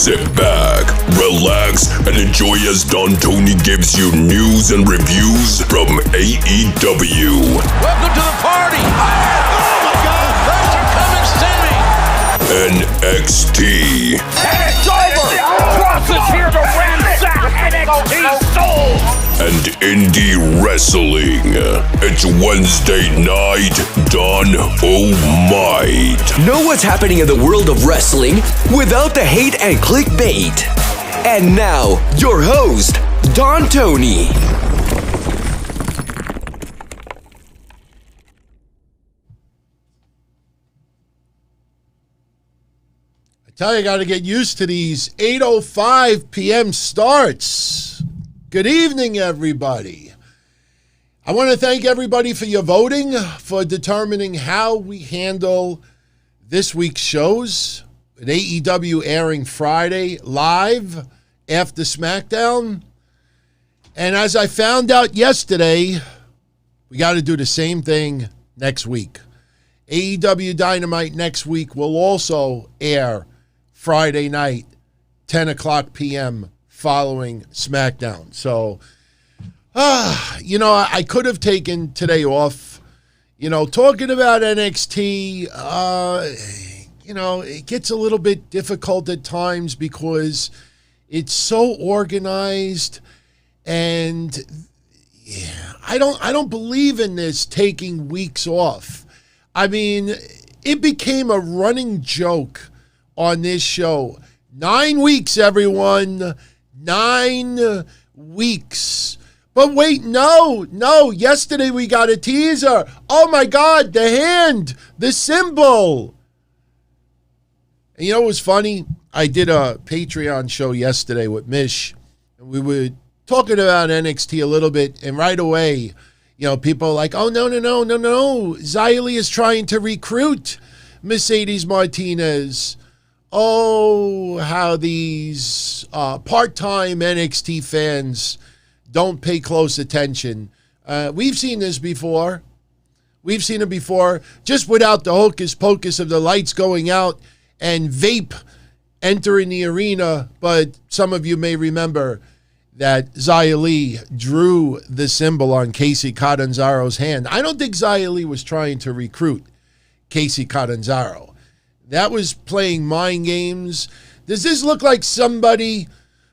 Sit back, relax, and enjoy as Don Tony gives you news and reviews from AEW. Welcome to the party! Oh my God! Thanks for coming, Sammy! NXT. And it's over! Kross is here to ransack NXT souls! And indie wrestling. It's Wednesday night, Dynamite. Know what's happening in the world of wrestling without the hate and clickbait. And now, your host, Don Tony. I tell you, I got to get used to these 8:05 p.m. starts. Good evening, everybody. I want to thank everybody for your voting, for determining how we handle this week's shows. With AEW airing Friday live after SmackDown. And as I found out yesterday, we got to do the same thing next week. AEW Dynamite next week will also air Friday night, 10 o'clock p.m., following SmackDown. So, I could have taken today off. Talking about NXT, it gets a little bit difficult at times because it's so organized, and I don't believe in this taking weeks off. I mean, it became a running joke on this show. 9 weeks, everyone. 9 weeks. But wait, no. Yesterday we got a teaser. Oh my God, the hand, the symbol. And what was funny? I did a Patreon show yesterday with Mish, and we were talking about NXT a little bit, and right away, people are like, oh, no. Xia Li is trying to recruit Mercedes Martinez. Oh, how these part-time NXT fans don't pay close attention. We've seen this before. We've seen it before, just without the hocus pocus of the lights going out and Vape entering the arena. But some of you may remember that Xia Li drew the symbol on Casey Catanzaro's hand. I don't think Xia Li was trying to recruit Casey Catanzaro. That was playing mind games. Does this look like somebody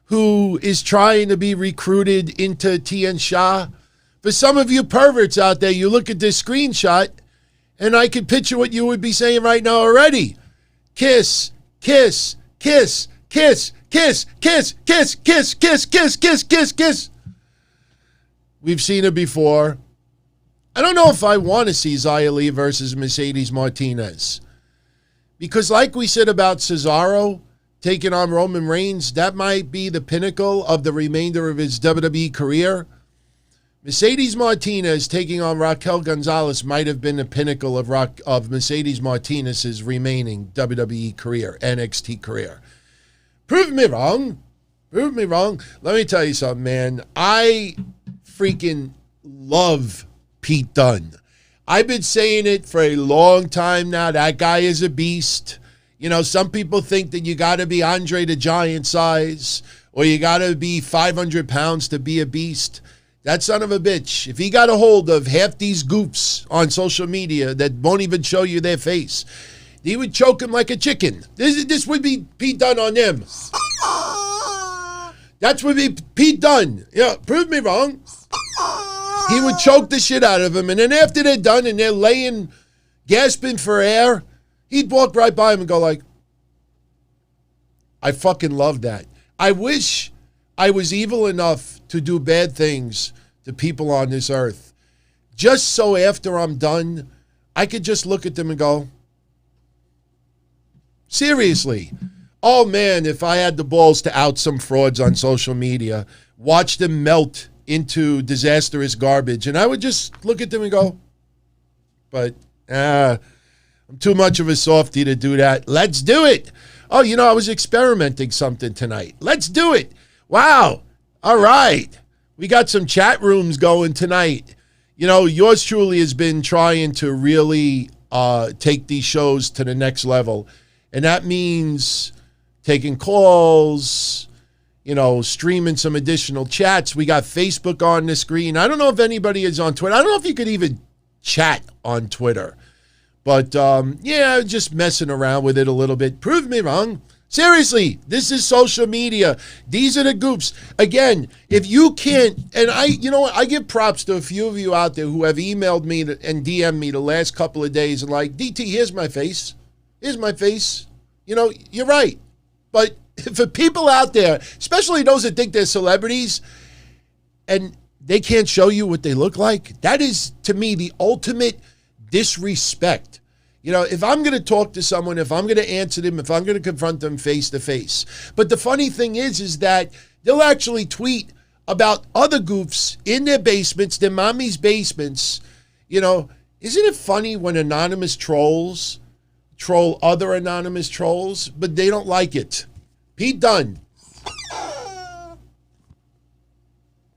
who is trying to be recruited into Tian Sha? For some of you perverts out there, you look at this screenshot, and I can picture what you would be saying right now already. Kiss, kiss, kiss, kiss, kiss, kiss, kiss, kiss, kiss, kiss, kiss, kiss, kiss. We've seen it before. I don't know if I want to see Xia Li versus Mercedes Martinez. Because like we said about Cesaro taking on Roman Reigns, that might be the pinnacle of the remainder of his WWE career. Mercedes Martinez taking on Raquel Gonzalez might have been the pinnacle of Mercedes Martinez's remaining WWE career, NXT career. Prove me wrong. Let me tell you something, man. I freaking love Pete Dunne. I've been saying it for a long time now. That guy is a beast. Some people think that you got to be Andre the Giant size or you got to be 500 pounds to be a beast. That son of a bitch, if he got a hold of half these goofs on social media that won't even show you their face, he would choke him like a chicken. This would be Pete Dunne on them. That would be Pete Dunne. Prove me wrong. He would choke the shit out of him, and then after they're done and they're laying, gasping for air, he'd walk right by him and go like, I fucking love that. I wish I was evil enough to do bad things to people on this earth, just so after I'm done, I could just look at them and go, seriously. Oh man, if I had the balls to out some frauds on social media, watch them melt into disastrous garbage, and I would just look at them and go, but I'm too much of a softie to do that. Let's do it. Oh, I was experimenting something tonight. Let's do it. Wow. All right. We got some chat rooms going tonight. Yours truly has been trying to really take these shows to the next level, and that means taking calls, streaming some additional chats. We got Facebook on the screen. I don't know if anybody is on Twitter. I don't know if you could even chat on Twitter. But, just messing around with it a little bit. Prove me wrong. Seriously, this is social media. These are the goofs. Again, if you can't, and I give props to a few of you out there who have emailed me and DM'd me the last couple of days and like, DT, here's my face. Here's my face. You're right. But for people out there, especially those that think they're celebrities, and they can't show you what they look like, that is, to me, the ultimate disrespect. If I'm going to talk to someone, if I'm going to answer them, if I'm going to confront them face to face. But the funny thing is that they'll actually tweet about other goofs in their basements, their mommy's basements. Isn't it funny when anonymous trolls troll other anonymous trolls, but they don't like it? Pete Dunne.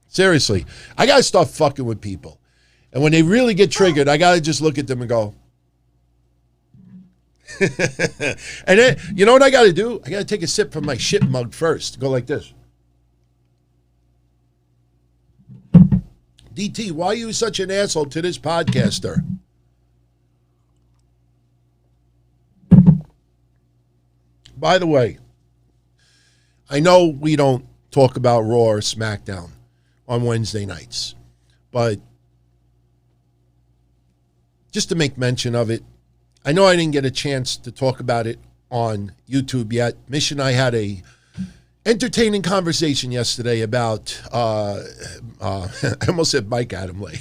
Seriously, I got to start fucking with people. And when they really get triggered, I got to just look at them and go, and then, you know what I got to do? I got to take a sip from my shit mug first. Go like this. DT, why are you such an asshole to this podcaster? By the way, I know we don't talk about Raw or SmackDown on Wednesday nights, but just to make mention of it, I know I didn't get a chance to talk about it on YouTube yet. Mish and I had a entertaining conversation yesterday about, I almost said Mike Adamle,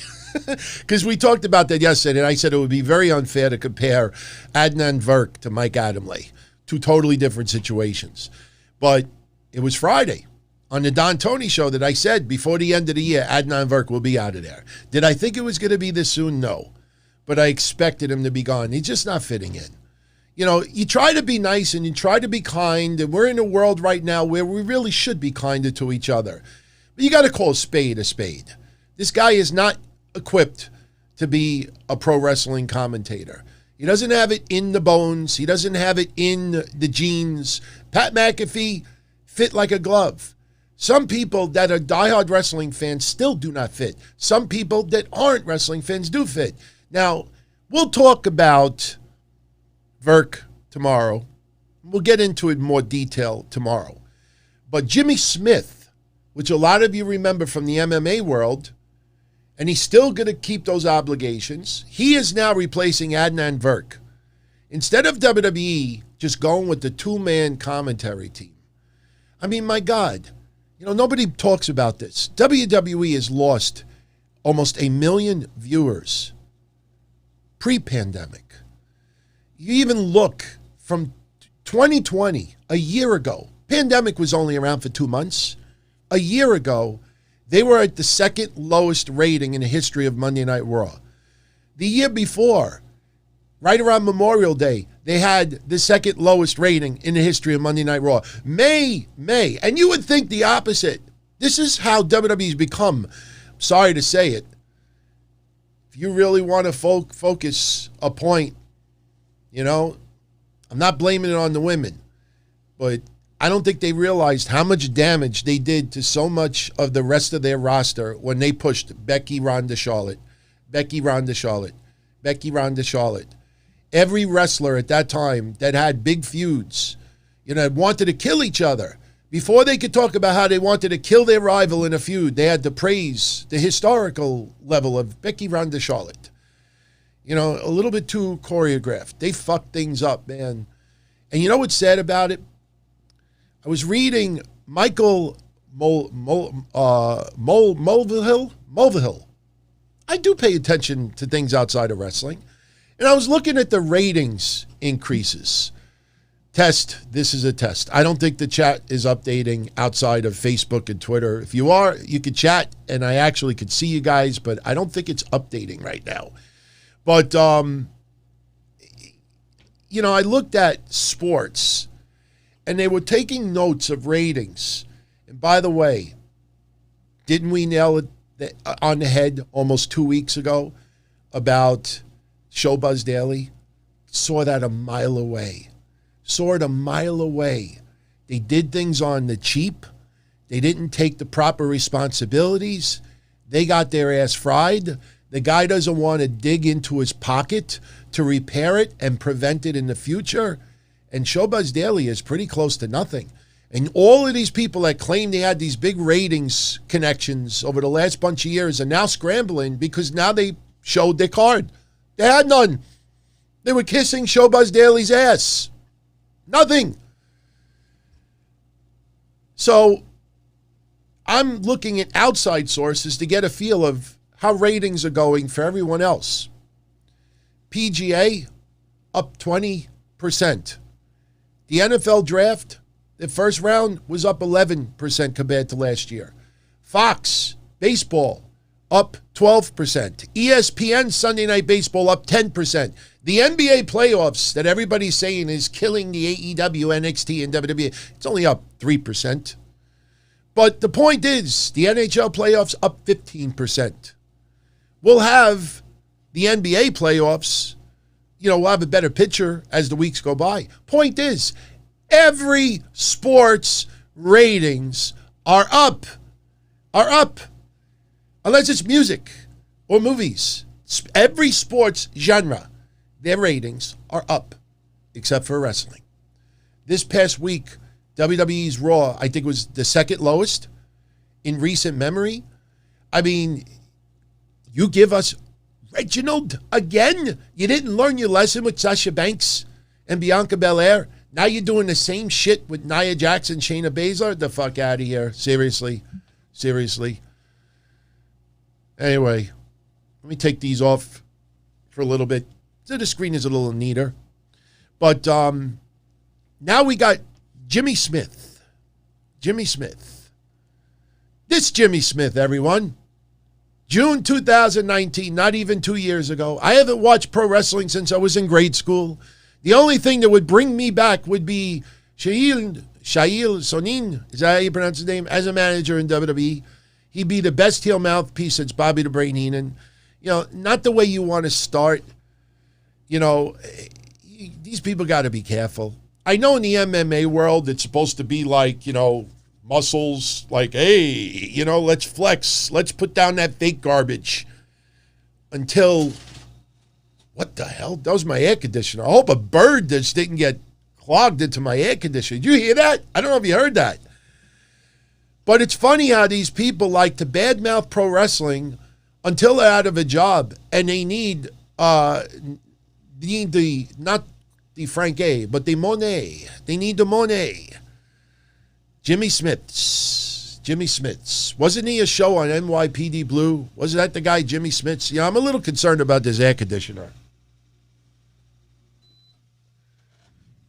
because we talked about that yesterday, and I said it would be very unfair to compare Adnan Virk to Mike Adamle, two totally different situations. But it was Friday on the Don Tony show that I said before the end of the year, Adnan Virk will be out of there. Did I think it was going to be this soon? No. But I expected him to be gone. He's just not fitting in. You try to be nice and you try to be kind, and we're in a world right now where we really should be kinder to each other. But you got to call a spade a spade. This guy is not equipped to be a pro wrestling commentator. He doesn't have it in the bones. He doesn't have it in the genes. Pat McAfee fit like a glove. Some people that are diehard wrestling fans still do not fit. Some people that aren't wrestling fans do fit. Now, we'll talk about Virk tomorrow. We'll get into it in more detail tomorrow. But Jimmy Smith, which a lot of you remember from the MMA world, and he's still going to keep those obligations, he is now replacing Adnan Virk. Instead of WWE just going with the two-man commentary team. I mean, my God, nobody talks about this. WWE has lost almost 1 million viewers pre-pandemic. You even look from 2020, a year ago. Pandemic was only around for 2 months. A year ago, they were at the second lowest rating in the history of Monday Night Raw. The year before, right around Memorial Day, they had the second lowest rating in the history of Monday Night Raw. May. And you would think the opposite. This is how WWE's become. I'm sorry to say it. If you really want to focus a point, I'm not blaming it on the women, but I don't think they realized how much damage they did to so much of the rest of their roster when they pushed Becky, Ronda, Charlotte. Every wrestler at that time that had big feuds, wanted to kill each other. Before they could talk about how they wanted to kill their rival in a feud, they had to praise the historical level of Becky, Ronda, Charlotte. A little bit too choreographed. They fucked things up, man. And you know what's sad about it? I was reading Michael Mulvihill. I do pay attention to things outside of wrestling. And I was looking at the ratings increases. This is a test. I don't think the chat is updating outside of Facebook and Twitter. If you are, you could chat, and I actually could see you guys, but I don't think it's updating right now. But, I looked at sports, and they were taking notes of ratings. And by the way, didn't we nail it on the head almost 2 weeks ago about Showbuzz Daily? Saw that a mile away. They did things on the cheap. They didn't take the proper responsibilities. They got their ass fried. The guy doesn't want to dig into his pocket to repair it and prevent it in the future. And Showbuzz Daily is pretty close to nothing. And all of these people that claim they had these big ratings connections over the last bunch of years are now scrambling because now they showed their card. They had none. They were kissing Showbuzz Daily's ass. Nothing. So I'm looking at outside sources to get a feel of how ratings are going for everyone else. PGA, up 20%. The NFL draft, the first round was up 11% compared to last year. Fox, baseball, up 12%. ESPN, Sunday Night Baseball, up 10%. The NBA playoffs that everybody's saying is killing the AEW, NXT, and WWE, it's only up 3%. But the point is, the NHL playoffs up 15%. We'll have the NBA playoffs, we'll have a better picture as the weeks go by. Point is, every sports ratings are up. Unless it's music or movies. Every sports genre, their ratings are up, except for wrestling. This past week, WWE's Raw, I think, was the second lowest in recent memory. I mean, you give us Reginald again? You didn't learn your lesson with Sasha Banks and Bianca Belair? Now you're doing the same shit with Nia Jax and Shayna Baszler? The fuck out of here. Seriously. Anyway, let me take these off for a little bit so the screen is a little neater. But now we got Jimmy Smith. This Jimmy Smith, everyone. June 2019, not even 2 years ago. I haven't watched pro wrestling since I was in grade school. The only thing that would bring me back would be Shail Sonin, is that how you pronounce his name, as a manager in WWE. He'd be the best heel mouthpiece since Bobby the Brain Heenan. Not the way you want to start. These people got to be careful. I know in the MMA world, it's supposed to be like, muscles, like, hey, let's flex. Let's put down that fake garbage until, what the hell? That was my air conditioner. I hope a bird just didn't get clogged into my air conditioner. Did you hear that? I don't know if you heard that. But it's funny how these people like to badmouth pro wrestling until they're out of a job and they need not the Frankie, but the Monet. They need the Monet. Jimmy Smiths. Wasn't he a show on NYPD Blue? Wasn't that the guy, Jimmy Smiths? I'm a little concerned about this air conditioner.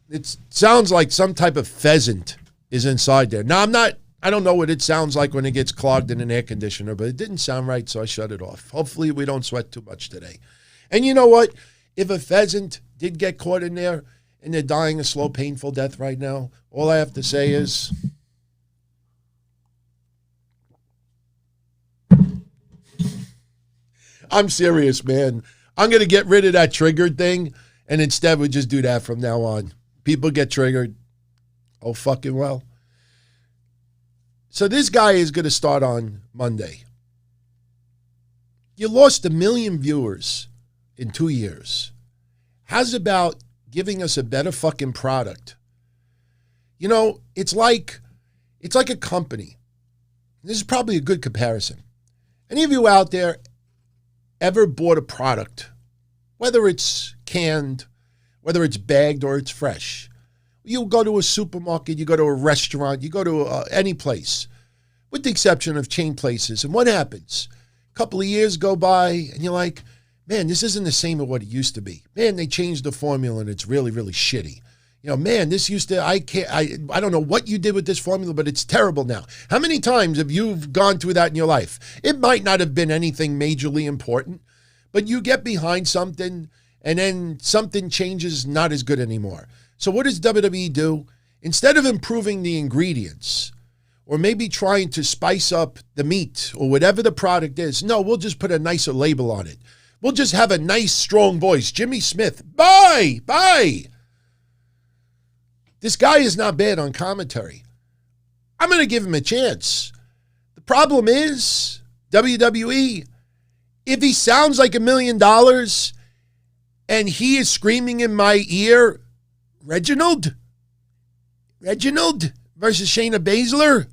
It sounds like some type of pheasant is inside there. Now, I don't know what it sounds like when it gets clogged in an air conditioner, but it didn't sound right, so I shut it off. Hopefully we don't sweat too much today. And you know what? If a pheasant did get caught in there and they're dying a slow, painful death right now, all I have to say is, I'm serious, man. I'm going to get rid of that triggered thing, and instead we just do that from now on. People get triggered. Oh, fucking well. So this guy is going to start on Monday. You lost 1 million viewers in 2 years. How's about giving us a better fucking product? It's like a company. This is probably a good comparison. Any of you out there ever bought a product, whether it's canned, whether it's bagged or it's fresh? You go to a supermarket, you go to a restaurant, you go to any place, with the exception of chain places. And what happens? A couple of years go by and you're like, man, this isn't the same as what it used to be. Man, they changed the formula and it's really, really shitty. Man, this used to, I don't know what you did with this formula, but it's terrible now. How many times have you gone through that in your life? It might not have been anything majorly important, but you get behind something and then something changes, not as good anymore. So what does WWE do? Instead of improving the ingredients or maybe trying to spice up the meat or whatever the product is, no, we'll just put a nicer label on it. We'll just have a nice, strong voice. Jimmy Smith, bye. This guy is not bad on commentary. I'm going to give him a chance. The problem is, WWE, if he sounds like $1 million and he is screaming in my ear, Reginald versus Shayna Baszler,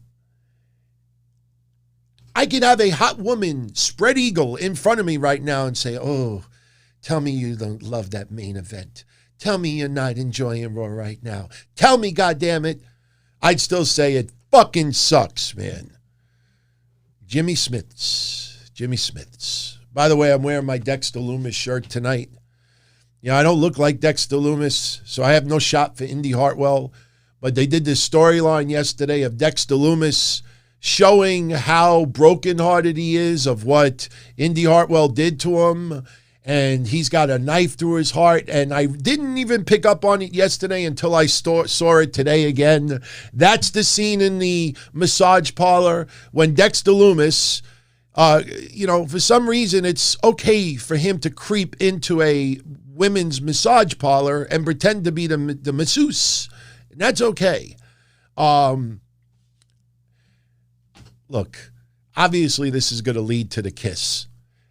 I could have a hot woman spread eagle in front of me right now and say, oh, tell me you don't love that main event. Tell me you're not enjoying Raw right now. Tell me, goddammit. I'd still say it fucking sucks, man. Jimmy Smiths. By the way, I'm wearing my Dexter Lumis shirt tonight. I don't look like Dexter Lumis, so I have no shot for Indy Hartwell. But they did this storyline yesterday of Dexter Lumis showing how brokenhearted he is of what Indy Hartwell did to him. And he's got a knife through his heart. And I didn't even pick up on it yesterday until I saw it today again. That's the scene in the massage parlor when Dexter Lumis, for some reason, it's okay for him to creep into a women's massage parlor and pretend to be the masseuse. And that's okay. Look, obviously this is going to lead to the kiss.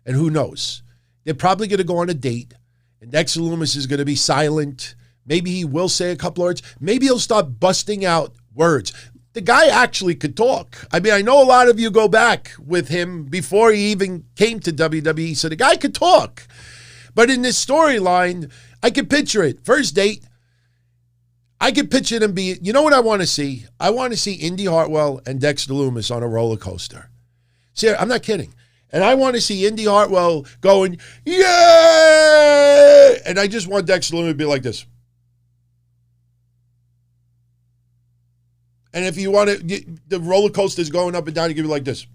And who knows? They're probably going to go on a date, and Dexter Lumis is going to be silent. Maybe he will say a couple words. Maybe he'll start busting out words. The guy actually could talk. I mean, I know a lot of you go back with him before he even came to WWE, so the guy could talk. But in this storyline, I could picture it. First date, I could picture them be, you know what I want to see? I want to see Indy Hartwell and Dexter Lumis on a roller coaster. See, I'm not kidding. And I want to see Indy Hartwell going, yeah! And I just want Dexter Lumis to be like this. And if you want to, the roller coaster is going up and down, you can be like this.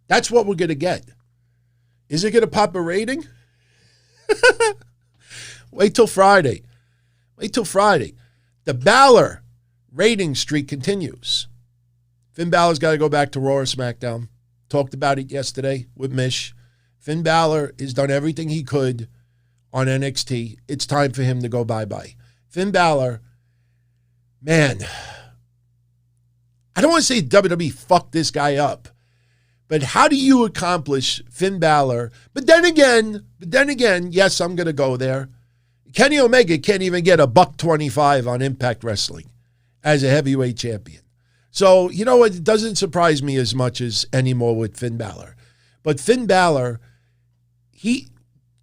That's what we're going to get. Is it going to pop a rating? Wait till Friday. The Balor rating streak continues. Finn Balor's got to go back to Raw or SmackDown. Talked about it yesterday with Mish. Finn Balor has done everything he could on NXT. It's time for him to go bye-bye. Finn Balor, man, I don't want to say WWE fucked this guy up, but how do you accomplish Finn Balor? But then again, yes, I'm going to go there. Kenny Omega can't even get $125 on Impact Wrestling as a heavyweight champion. So, you know what? It doesn't surprise me as much as anymore with Finn Balor. But Finn Balor,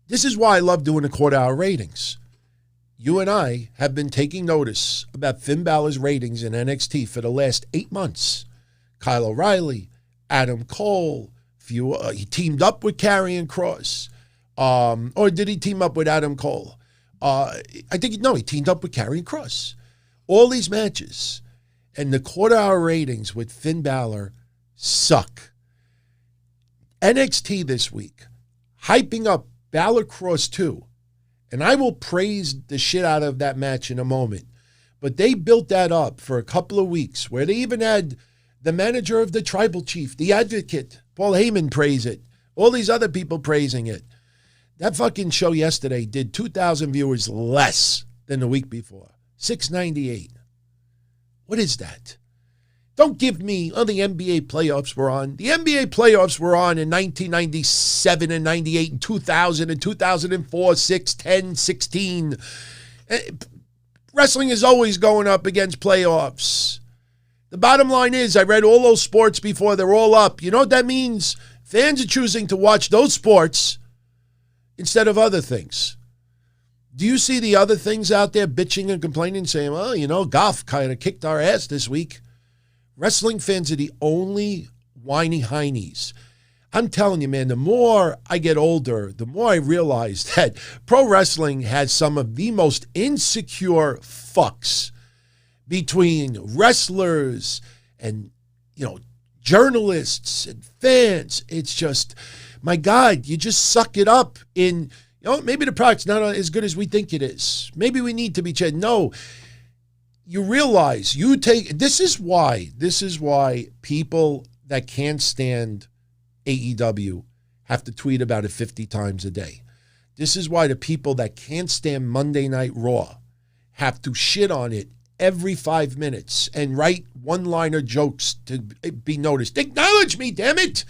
this is why I love doing the quarter-hour ratings. You and I have been taking notice about Finn Balor's ratings in NXT for the last 8 months. Kyle O'Reilly, Adam Cole, he teamed up with Karrion Kross. Or did he team up with Adam Cole? He teamed up with Karrion Kross. All these matches and the quarter-hour ratings with Finn Balor suck. NXT this week, hyping up Balor Kross 2, and I will praise the shit out of that match in a moment, but they built that up for a couple of weeks where they even had the manager of the Tribal Chief, the Advocate, Paul Heyman praise it, all these other people praising it. That fucking show yesterday did 2,000 viewers less than the week before. 698. What is that? Don't give me, the NBA playoffs were on. The NBA playoffs were on in 1997 and 98 and 2000 and 2004, 6, 10, 16. Wrestling is always going up against playoffs. The bottom line is, I read all those sports before. They're all up. You know what that means? Fans are choosing to watch those sports instead of other things. Do you see the other things out there bitching and complaining, saying, well, golf kind of kicked our ass this week? Wrestling fans are the only whiny heinies. I'm telling you, man, the more I get older, the more I realize that pro wrestling has some of the most insecure fucks between wrestlers and, journalists and fans. It's just, my God, you just suck it up in, maybe the product's not as good as we think it is. Maybe we need to be changed. No, you realize this is why people that can't stand AEW have to tweet about it 50 times a day. This is why the people that can't stand Monday Night Raw have to shit on it every 5 minutes and write one-liner jokes to be noticed. Acknowledge me, damn it.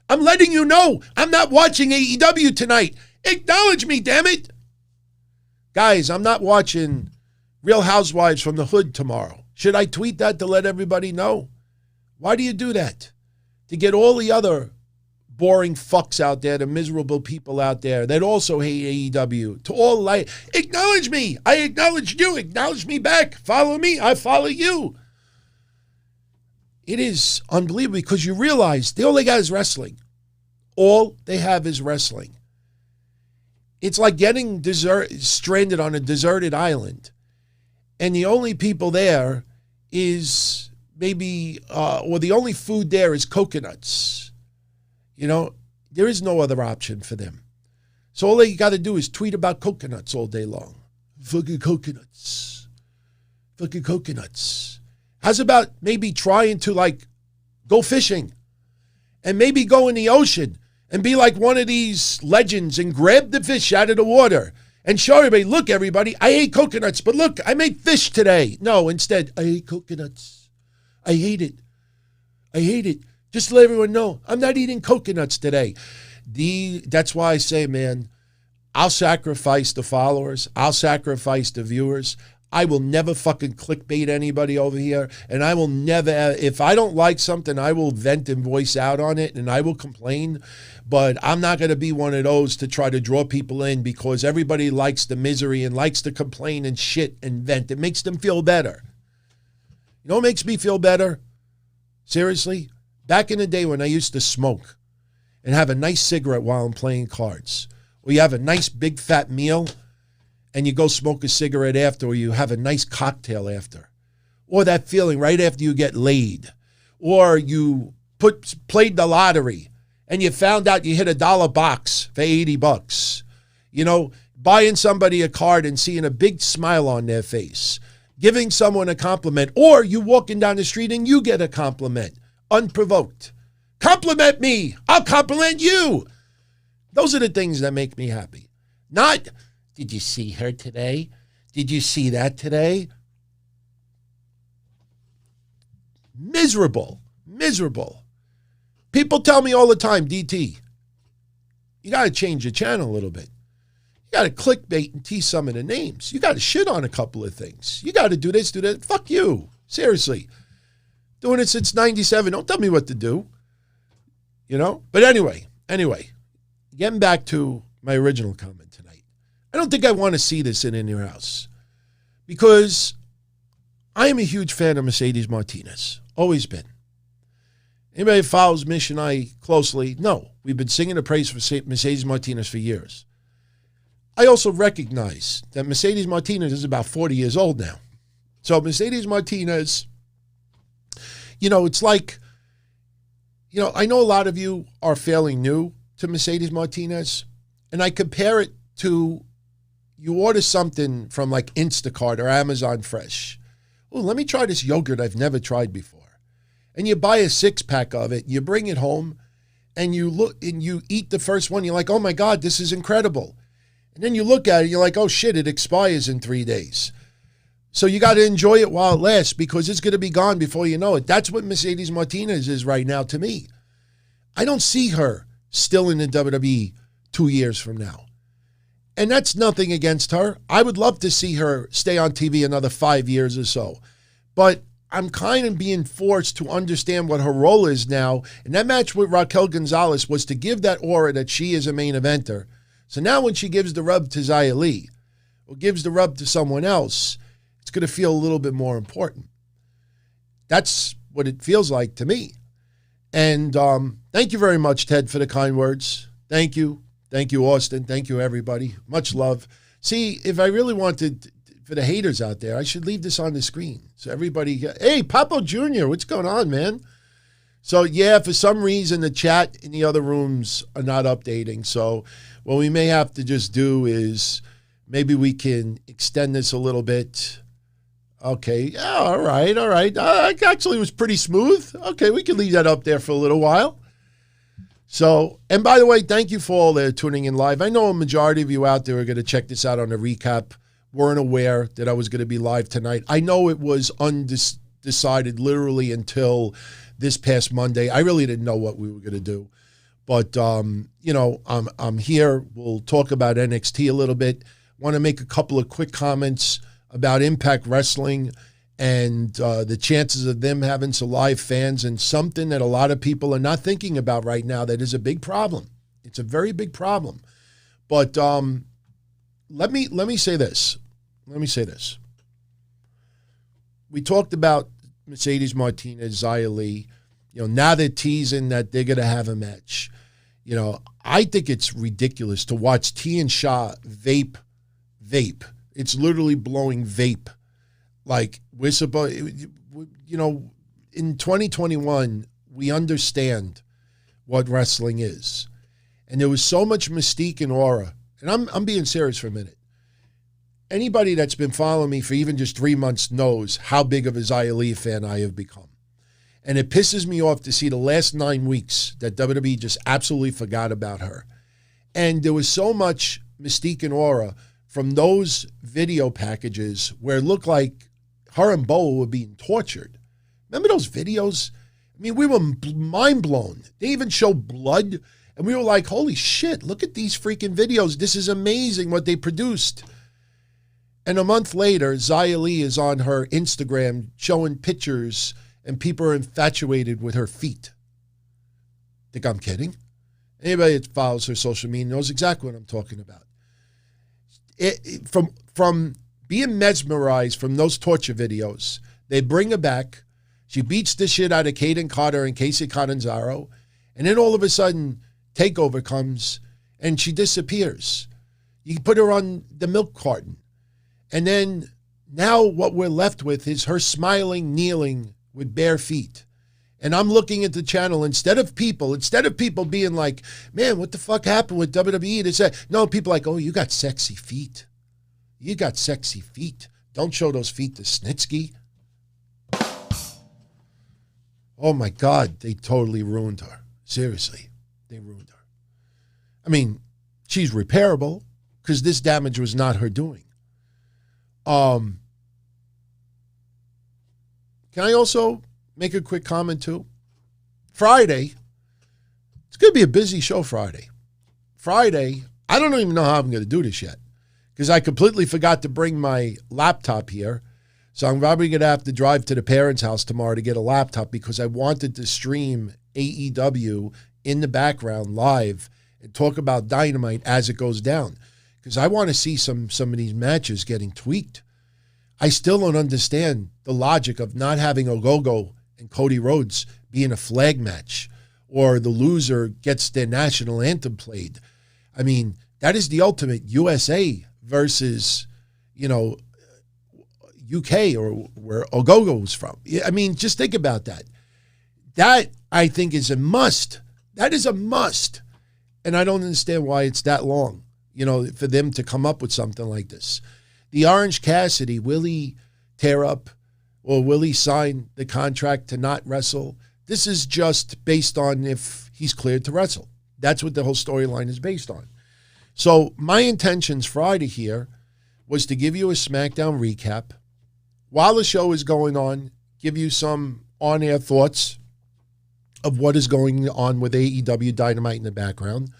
I'm letting you know I'm not watching AEW tonight. Acknowledge me, damn it. Guys, I'm not watching Real Housewives from the Hood tomorrow. Should I tweet that to let everybody know? Why do you do that? To get all the other boring fucks out there, the miserable people out there that also hate AEW, to all like, acknowledge me. I acknowledge you. Acknowledge me back. Follow me. I follow you. It is unbelievable because you realize all they got is wrestling. All they have is wrestling. It's like getting stranded on a deserted island, and the only people there is maybe, or the only food there is coconuts. You know, there is no other option for them. So all they got to do is tweet about coconuts all day long. Fucking coconuts. Fucking coconuts. How's about maybe trying to like go fishing and maybe go in the ocean and be like one of these legends and grab the fish out of the water and show everybody, look, everybody, I ate coconuts, but look, I made fish today. No, instead, I ate coconuts. I hate it. I hate it. Just to let everyone know, I'm not eating coconuts today. That's why I say, man, I'll sacrifice the followers. I'll sacrifice the viewers. I will never fucking clickbait anybody over here. And I will never, if I don't like something, I will vent and voice out on it and I will complain. But I'm not going to be one of those to try to draw people in because everybody likes the misery and likes to complain and shit and vent. It makes them feel better. You know what makes me feel better? Seriously? Back in the day when I used to smoke and have a nice cigarette while I'm playing cards, or you have a nice big fat meal and you go smoke a cigarette after, or you have a nice cocktail after, or that feeling right after you get laid, or you played the lottery and you found out you hit $1 box for $80. You know, buying somebody a card and seeing a big smile on their face, giving someone a compliment, or you walking down the street and you get a compliment. Unprovoked. Compliment me. I'll compliment you. Those are the things that make me happy. Not, did you see her today? Did you see that today? Miserable. Miserable. People tell me all the time, DT, you got to change your channel a little bit. You got to clickbait and tease some of the names. You got to shit on a couple of things. You got to do this, do that. Fuck you. Seriously. Doing it since 97. Don't tell me what to do. You know? But anyway, getting back to my original comment tonight. I don't think I want to see this in your house because I am a huge fan of Mercedes Martinez. Always been. Anybody who follows Mish and I closely, no. We've been singing the praise for Mercedes Martinez for years. I also recognize that Mercedes Martinez is about 40 years old now. So Mercedes Martinez, you know, it's like, you know, I know a lot of you are fairly new to Mercedes Martinez, and I compare it to you order something from like Instacart or Amazon Fresh. Oh, let me try this yogurt I've never tried before. And you buy a 6-pack of it, you bring it home, and you look and you eat the first one, you're like, oh my God, this is incredible. And then you look at it, you're like, oh shit, it expires in 3 days. So you got to enjoy it while it lasts because it's going to be gone before you know it. That's what Mercedes Martinez is right now to me. I don't see her still in the WWE 2 years from now. And that's nothing against her. I would love to see her stay on TV another 5 years or so. But I'm kind of being forced to understand what her role is now. And that match with Raquel Gonzalez was to give that aura that she is a main eventer. So now when she gives the rub to Xia Li or gives the rub to someone else, it's going to feel a little bit more important. That's what it feels like to me. And thank you very much, Ted, for the kind words. Thank you. Thank you, Austin. Thank you, everybody. Much love. See, if I really wanted, for the haters out there, I should leave this on the screen. So everybody, hey, Papo Jr., what's going on, man? So, yeah, for some reason, the chat in the other rooms are not updating. So what we may have to just do is maybe we can extend this a little bit. Okay, yeah, all right. Actually, it was pretty smooth. Okay, we can leave that up there for a little while. So, and by the way, thank you for all that are tuning in live. I know a majority of you out there are going to check this out on the recap. Weren't aware that I was going to be live tonight. I know it was undecided literally until this past Monday. I really didn't know what we were going to do. But, you know, I'm here. We'll talk about NXT a little bit. Want to make a couple of quick comments about Impact Wrestling and the chances of them having some live fans, and something that a lot of people are not thinking about right now that is a big problem. It's a very big problem. But let me say this. Let me say this. We talked about Mercedes Martinez, Xia Li. You know, now they're teasing that they're going to have a match. You know, I think it's ridiculous to watch T and Shaw vape. It's literally blowing vape. Like, we're supposed, you know, in 2021, we understand what wrestling is. And there was so much mystique and aura. And I'm being serious for a minute. Anybody that's been following me for even just 3 months knows how big of a Xia Li fan I have become. And it pisses me off to see the last 9 weeks that WWE just absolutely forgot about her. And there was so much mystique and aura from those video packages where it looked like her and Boa were being tortured. Remember those videos? I mean, we were mind blown. They even showed blood. And we were like, holy shit, look at these freaking videos. This is amazing what they produced. And a month later, Xia Li is on her Instagram showing pictures, and people are infatuated with her feet. Think I'm kidding? Anybody that follows her social media knows exactly what I'm talking about. From being mesmerized from those torture videos, they bring her back. She beats the shit out of Caden Carter and Casey Catanzaro. And then all of a sudden, TakeOver comes and she disappears. You put her on the milk carton. And then now what we're left with is her smiling, kneeling with bare feet. And I'm looking at the channel, instead of people being like, man, what the fuck happened with WWE? They say, no, people are like, oh, you got sexy feet. You got sexy feet. Don't show those feet to Snitsky. Oh my God, they totally ruined her. Seriously, they ruined her. I mean, she's repairable because this damage was not her doing. Can I also make a quick comment too? Friday, it's going to be a busy show Friday. Friday, I don't even know how I'm going to do this yet because I completely forgot to bring my laptop here. So I'm probably going to have to drive to the parents' house tomorrow to get a laptop because I wanted to stream AEW in the background live and talk about Dynamite as it goes down because I want to see some of these matches getting tweaked. I still don't understand the logic of not having Ogogo and Cody Rhodes be in a flag match or the loser gets their national anthem played. I mean, that is the ultimate USA versus, you know, UK or where Ogogo was from. I mean, just think about that. That, I think, is a must. That is a must. And I don't understand why it's that long, you know, for them to come up with something like this. The Orange Cassidy, will he tear up or will he sign the contract to not wrestle? This is just based on if he's cleared to wrestle. That's what the whole storyline is based on. So my intentions Friday here was to give you a SmackDown recap. While the show is going on, give you some on-air thoughts of what is going on with AEW Dynamite in the background.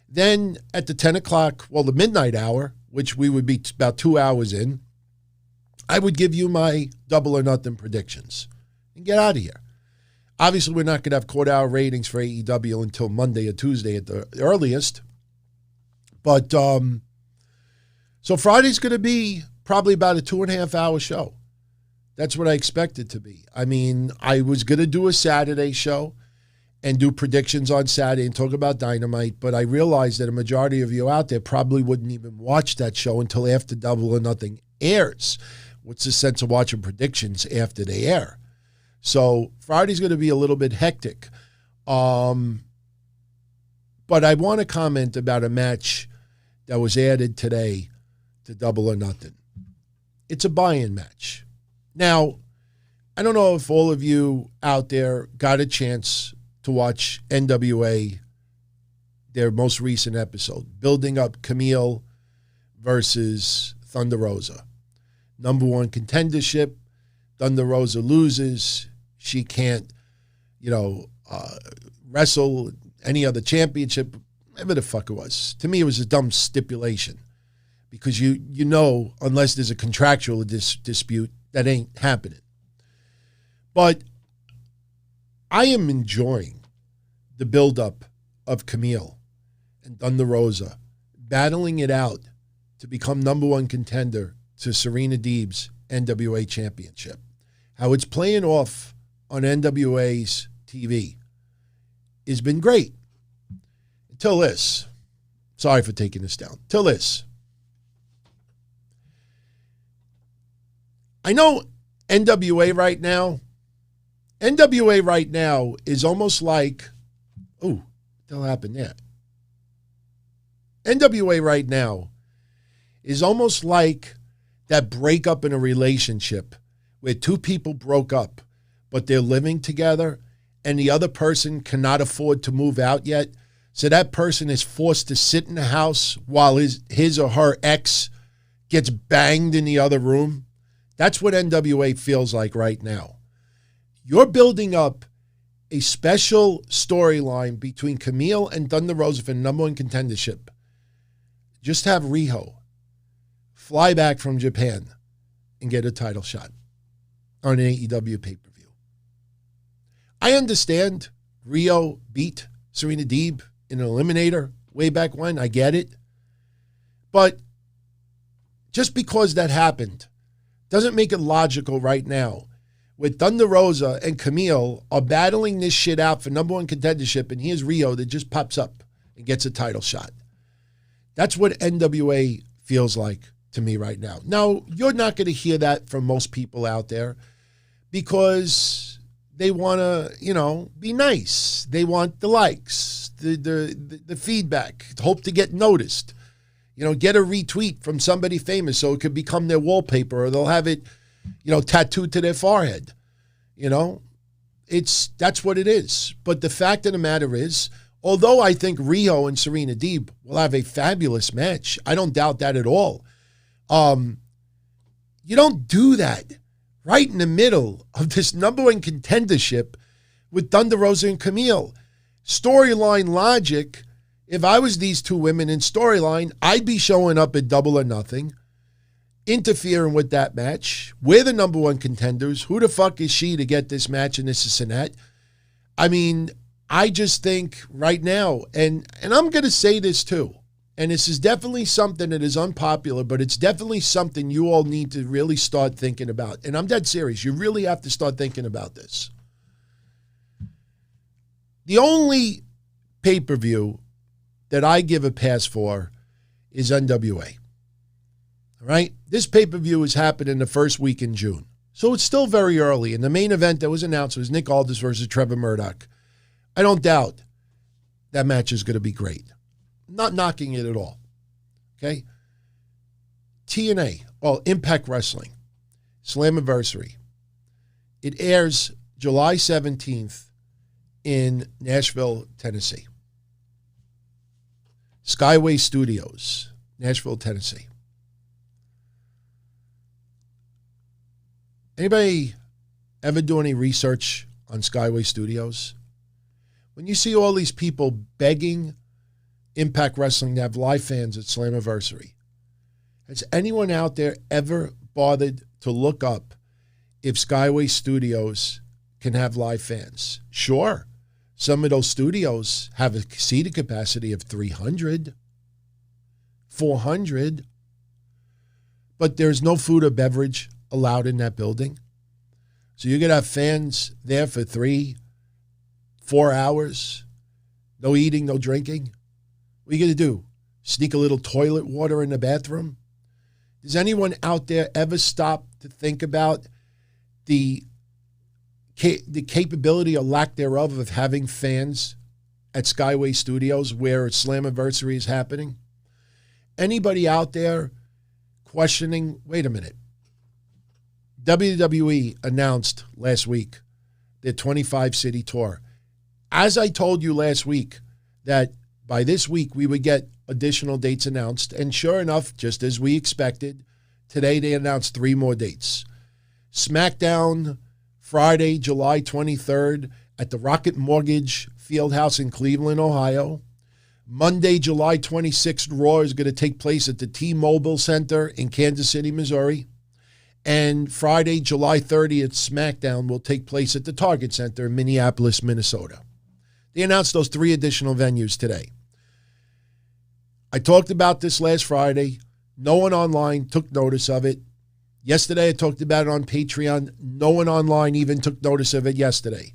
Then at the 10 o'clock, well, the midnight hour, which we would be about 2 hours in, I would give you my double or nothing predictions and get out of here. Obviously, we're not going to have quarter-hour ratings for AEW until Monday or Tuesday at the earliest. But, so Friday's going to be probably about a 2.5-hour show. That's what I expect it to be. I mean, I was going to do a Saturday show and do predictions on Saturday and talk about Dynamite, but I realized that a majority of you out there probably wouldn't even watch that show until after Double or Nothing airs. What's the sense of watching predictions after they air? So Friday's going to be a little bit hectic. But I want to comment about a match that was added today to Double or Nothing. It's a buy-in match. Now, I don't know if all of you out there got a chance to watch NWA their most recent episode, building up Camille versus Thunder Rosa. Number one contendership. Thunder Rosa loses. She can't, wrestle any other championship, whatever the fuck it was. To me, it was a dumb stipulation because you know, unless there's a contractual dispute, that ain't happening. But I am enjoying the buildup of Camille and Thunder Rosa battling it out to become number one contender to Serena Deeb's NWA championship. How it's playing off on NWA's TV has been great. Until this. Sorry for taking this down. Till this. I know NWA right now is almost like, what the hell happened there? NWA right now is almost like that breakup in a relationship where two people broke up, but they're living together and the other person cannot afford to move out yet. So that person is forced to sit in the house while his or her ex gets banged in the other room. That's what NWA feels like right now. You're building up a special storyline between Camille and Thunder Rosa for number one contendership. Just have Riho fly back from Japan and get a title shot on an AEW pay-per-view. I understand Rio beat Serena Deeb in an eliminator way back when. I get it. But just because that happened doesn't make it logical right now with Thunder Rosa and Camille are battling this shit out for number one contendership, and here's Rio that just pops up and gets a title shot. That's what NWA feels like to me right now. Now, you're not going to hear that from most people out there because they want to, be nice. They want the likes, the feedback, hope to get noticed. Get a retweet from somebody famous so it could become their wallpaper, or they'll have it, tattooed to their forehead. That's what it is. But the fact of the matter is, although I think Rio and Serena Deeb will have a fabulous match, I don't doubt that at all. You don't do that right in the middle of this number one contendership with Thunder Rosa and Camille. Storyline logic, if I was these two women in storyline, I'd be showing up at Double or Nothing, interfering with that match. We're the number one contenders. Who the fuck is she to get this match and this and that? I mean, I just think right now, and I'm going to say this too, and this is definitely something that is unpopular, but it's definitely something you all need to really start thinking about. And I'm dead serious. You really have to start thinking about this. The only pay-per-view that I give a pass for is NWA. All right? This pay-per-view is happening the first week in June. So it's still very early. And the main event that was announced was Nick Aldis versus Trevor Murdoch. I don't doubt that match is going to be great. Not knocking it at all. Okay? TNA, Impact Wrestling, Slammiversary. It airs July 17th in Nashville, Tennessee. Skyway Studios, Nashville, Tennessee. Anybody ever do any research on Skyway Studios? When you see all these people begging Impact Wrestling to have live fans at Slammiversary, has anyone out there ever bothered to look up if Skyway Studios can have live fans? Sure. Some of those studios have a seating capacity of 300, 400, but there's no food or beverage allowed in that building. So you're going to have fans there for 3-4 hours, no eating, no drinking. What are you going to do? Sneak a little toilet water in the bathroom? Does anyone out there ever stop to think about the capability or lack thereof of having fans at Skyway Studios where Slammiversary is happening? Anybody out there questioning, wait a minute, WWE announced last week their 25-city tour. As I told you last week that by this week we would get additional dates announced. And sure enough, just as we expected, today they announced 3 more dates. SmackDown, Friday, July 23rd at the Rocket Mortgage Fieldhouse in Cleveland, Ohio. Monday, July 26th, Raw is going to take place at the T-Mobile Center in Kansas City, Missouri. And Friday, July 30th, SmackDown will take place at the Target Center in Minneapolis, Minnesota. They announced those 3 additional venues today. I talked about this last Friday. No one online took notice of it. Yesterday, I talked about it on Patreon. No one online even took notice of it yesterday.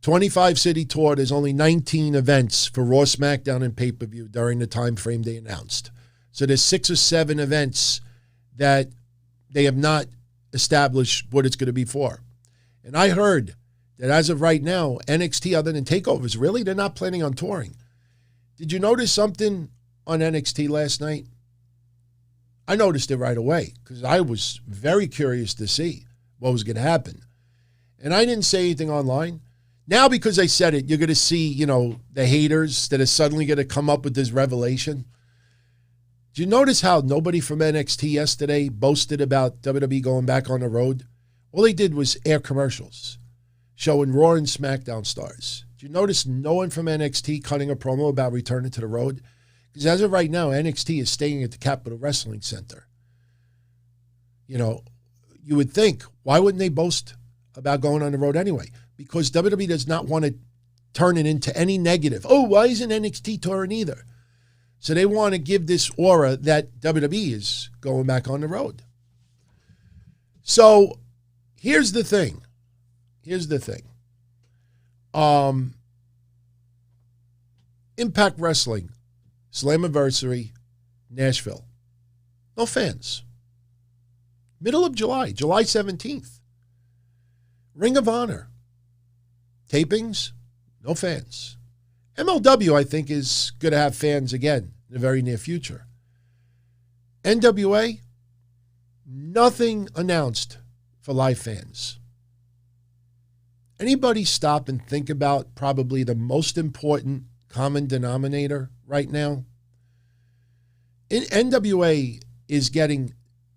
25-city tour, there's only 19 events for Raw, SmackDown, and pay-per-view during the time frame they announced. So there's 6 or 7 events that they have not established what it's going to be for. And I heard that as of right now, NXT, other than takeovers, really, they're not planning on touring. Did you notice something on NXT last night? I noticed it right away because I was very curious to see what was going to happen. And I didn't say anything online. Now, because I said it, you're going to see, the haters that are suddenly going to come up with this revelation. Did you notice how nobody from NXT yesterday boasted about WWE going back on the road? All they did was air commercials showing Raw and SmackDown stars. Did you notice no one from NXT cutting a promo about returning to the road? Because as of right now, NXT is staying at the Capitol Wrestling Center. You would think, why wouldn't they boast about going on the road anyway? Because WWE does not want to turn it into any negative. Oh, why isn't NXT touring either? So they want to give this aura that WWE is going back on the road. So here's the thing. Impact Wrestling, Slammiversary, Nashville. No fans. Middle of July, July 17th. Ring of Honor. Tapings, no fans. MLW, I think, is going to have fans again in the very near future. NWA, nothing announced for live fans. Anybody stop and think about probably the most important common denominator right now? NWA is getting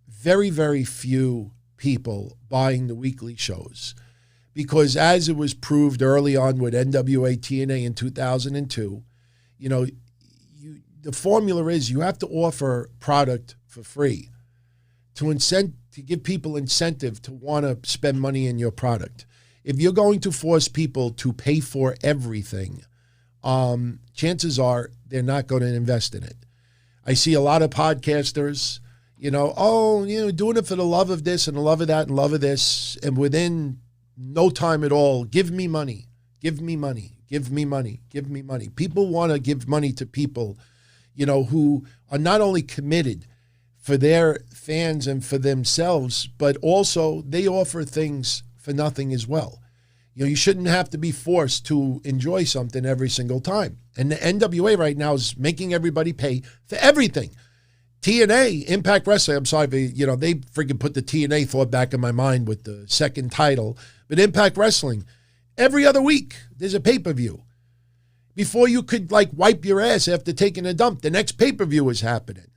very, very few people buying the weekly shows. Because as it was proved early on with NWA TNA in 2002, the formula is you have to offer product for free to give people incentive to want to spend money in your product. If you're going to force people to pay for everything, chances are they're not going to invest in it. I see a lot of podcasters, doing it for the love of this and the love of that and love of this, and within no time at all, give me money, give me money, give me money, give me money. People want to give money to people, who are not only committed for their fans and for themselves, but also they offer things for nothing as well. You shouldn't have to be forced to enjoy something every single time. And the NWA right now is making everybody pay for everything. TNA, Impact Wrestling, I'm sorry, they freaking put the TNA thought back in my mind with the second title. But Impact Wrestling, every other week, there's a pay-per-view. Before you could, wipe your ass after taking a dump, the next pay-per-view is happening.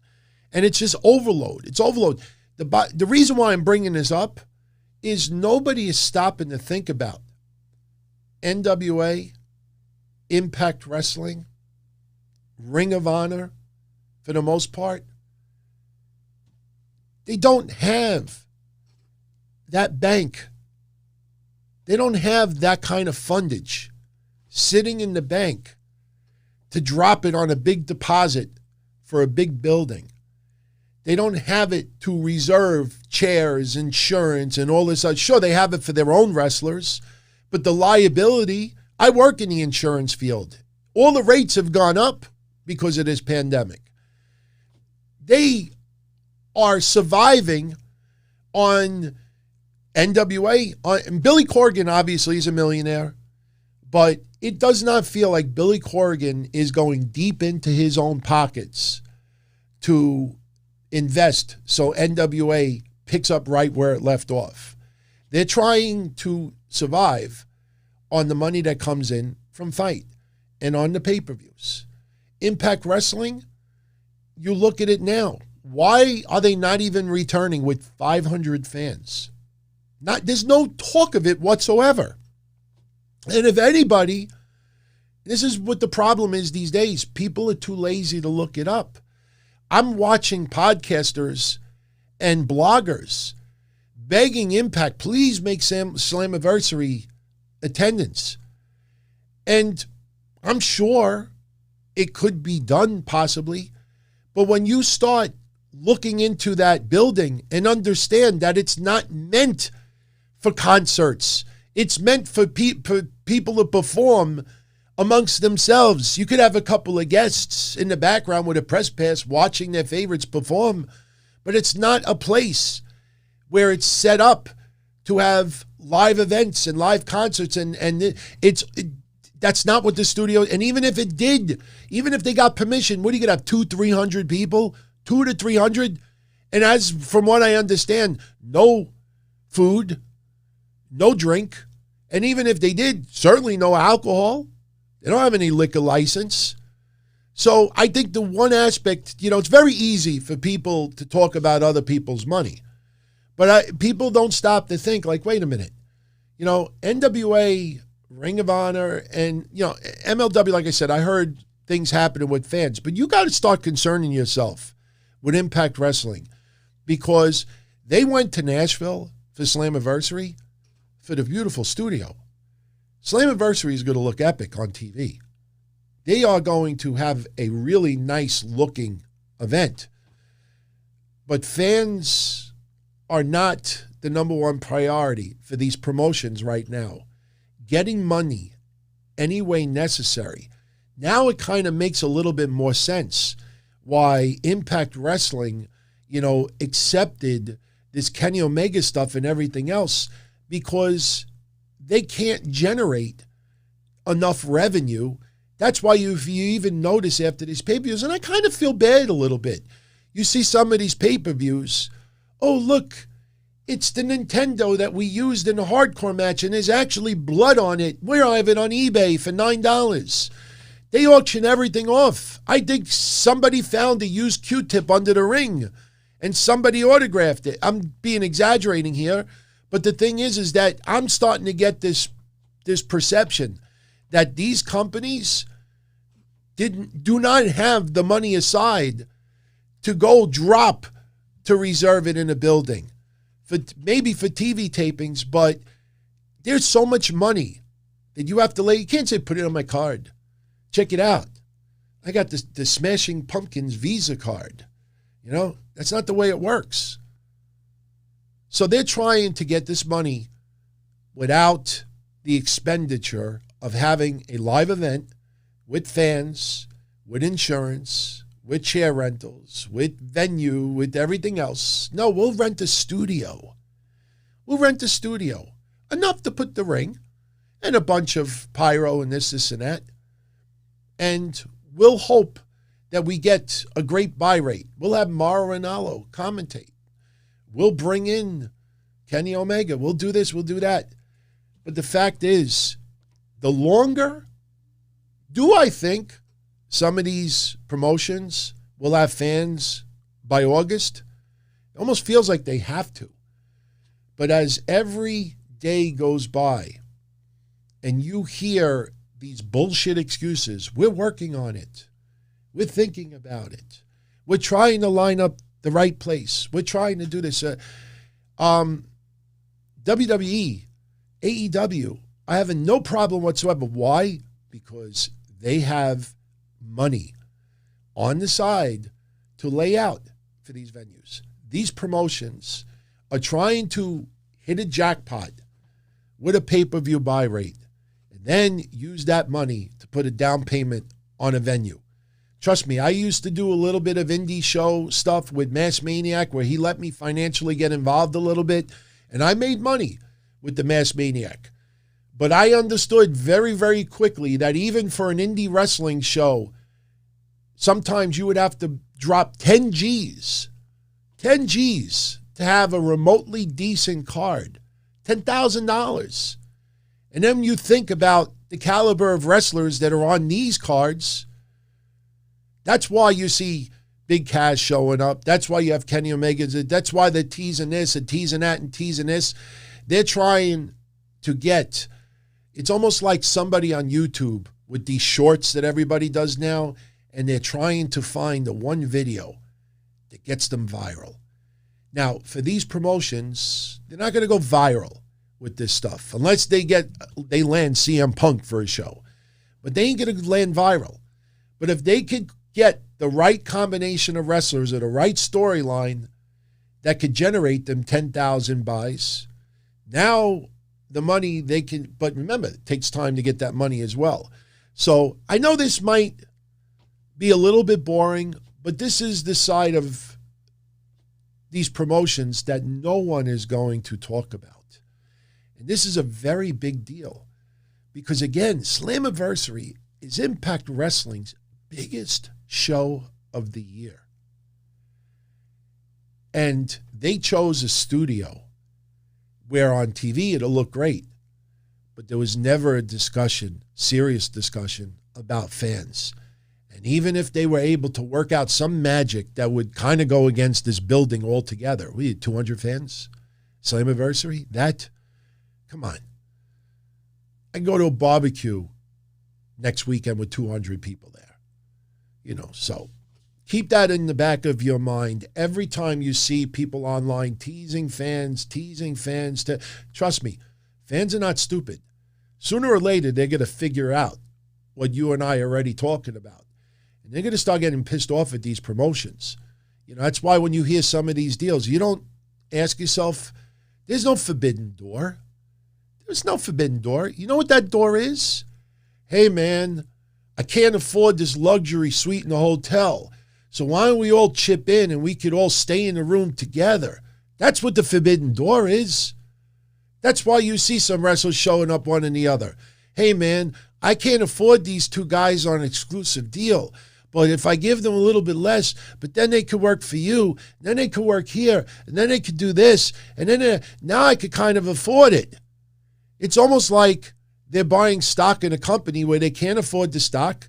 And it's just overload. It's overload. The reason why I'm bringing this up is nobody is stopping to think about NWA, Impact Wrestling, Ring of Honor, for the most part. They don't have that bank. They don't have that kind of fundage sitting in the bank to drop it on a big deposit for a big building. They don't have it to reserve chairs, insurance, and all this. Sure, they have it for their own wrestlers, but the liability, I work in the insurance field. All the rates have gone up because of this pandemic. They are surviving on NWA. And Billy Corgan obviously is a millionaire, but it does not feel like Billy Corgan is going deep into his own pockets to invest so NWA picks up right where it left off. They're trying to survive on the money that comes in from Fight and on the pay-per-views. Impact Wrestling, you look at it now. Why are they not even returning with 500 fans? There's no talk of it whatsoever. And if anybody, this is what the problem is these days. People are too lazy to look it up. I'm watching podcasters and bloggers begging Impact, please make Slammiversary attendance. And I'm sure it could be done possibly. But when you start looking into that building and understand that it's not meant for concerts, it's meant for people to perform amongst themselves. You could have a couple of guests in the background with a press pass watching their favorites perform, but it's not a place where it's set up to have live events and live concerts, and that's not what the studio, and even if it did, even if they got permission, what are you going to have, 200-300 people? 200 to 300? And as from what I understand, no food, no drink, and even if they did, certainly no alcohol. They don't have any liquor license. So I think the one aspect, it's very easy for people to talk about other people's money. But people don't stop to think, like, wait a minute. NWA, Ring of Honor, and, MLW, like I said, I heard things happening with fans. But you got to start concerning yourself with Impact Wrestling, because they went to Nashville for Slammiversary for the beautiful studio. Slammiversary is going to look epic on TV. They are going to have a really nice looking event. But fans are not the number one priority for these promotions right now. Getting money any way necessary. Now it kind of makes a little bit more sense why Impact Wrestling, accepted this Kenny Omega stuff and everything else, because they can't generate enough revenue. That's why if you even notice after these pay-per-views, and I kind of feel bad a little bit, you see some of these pay-per-views, oh, look, it's the Nintendo that we used in the hardcore match, and there's actually blood on it. We have it on eBay for $9. They auction everything off. I think somebody found a used Q-tip under the ring, and somebody autographed it. I'm being exaggerating here, but the thing is that I'm starting to get this perception that these companies do not have the money aside to go drop to reserve it in a building. Maybe for TV tapings, but there's so much money that you have to lay. You can't say, put it on my card. Check it out. I got the Smashing Pumpkins Visa card. That's not the way it works. So they're trying to get this money without the expenditure of having a live event with fans, with insurance, with chair rentals, with venue, with everything else. No, we'll rent a studio. We'll rent a studio. Enough to put the ring and a bunch of pyro and this, and that. And we'll hope that we get a great buy rate. We'll have Mauro Ranallo commentate. We'll bring in Kenny Omega. We'll do this, we'll do that. But the fact is, the longer, do I think some of these promotions will have fans by August? It almost feels like they have to. But as every day goes by and you hear these bullshit excuses, we're working on it. We're thinking about it. We're trying to line up the right place. We're trying to do this. WWE, AEW, I have no problem whatsoever. Why? Because they have money on the side to lay out for these venues. These promotions are trying to hit a jackpot with a pay-per-view buy rate and then use that money to put a down payment on a venue. Trust me, I used to do a little bit of indie show stuff with Mass Maniac where he let me financially get involved a little bit, and I made money with the Mass Maniac. But I understood very, very quickly that even for an indie wrestling show, sometimes you would have to drop 10 G's to have a remotely decent card, $10,000. And then you think about the caliber of wrestlers that are on these cards. That's why you see Big Cass showing up. That's why you have Kenny Omega. That's why they're teasing this and teasing that and teasing this. They're trying to get, it's almost like somebody on YouTube with these shorts that everybody does now, and they're trying to find the one video that gets them viral. Now, for these promotions, they're not going to go viral with this stuff unless they land CM Punk for a show. But they ain't going to land viral. But if they could get the right combination of wrestlers or the right storyline that could generate them 10,000 buys, now the money they can, but remember, it takes time to get that money as well. So I know this might be a little bit boring, but this is the side of these promotions that no one is going to talk about. And this is a very big deal because, again, Slammiversary is Impact Wrestling's biggest show of the year. And they chose a studio where on TV it'll look great, but there was never a discussion, serious discussion about fans. And even if they were able to work out some magic that would kind of go against this building altogether, we had 200 fans, Slammiversary, come on. I can go to a barbecue next weekend with 200 people there. So keep that in the back of your mind. Every time you see people online teasing fans, trust me, fans are not stupid. Sooner or later, they're going to figure out what you and I are already talking about. And they're going to start getting pissed off at these promotions. That's why when you hear some of these deals, you don't ask yourself, there's no forbidden door. There's no forbidden door. You know what that door is? Hey, man, I can't afford this luxury suite in the hotel. So why don't we all chip in and we could all stay in the room together? That's what the forbidden door is. That's why you see some wrestlers showing up one and the other. Hey, man, I can't afford these two guys on an exclusive deal. But if I give them a little bit less, but then they could work for you, and then they could work here, and then they could do this, and then now I could kind of afford it. It's almost like they're buying stock in a company where they can't afford the stock,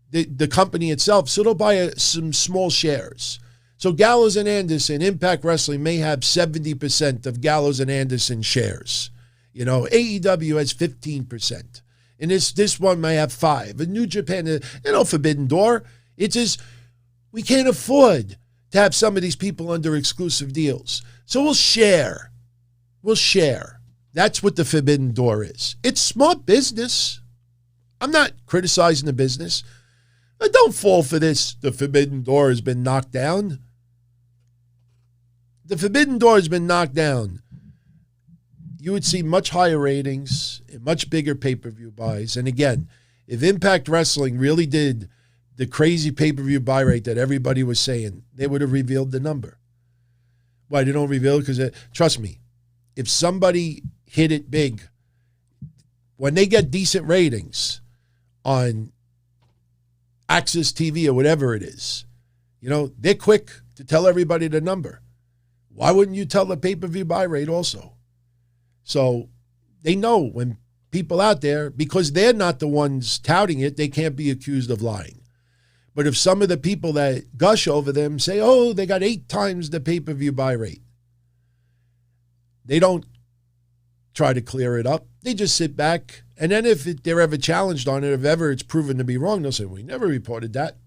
the company itself, so they'll buy some small shares. So Gallows and Anderson, Impact Wrestling may have 70% of Gallows and Anderson shares. AEW has 15%. And this one may have 5%. And New Japan, forbidden door. It's just, we can't afford to have some of these people under exclusive deals. So we'll share. That's what the forbidden door is. It's smart business. I'm not criticizing the business. But don't fall for this. The forbidden door has been knocked down. The forbidden door has been knocked down. You would see much higher ratings and much bigger pay-per-view buys. And again, if Impact Wrestling really did the crazy pay-per-view buy rate that everybody was saying, they would have revealed the number. Why they don't reveal it? Because, trust me, if somebody hit it big, when they get decent ratings on Access TV or whatever it is, they're quick to tell everybody the number. Why wouldn't you tell the pay-per-view buy rate also? So they know when people out there, because they're not the ones touting it, they can't be accused of lying. But if some of the people that gush over them say, oh, they got 8 times the pay-per-view buy rate, they don't try to clear it up. They just sit back. And then if they're ever challenged on it, if ever it's proven to be wrong, they'll say, we never reported that.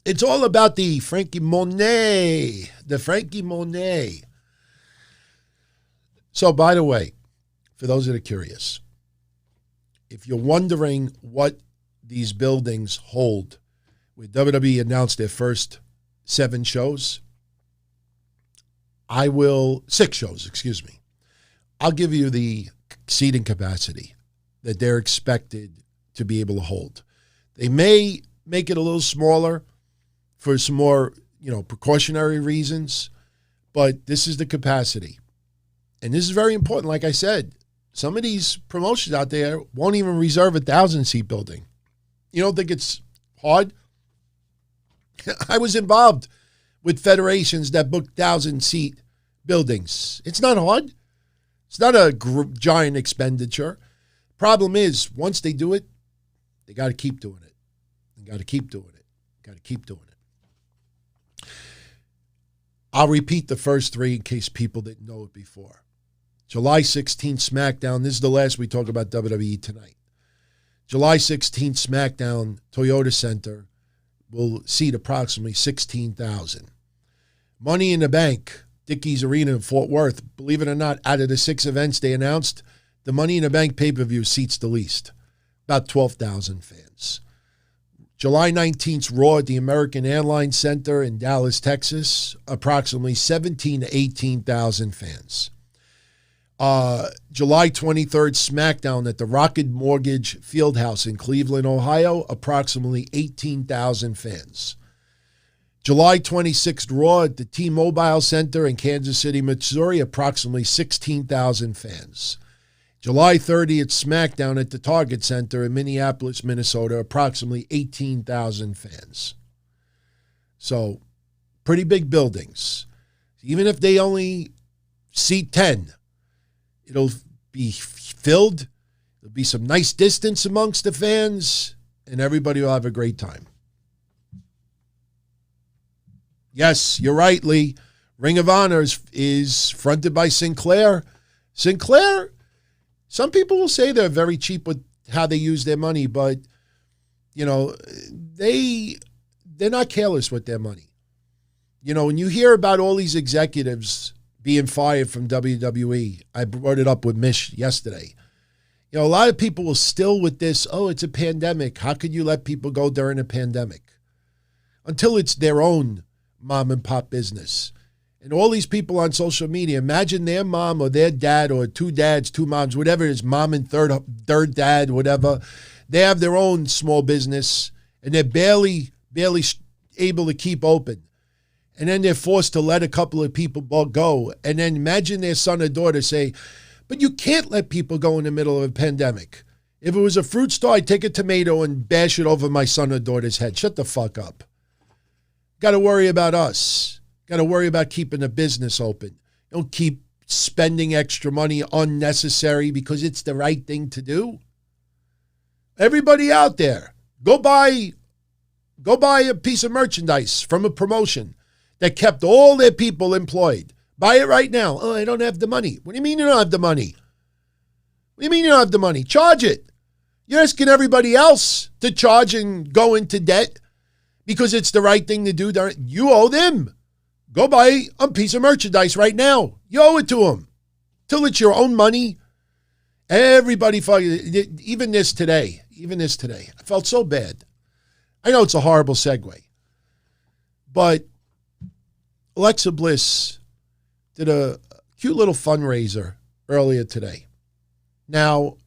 It's all about the Frankie Monet. The Frankie Monet. So, by the way, for those that are curious, if you're wondering what these buildings hold, where WWE announced their first 7 shows, 6 shows, excuse me. I'll give you the seating capacity that they're expected to be able to hold. They may make it a little smaller for some more, precautionary reasons, but this is the capacity. And this is very important. Like I said, some of these promotions out there won't even reserve a 1,000-seat building. You don't think it's hard? I was involved with federations that booked 1,000-seat buildings. It's not hard. It's not a giant expenditure. Problem is, once they do it, they got to keep doing it. They got to keep doing it. Got to keep doing it. I'll repeat the first three in case people didn't know it before. July 16th, SmackDown. This is the last we talk about WWE tonight. July 16th, SmackDown, Toyota Center will seat approximately 16,000. Money in the Bank, Dickies Arena in Fort Worth. Believe it or not, out of the 6 events they announced, the Money in the Bank pay-per-view seats the least. About 12,000 fans. July 19th, Raw at the American Airlines Center in Dallas, Texas. Approximately 17,000 to 18,000 fans. July 23rd, SmackDown at the Rocket Mortgage Fieldhouse in Cleveland, Ohio. Approximately 18,000 fans. July 26th, Raw at the T-Mobile Center in Kansas City, Missouri. Approximately 16,000 fans. July 30th, SmackDown at the Target Center in Minneapolis, Minnesota, approximately 18,000 fans. So, pretty big buildings. Even if they only seat 10, it'll be filled. There'll be some nice distance amongst the fans, and everybody will have a great time. Yes, you're right, Lee. Ring of Honor is fronted by Sinclair. Sinclair, some people will say they're very cheap with how they use their money, but, you know, they're not careless with their money. You know, when you hear about all these executives being fired from WWE, I brought it up with Mish yesterday. You know, a lot of people will still with this, oh, it's a pandemic. How could you let people go during a pandemic? Until it's their own mom and pop business. And all these people on social media, imagine their mom or their dad or two dads, two moms, whatever it is, mom and third dad, whatever. They have their own small business and they're barely able to keep open. And then they're forced to let a couple of people go. And then imagine their son or daughter say, but you can't let people go in the middle of a pandemic. If it was a fruit store, I'd take a tomato and bash it over my son or daughter's head. Shut the fuck up. Got to worry about us. Got to worry about keeping the business open. Don't keep spending extra money unnecessary because it's the right thing to do. Everybody out there, go buy a piece of merchandise from a promotion that kept all their people employed. Buy it right now. Oh, I don't have the money. What do you mean you don't have the money? What do you mean you don't have the money? Charge it. You're asking everybody else to charge and go into debt because it's the right thing to do. You owe them. Go buy a piece of merchandise right now. You owe it to them. Till it's your own money. Everybody, even this today. I felt so bad. I know it's a horrible segue. But Alexa Bliss did a cute little fundraiser earlier today. Now,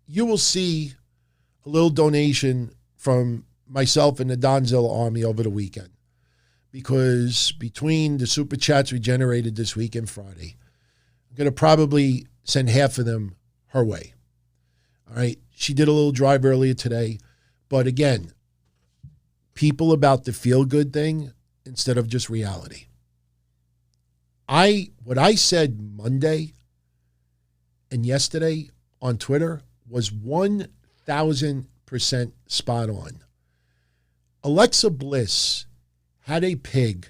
you will see a little donation from myself and the Donzilla Army over the weekend. Because between the super chats we generated this week and Friday, I'm going to probably send half of them her way. All right. She did a little drive earlier today. But again, people about the feel-good thing instead of just reality. What I said Monday and yesterday on Twitter was 1,000% spot on. Alexa Bliss had a pig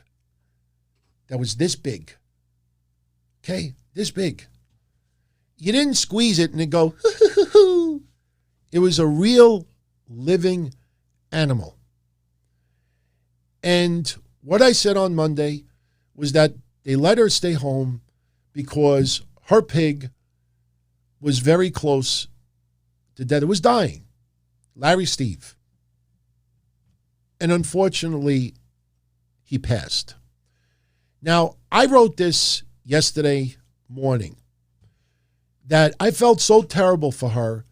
that was this big. Okay? This big. You didn't squeeze it and it go, it was a real living animal. And what I said on Monday was that they let her stay home because her pig was very close to death. It was dying. Larry Steve. And unfortunately, he passed. Now, I wrote this yesterday morning that I felt so terrible for her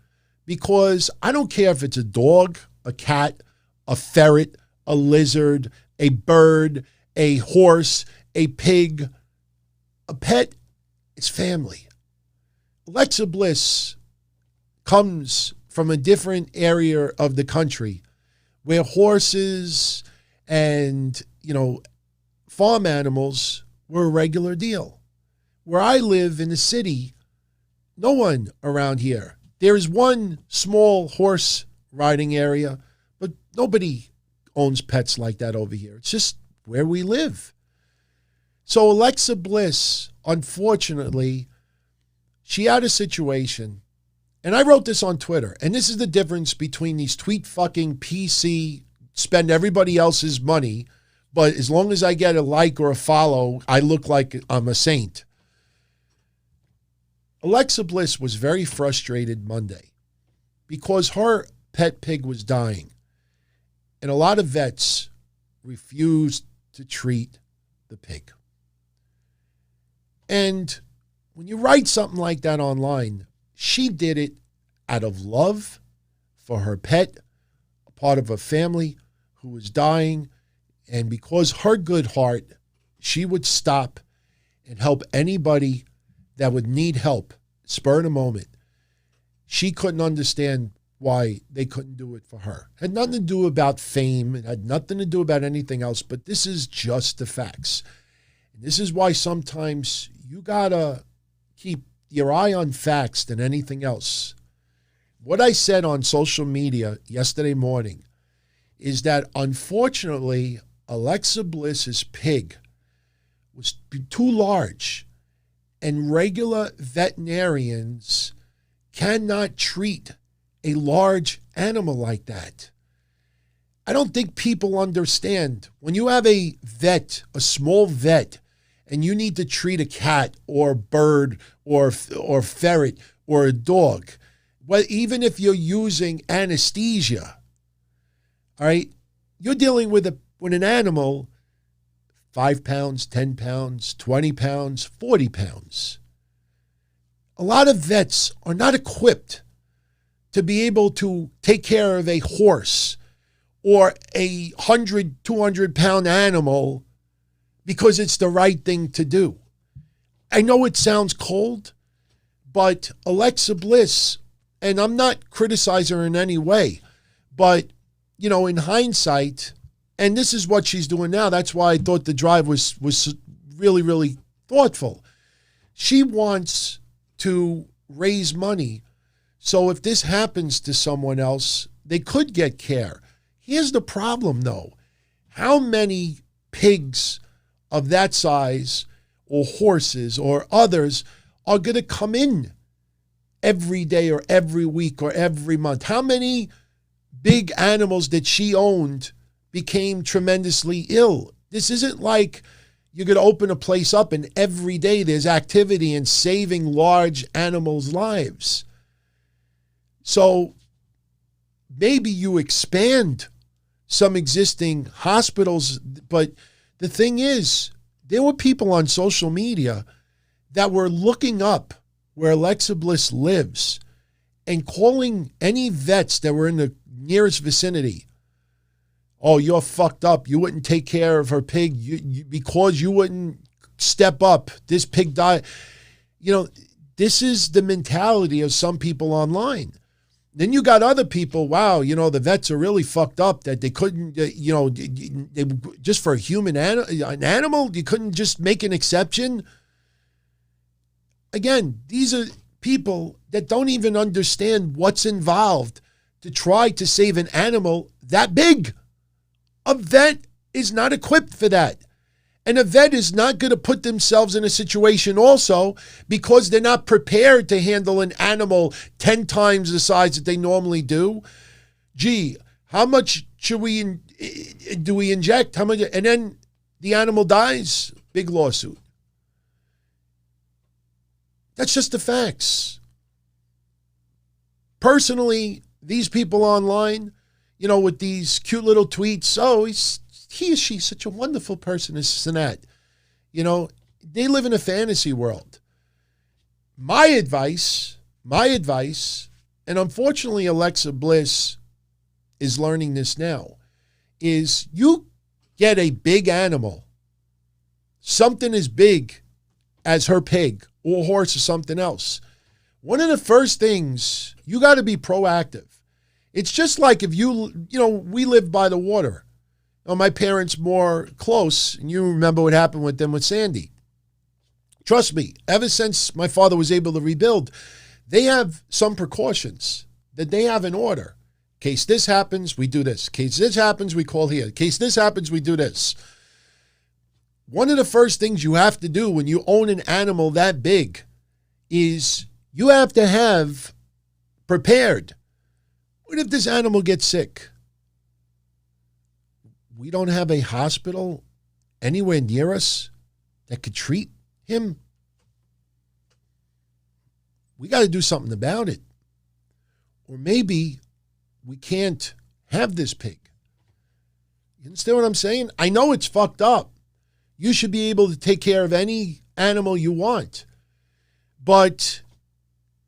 because I don't care if it's a dog, a cat, a ferret, a lizard, a bird, a horse, a pig, a pet, it's family. Alexa Bliss comes from a different area of the country where horses and, farm animals were a regular deal. Where I live in the city, no one around here There is one small horse riding area, but nobody owns pets like that over here. It's just where we live. So Alexa Bliss, unfortunately, she had a situation, and I wrote this on Twitter, and this is the difference between these tweet fucking PC, spend everybody else's money, but as long as I get a like or a follow, I look like I'm a saint. Alexa Bliss was very frustrated Monday because her pet pig was dying, and a lot of vets refused to treat the pig. And when you write something like that online, she did it out of love for her pet, a part of her family who was dying. And because her good heart, she would stop and help anybody that would need help, spur in a moment. She couldn't understand why they couldn't do it for her. It had nothing to do about fame. It had nothing to do about anything else, but this is just the facts. And this is why sometimes you gotta keep your eye on facts than anything else. What I said on social media yesterday morning is that unfortunately, Alexa Bliss's pig was too large, and regular veterinarians cannot treat a large animal like that. I don't think people understand. When you have a vet, a small vet, and you need to treat a cat or bird or ferret or a dog, well, even if you're using anesthesia, all right, you're dealing with an animal 5 pounds, 10 pounds, 20 pounds, 40 pounds. A lot of vets are not equipped to be able to take care of a horse or a 100, 200-pound animal because it's the right thing to do. I know it sounds cold, but Alexa Bliss, and I'm not criticizing her in any way, but, you know, in hindsight, and this is what she's doing now, that's why I thought the drive was really, really thoughtful. She wants to raise money, so if this happens to someone else, they could get care. Here's the problem, though. How many pigs of that size or horses or others are going to come in every day or every week or every month? How many big animals that she owned became tremendously ill? This isn't like you're going to open a place up and every day there's activity in saving large animals' lives. So maybe you expand some existing hospitals, but the thing is, there were people on social media that were looking up where Alexa Bliss lives and calling any vets that were in the nearest vicinity, oh, you're fucked up. You wouldn't take care of her pig because you wouldn't step up. This pig died. You know, this is the mentality of some people online. Then you got other people, wow, you know, the vets are really fucked up that they couldn't, you know, they, just for an animal, you couldn't just make an exception. Again, these are people that don't even understand what's involved to try to save an animal that big. A vet is not equipped for that. And a vet is not going to put themselves in a situation also because they're not prepared to handle an animal 10 times the size that they normally do. Gee, how much should do we inject? How much? And then the animal dies. Big lawsuit. That's just the facts. Personally, these people online, you know, with these cute little tweets, oh, he or she's such a wonderful person, this and that. You know, they live in a fantasy world. My advice, and unfortunately Alexa Bliss is learning this now, is you get a big animal, something as big as her pig or horse or something else. One of the first things, you got to be proactive. It's just like if you know, we live by the water. My parents more close, and you remember what happened with them with Sandy. Trust me, ever since my father was able to rebuild, they have some precautions that they have in order. In case this happens, we do this. In case this happens, we call here. In case this happens, we do this. One of the first things you have to do when you own an animal that big is you have to have prepared. What if this animal gets sick? We don't have a hospital anywhere near us that could treat him. We got to do something about it. Or maybe we can't have this pig. You understand what I'm saying? I know it's fucked up. You should be able to take care of any animal you want. But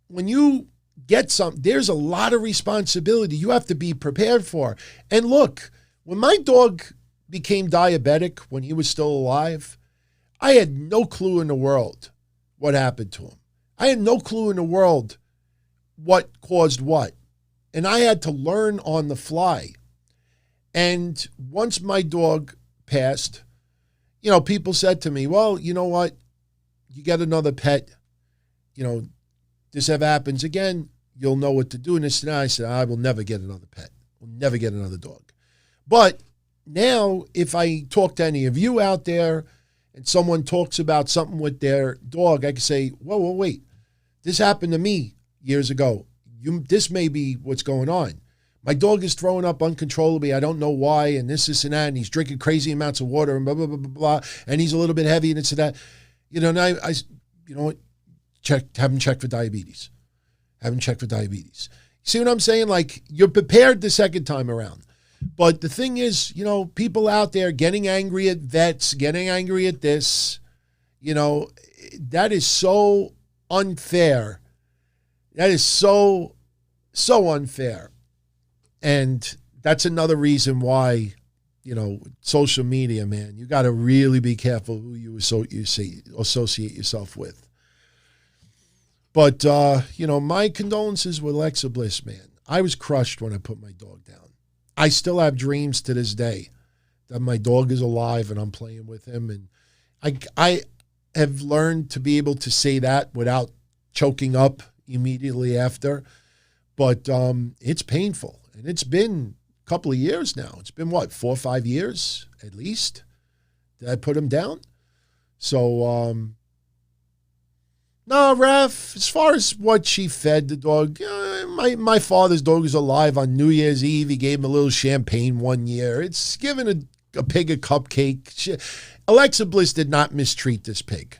when you get something, there's a lot of responsibility you have to be prepared for. And look, when my dog became diabetic when he was still alive, I had no clue in the world what happened to him. I had no clue in the world what caused what. And I had to learn on the fly. And once my dog passed, you know, people said to me, well, you know what? You get another pet, you know, this ever happens again, you'll know what to do. And I said, I will never get another pet. I'll never get another dog. But now, if I talk to any of you out there and someone talks about something with their dog, I can say, whoa, wait. This happened to me years ago. This may be what's going on. My dog is throwing up uncontrollably. I don't know why, and this, and that, and he's drinking crazy amounts of water, and blah, blah, blah, blah, blah, and he's a little bit heavy, and it's that. You know, and I you know what? Have him check for diabetes. Have him check for diabetes. See what I'm saying? Like, you're prepared the second time around. But the thing is, you know, people out there getting angry at vets, getting angry at this, you know, that is so unfair. That is so unfair. And that's another reason why, you know, social media, man, you got to really be careful who you associate yourself with. But, you know, my condolences with Alexa Bliss, man. I was crushed when I put my dog down. I still have dreams to this day that my dog is alive and I'm playing with him. And I have learned to be able to say that without choking up immediately after. But it's painful. And it's been a couple of years now. It's been, 4 or 5 years at least that I put him down. So, no, Raph, as far as what she fed the dog, my father's dog is alive on New Year's Eve. He gave him a little champagne one year. It's giving a pig a cupcake. Alexa Bliss did not mistreat this pig.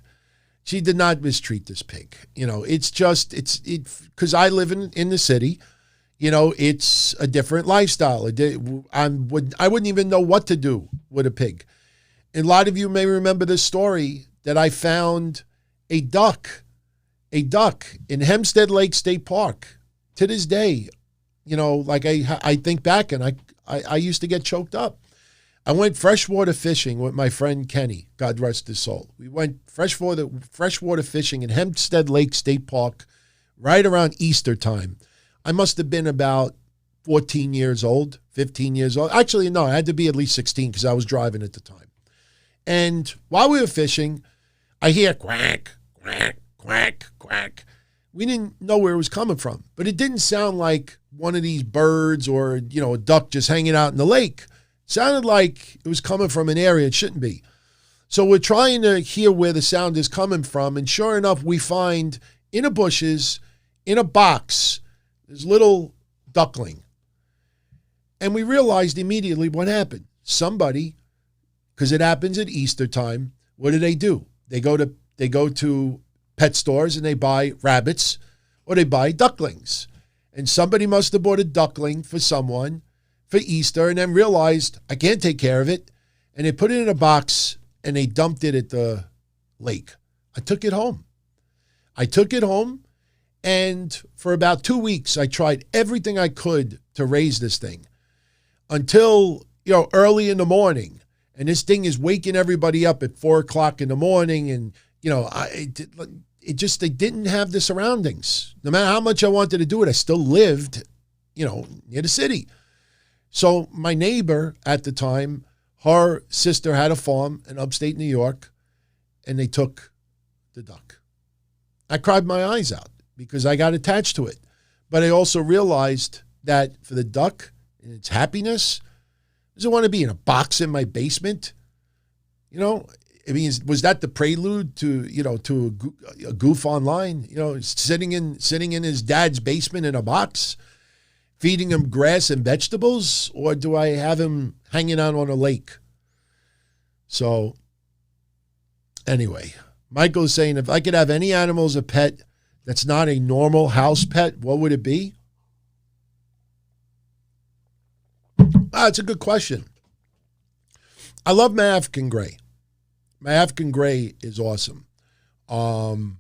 She did not mistreat this pig. You know, it's just, because I live in the city, you know, it's a different lifestyle. I wouldn't even know what to do with a pig. And a lot of you may remember this story that I found a duck in Hempstead Lake State Park. To this day, you know, like I think back and I used to get choked up. I went freshwater fishing with my friend Kenny, God rest his soul. We went freshwater fishing in Hempstead Lake State Park right around Easter time. I must have been about 14 years old, 15 years old. Actually, no, I had to be at least 16 because I was driving at the time. And while we were fishing, I hear quack, quack, quack, quack. We didn't know where it was coming from, but it didn't sound like one of these birds or, you know, a duck just hanging out in the lake. It sounded like it was coming from an area it shouldn't be. So we're trying to hear where the sound is coming from, and sure enough, we find in the bushes, in a box, this little duckling. And we realized immediately what happened. Somebody, because it happens at Easter time, what do? They go to pet stores and they buy rabbits or they buy ducklings. And somebody must have bought a duckling for someone for Easter and then realized, I can't take care of it. And they put it in a box and they dumped it at the lake. I took it home. And for about 2 weeks, I tried everything I could to raise this thing until, you know, early in the morning. And this thing is waking everybody up at 4 o'clock in the morning. And, you know, they didn't have the surroundings. No matter how much I wanted to do it, I still lived, you know, near the city. So my neighbor at the time, her sister had a farm in upstate New York, and they took the duck. I cried my eyes out. because I got attached to it. But I also realized that for the duck and its happiness, does it want to be in a box in my basement? You know, I mean, was that the prelude to, you know, to a goof online? You know, sitting in his dad's basement in a box, feeding him grass and vegetables, or do I have him hanging out on a lake? So, anyway, Michael's saying, if I could have any animal as a pet that's not a normal house pet, what would it be? It's a good question. I love my African Gray. My African Gray is awesome. You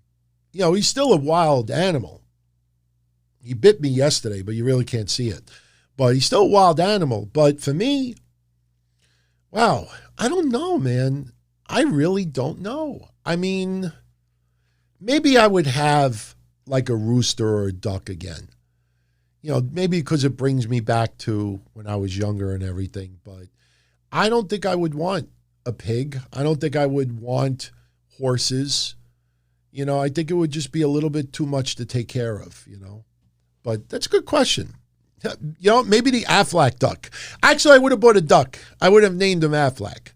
know, he's still a wild animal. He bit me yesterday, but you really can't see it. But he's still a wild animal. But for me, wow, I don't know, man. I really don't know. I mean, maybe I would have like a rooster or a duck again. You know, maybe because it brings me back to when I was younger and everything. But I don't think I would want a pig. I don't think I would want horses. You know, I think it would just be a little bit too much to take care of, you know. But that's a good question. You know, maybe the Aflac duck. Actually, I would have bought a duck. I would have named him Aflac.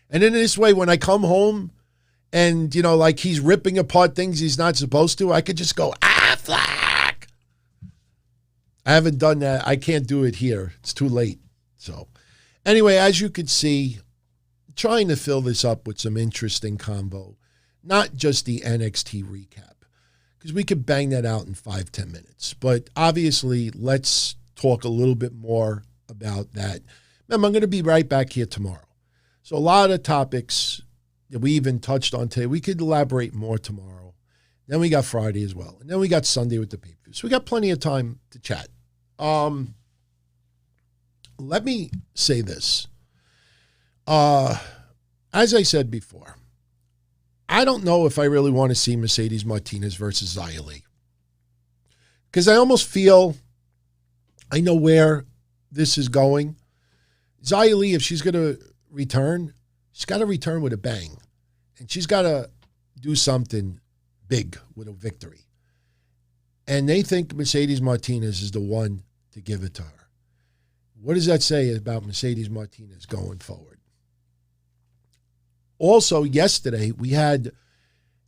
And in this way, when I come home and, you know, like he's ripping apart things he's not supposed to, I could just go, Aflac. I haven't done that. I can't do it here. It's too late. So anyway, as you could see, trying to fill this up with some interesting combo, not just the NXT recap, because we could bang that out in 5-10 minutes. But obviously, let's talk a little bit more about that. Remember, I'm going to be right back here tomorrow. So a lot of topics that we even touched on today, we could elaborate more tomorrow. Then we got Friday as well. And then we got Sunday with the pay-per-view. So we got plenty of time to chat. Let me say this. As I said before, I don't know if I really want to see Mercedes Martinez versus Xia Li. Because I almost feel I know where this is going. Xia Li, if she's going to return, she's got to return with a bang. And she's got to do something big with a victory. And they think Mercedes Martinez is the one to give it to her. What does that say about Mercedes Martinez going forward? Also, yesterday, we had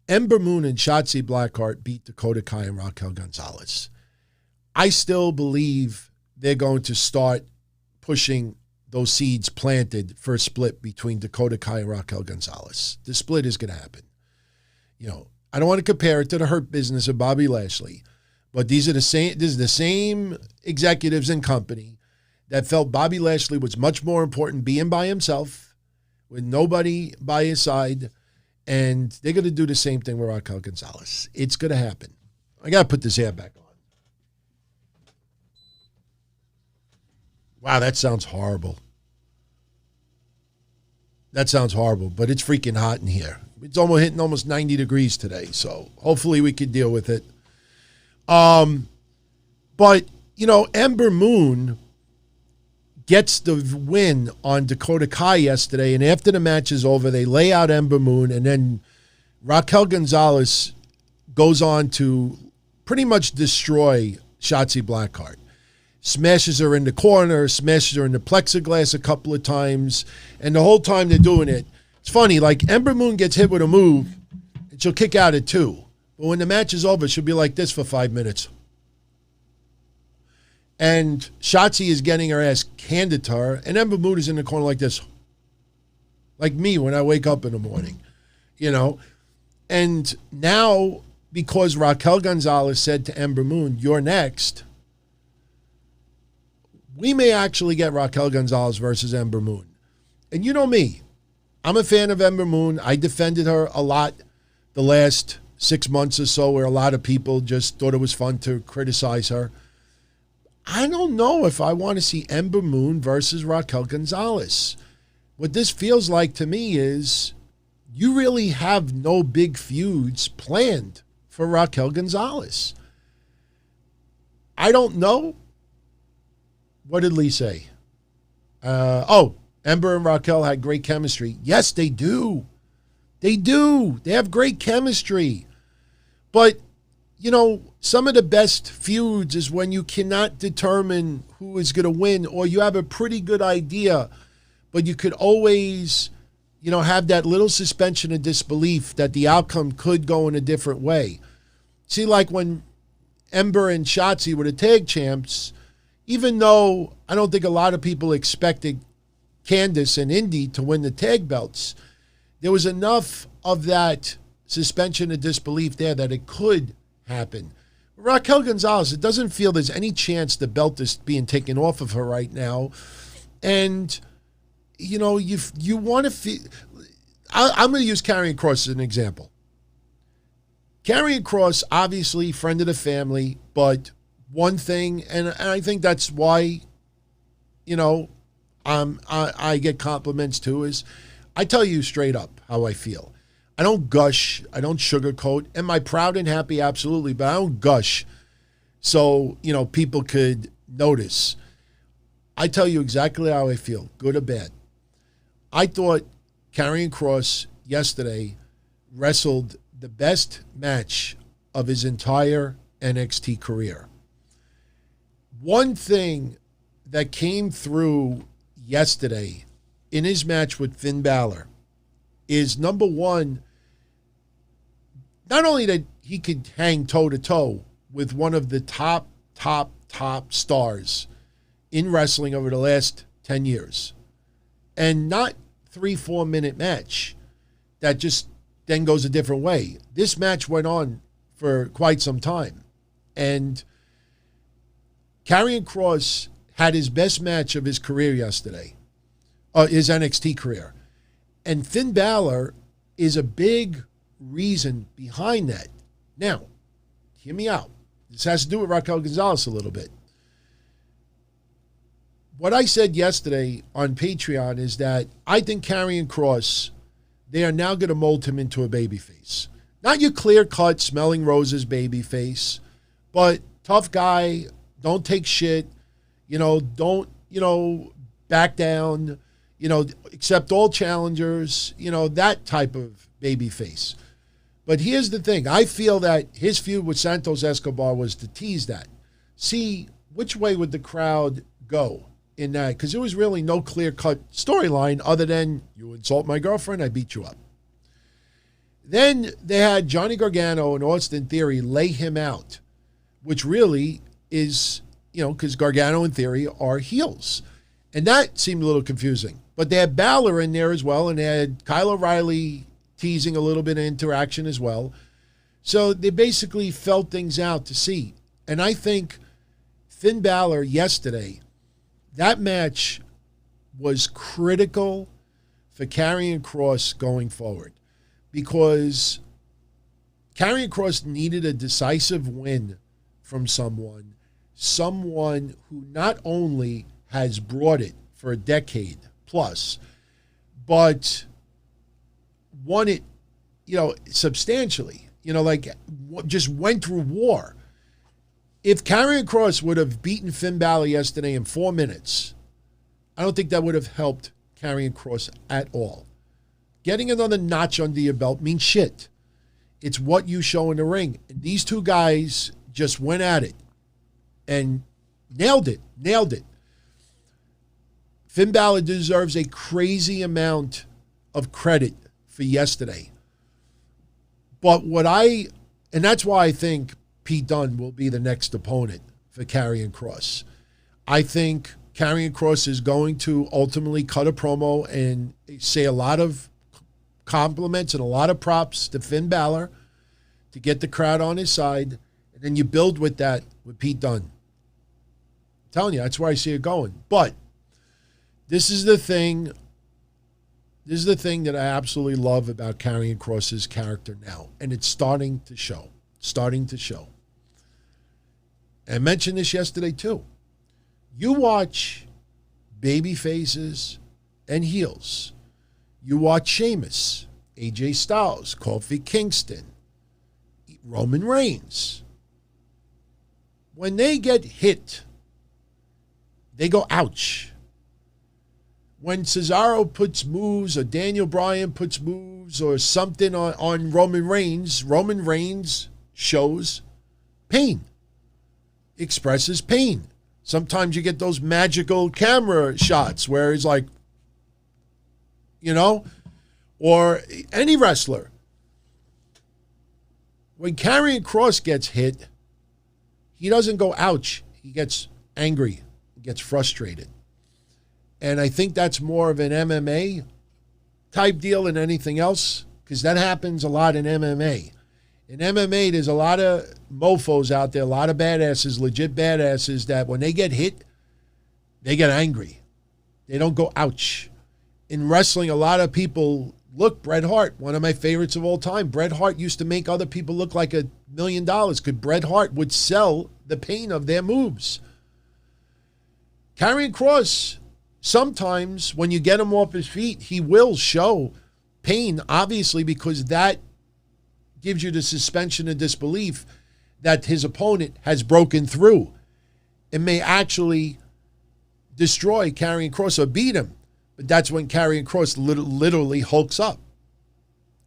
Ember Moon and Shotzi Blackheart beat Dakota Kai and Raquel Gonzalez. I still believe they're going to start pushing those seeds planted for a split between Dakota Kai and Raquel Gonzalez. The split is going to happen. You know, I don't want to compare it to the Hurt Business of Bobby Lashley, but these are the same. This is the same executives and company that felt Bobby Lashley was much more important being by himself, with nobody by his side, and they're going to do the same thing with Raquel Gonzalez. It's going to happen. I got to put this hair back on. Wow, that sounds horrible. That sounds horrible, but it's freaking hot in here. It's almost hitting almost 90 degrees today, so hopefully we can deal with it. But, you know, Ember Moon gets the win on Dakota Kai yesterday, and after the match is over, they lay out Ember Moon, and then Raquel Gonzalez goes on to pretty much destroy Shotzi Blackheart. Smashes her in the corner, smashes her in the plexiglass a couple of times, and the whole time they're doing it, it's funny, like Ember Moon gets hit with a move, and she'll kick out at 2. But when the match is over, she'll be like this for 5 minutes. And Shotzi is getting her ass handed to her, and Ember Moon is in the corner like this. Like me when I wake up in the morning, you know. And now, because Raquel Gonzalez said to Ember Moon, "You're next," we may actually get Raquel Gonzalez versus Ember Moon. And you know me. I'm a fan of Ember Moon. I defended her a lot the last 6 months or so, where a lot of people just thought it was fun to criticize her. I don't know if I want to see Ember Moon versus Raquel Gonzalez. What this feels like to me is you really have no big feuds planned for Raquel Gonzalez. I don't know. What did Lee say? Ember and Raquel had great chemistry. Yes, they do. They do. They have great chemistry. But, some of the best feuds is when you cannot determine who is going to win, or you have a pretty good idea, but you could always, have that little suspension of disbelief that the outcome could go in a different way. See, like when Ember and Shotzi were the tag champs, even though I don't think a lot of people expected Candice and Indy to win the tag belts, there was enough of that suspension of disbelief there that it could happen. Raquel Gonzalez, it doesn't feel there's any chance the belt is being taken off of her right now. And, you want to feel... I'm going to use Karrion Kross as an example. Karrion Kross, obviously, friend of the family, but one thing, and I think that's why, I get compliments too, is I tell you straight up how I feel. I don't gush. I don't sugarcoat. Am I proud and happy? Absolutely, but I don't gush so, people could notice. I tell you exactly how I feel, good or bad. I thought Karrion Kross yesterday wrestled the best match of his entire NXT career. One thing that came through yesterday in his match with Finn Balor is, number one, not only that he could hang toe-to-toe with one of the top stars in wrestling over the last 10 years, and not 3-4 minute match that just then goes a different way. This match went on for quite some time. And Karrion Kross had his best match of his career yesterday, his NXT career. And Finn Balor is a big reason behind that. Now, hear me out. This has to do with Raquel Gonzalez a little bit. What I said yesterday on Patreon is that I think Karrion Kross, they are now going to mold him into a babyface. Not your clear-cut, smelling roses babyface, but tough guy, don't take shit, don't, back down, accept all challengers, that type of babyface. But here's the thing. I feel that his feud with Santos Escobar was to tease that. See, which way would the crowd go in that? Because there was really no clear-cut storyline other than, you insult my girlfriend, I beat you up. Then they had Johnny Gargano and Austin Theory lay him out, which really is, because Gargano and Theory are heels. And that seemed a little confusing. But they had Balor in there as well, and they had Kyle O'Reilly teasing a little bit of interaction as well. So they basically felt things out to see. And I think Finn Balor yesterday, that match was critical for Karrion Kross going forward, because Karrion Kross needed a decisive win from someone who not only has brought it for a decade plus, but won it, substantially, just went through war. If Karrion Kross would have beaten Finn Balor yesterday in 4 minutes, I don't think that would have helped Karrion Kross at all. Getting another notch under your belt means shit. It's what you show in the ring. And these two guys just went at it and nailed it. Finn Balor deserves a crazy amount of credit for yesterday. But and that's why I think Pete Dunne will be the next opponent for Karrion Kross. I think Karrion Kross is going to ultimately cut a promo and say a lot of compliments and a lot of props to Finn Balor to get the crowd on his side. And then you build with that with Pete Dunne. I'm telling you, that's where I see it going. But this is the thing that I absolutely love about Karrion Kross's character now. And it's starting to show. I mentioned this yesterday too. You watch baby faces and heels. You watch Sheamus, AJ Styles, Kofi Kingston, Roman Reigns. When they get hit, they go ouch. When Cesaro puts moves or Daniel Bryan puts moves or something on Roman Reigns shows pain. Expresses pain. Sometimes you get those magical camera shots where he's like, or any wrestler. When Karrion Kross gets hit, he doesn't go ouch. He gets angry, he gets frustrated. And I think that's more of an MMA type deal than anything else, because that happens a lot in MMA. In MMA, there's a lot of mofos out there, a lot of badasses, legit badasses, that when they get hit, they get angry. They don't go ouch. In wrestling, a lot of people, look, Bret Hart, one of my favorites of all time. Bret Hart used to make other people look like $1 million because Bret Hart would sell the pain of their moves. Karrion Kross, sometimes when you get him off his feet, he will show pain, obviously, because that gives you the suspension of disbelief that his opponent has broken through. It may actually destroy Karrion Kross or beat him, but that's when Karrion Kross literally hulks up.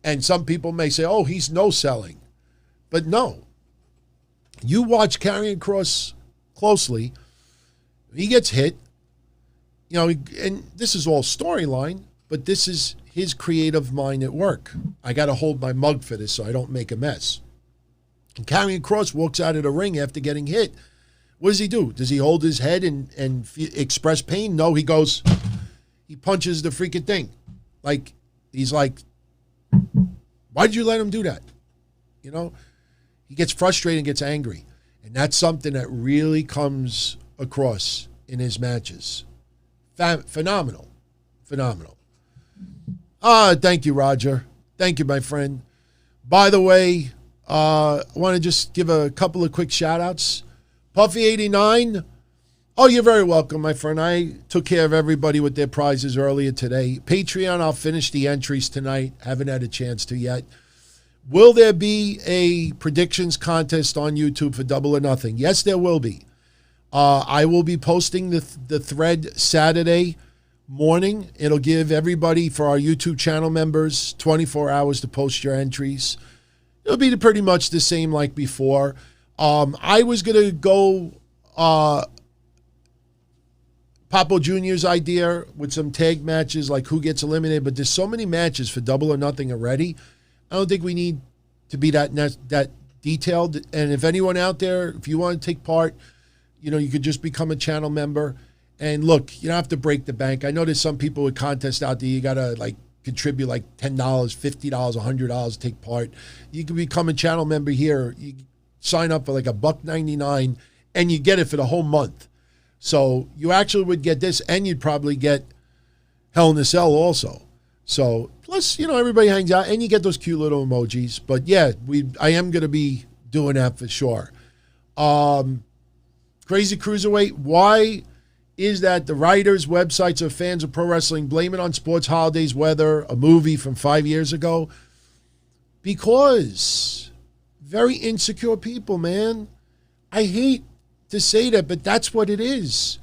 And some people may say, oh, he's no-selling. But no. You watch Karrion Kross closely, he gets hit, and this is all storyline, but this is his creative mind at work. I got to hold my mug for this so I don't make a mess. And Karrion Kross walks out of the ring after getting hit. What does he do? Does he hold his head and express pain? No, he punches the freaking thing. He's like, why did you let him do that? He gets frustrated and gets angry. And that's something that really comes across in his matches. Phenomenal. Thank you, Roger. Thank you, my friend. By the way, I want to just give a couple of quick shout-outs. Puffy89. Oh, you're very welcome, my friend. I took care of everybody with their prizes earlier today. Patreon, I'll finish the entries tonight. Haven't had a chance to yet. Will there be a predictions contest on YouTube for Double or Nothing? Yes, there will be. I will be posting the thread Saturday morning. It'll give everybody, for our YouTube channel members, 24 hours to post your entries. It'll be pretty much the same like before. I was going to go Papo Jr.'s idea with some tag matches, like who gets eliminated, but there's so many matches for Double or Nothing already. I don't think we need to be that detailed. And if anyone out there, if you want to take part, you could just become a channel member. And look, you don't have to break the bank. I know there's some people with contests out there. You got to contribute $10, $50, $100 to take part. You can become a channel member here. You sign up for $1.99 and you get it for the whole month. So you actually would get this, and you'd probably get Hell in a Cell also. So plus, everybody hangs out and you get those cute little emojis. But yeah, I am going to be doing that for sure. Crazy Cruiserweight, why is that the writers, websites of fans of pro wrestling blame it on sports, holidays, weather, a movie from 5 years ago? Because very insecure people, man. I hate to say that, but that's what it is.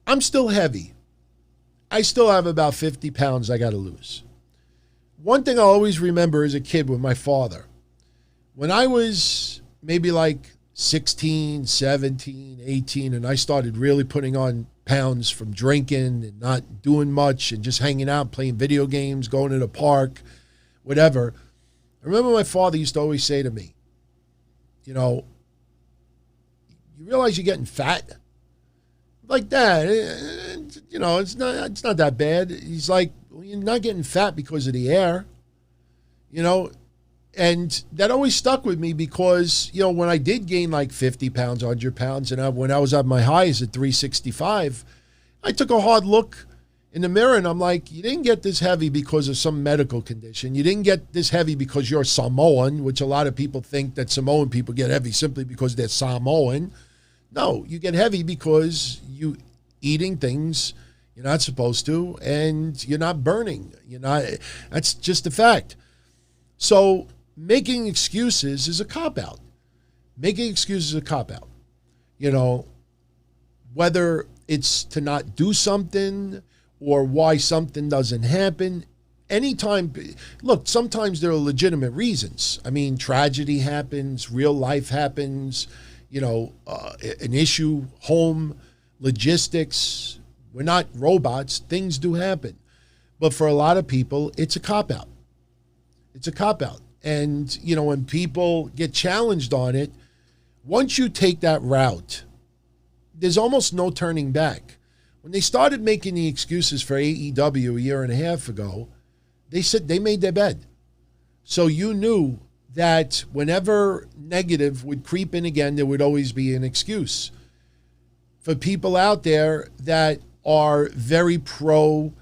I'm still heavy. I still have about 50 pounds I got to lose. One thing I always remember as a kid with my father, when I was maybe 16, 17, 18, and I started really putting on pounds from drinking and not doing much and just hanging out, playing video games, going to the park, whatever. I remember my father used to always say to me, you realize you're getting fat? Like that, it's not that bad. He's like, well, you're not getting fat because of the air, and that always stuck with me because, when I did gain 50 pounds, 100 pounds, and when I was at my highest at 365, I took a hard look in the mirror and I'm like, you didn't get this heavy because of some medical condition. You didn't get this heavy because you're Samoan, which a lot of people think that Samoan people get heavy simply because they're Samoan. No, you get heavy because you eating things you're not supposed to, and you're not burning. That's just a fact. So making excuses is a cop-out. Making excuses is a cop-out. Whether it's to not do something or why something doesn't happen, anytime, look, sometimes there are legitimate reasons. I mean, tragedy happens, real life happens, an issue, home, logistics. We're not robots. Things do happen. But for a lot of people, it's a cop-out. It's a cop-out. And, when people get challenged on it, once you take that route, there's almost no turning back. When they started making the excuses for AEW a year and a half ago, they said they made their bed. So you knew that whenever negative would creep in again, there would always be an excuse. For people out there that are very pro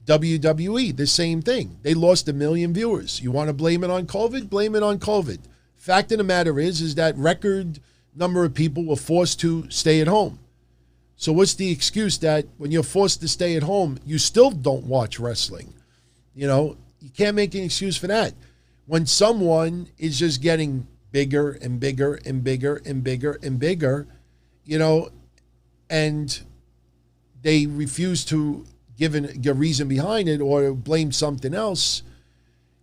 WWE, the same thing. They lost 1 million viewers. You want to blame it on COVID? Blame it on COVID. Fact of the matter is that record number of people were forced to stay at home. So what's the excuse that when you're forced to stay at home, you still don't watch wrestling? You can't make an excuse for that. When someone is just getting bigger and bigger and bigger and bigger and bigger, and they refuse to give a reason behind it or blame something else,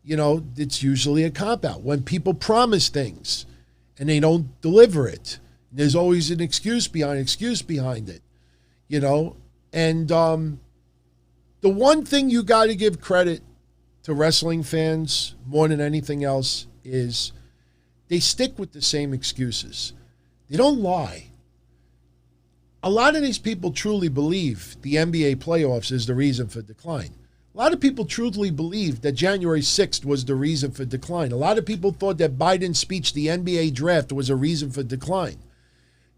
it's usually a cop-out. When people promise things and they don't deliver it, there's always an excuse behind it, And the one thing you got to give credit to wrestling fans more than anything else is they stick with the same excuses. They don't lie. A lot of these people truly believe the NBA playoffs is the reason for decline. A lot of people truly believe that January 6th was the reason for decline. A lot of people thought that Biden's speech, the NBA draft, was a reason for decline.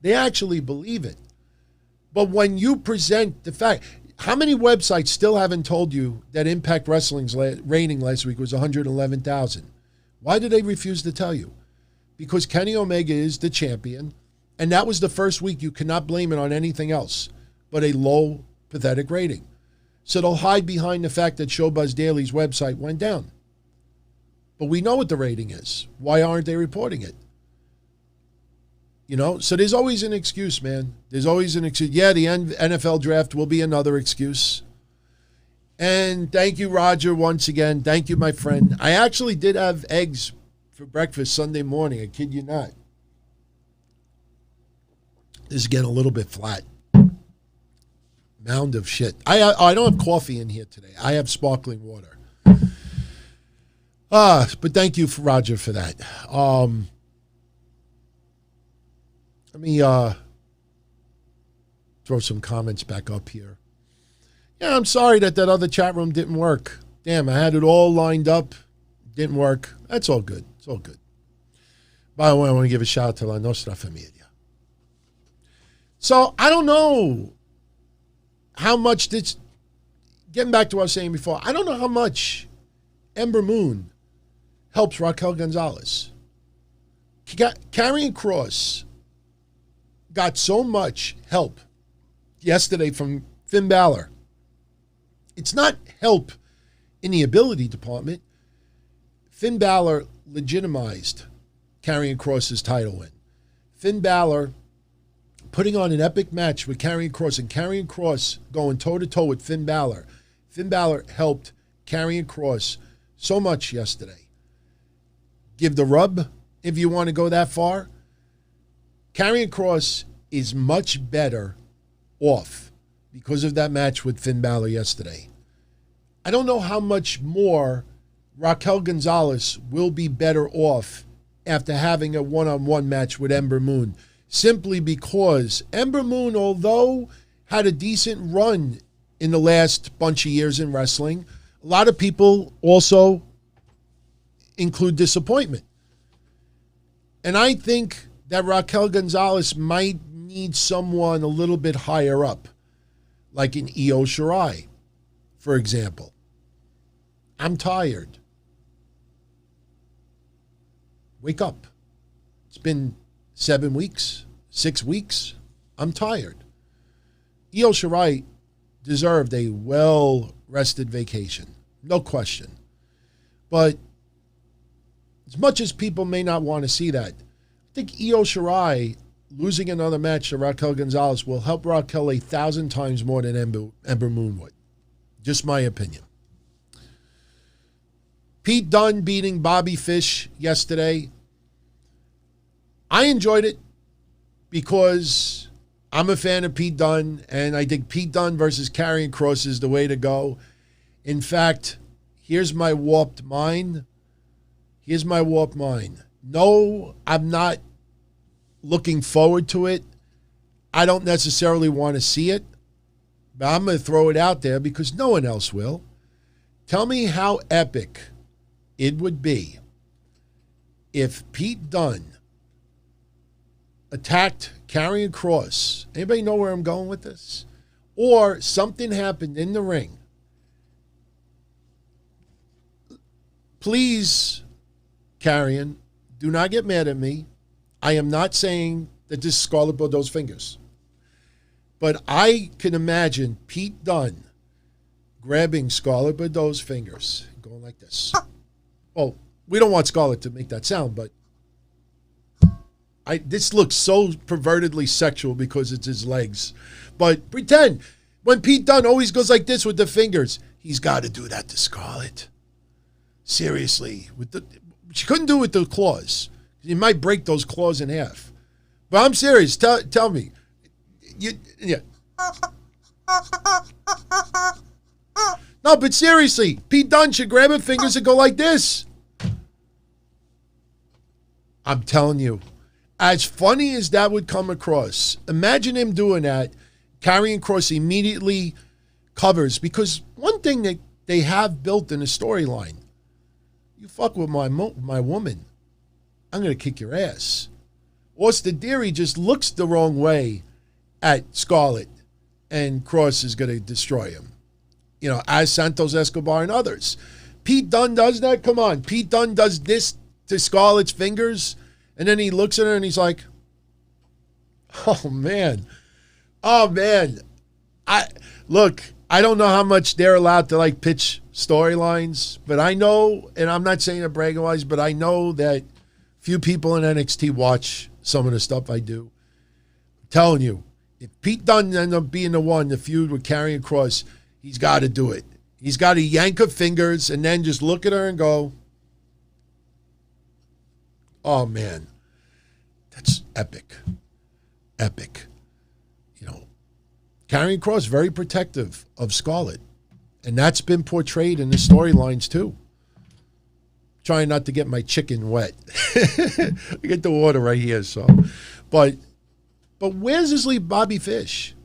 They actually believe it. But when you present the fact, how many websites still haven't told you that Impact Wrestling's rating last week was 111,000? Why did they refuse to tell you? Because Kenny Omega is the champion, and that was the first week. You cannot blame it on anything else but a low, pathetic rating. So they'll hide behind the fact that Showbuzz Daily's website went down. But we know what the rating is. Why aren't they reporting it? So there's always an excuse, man. There's always an excuse. Yeah, the NFL draft will be another excuse. And thank you, Roger, once again. Thank you, my friend. I actually did have eggs for breakfast Sunday morning. I kid you not. This is getting a little bit flat. Mound of shit. I don't have coffee in here today. I have sparkling water. But thank you, Roger, for that. Let me throw some comments back up here. Yeah, I'm sorry that other chat room didn't work. Damn, I had it all lined up. Didn't work. That's all good. It's all good. By the way, I want to give a shout out to La Nostra Famiglia. So, I don't know how much this... Getting back to what I was saying before, I don't know how much Ember Moon helps Raquel Gonzalez. Karrion Kross got so much help yesterday from Finn Balor. It's not help in the ability department. Finn Balor legitimized Karrion Kross's title win. Finn Balor putting on an epic match with Karrion Kross, and Karrion Kross going toe-to-toe with Finn Balor. Finn Balor helped Karrion Kross so much yesterday. Give the rub, if you want to go that far. Karrion Kross is much better off because of that match with Finn Balor yesterday. I don't know how much more Raquel Gonzalez will be better off after having a one-on-one match with Ember Moon, simply because Ember Moon, although had a decent run in the last bunch of years in wrestling, a lot of people also include disappointment. And I think that Raquel Gonzalez might need someone a little bit higher up, like an Io Shirai, for example. I'm tired. Wake up. It's been 7 weeks, 6 weeks. I'm tired. Io Shirai deserved a well-rested vacation, no question. But as much as people may not want to see that, I think Io Shirai losing another match to Raquel Gonzalez will help Raquel 1,000 times more than Ember Moon would. Just my opinion. Pete Dunne beating Bobby Fish yesterday. I enjoyed it because I'm a fan of Pete Dunne, and I think Pete Dunne versus Karrion Kross is the way to go. In fact, here's my warped mind. No, I'm not looking forward to it. I don't necessarily want to see it, but I'm going to throw it out there because no one else will. Tell me how epic it would be if Pete Dunne attacked Karrion Kross. Anybody know where I'm going with this? Or something happened in the ring. Please, Karrion, do not get mad at me. I am not saying that this is Scarlett Bordeaux's fingers. But I can imagine Pete Dunne grabbing Scarlett Bordeaux's fingers, going like this. Well, we don't want Scarlett to make that sound, but this looks so pervertedly sexual because it's his legs. But pretend, when Pete Dunne always goes like this with the fingers, he's got to do that to Scarlett. Seriously. She couldn't do it with the claws. You might break those claws in half. But I'm serious. Tell me. Yeah. No, but seriously, Pete Dunne should grab her fingers and go like this. I'm telling you. As funny as that would come across, imagine him doing that. Karrion Kross immediately covers. Because one thing that they have built in a storyline, you fuck with my woman, I'm going to kick your ass. Austin Theory just looks the wrong way at Scarlett, and Kross is going to destroy him. You know, as Santos Escobar and others. Pete Dunne does that? Come on. Pete Dunne does this to Scarlett's fingers, and then he looks at her and he's like, oh, man. I don't know how much they're allowed to, pitch storylines, but I know, and I'm not saying it bragging-wise, but I know that few people in NXT watch some of the stuff I do. I'm telling you, if Pete Dunne ends up being the one to feud with Karrion Kross, he's got to do it. He's got to yank her fingers and then just look at her and go, oh, man, that's epic. Epic. You know, Karrion Kross, very protective of Scarlett. And that's been portrayed in the storylines, too. Trying not to get my chicken wet. I get the water right here, so. But where's this leave Bobby Fish?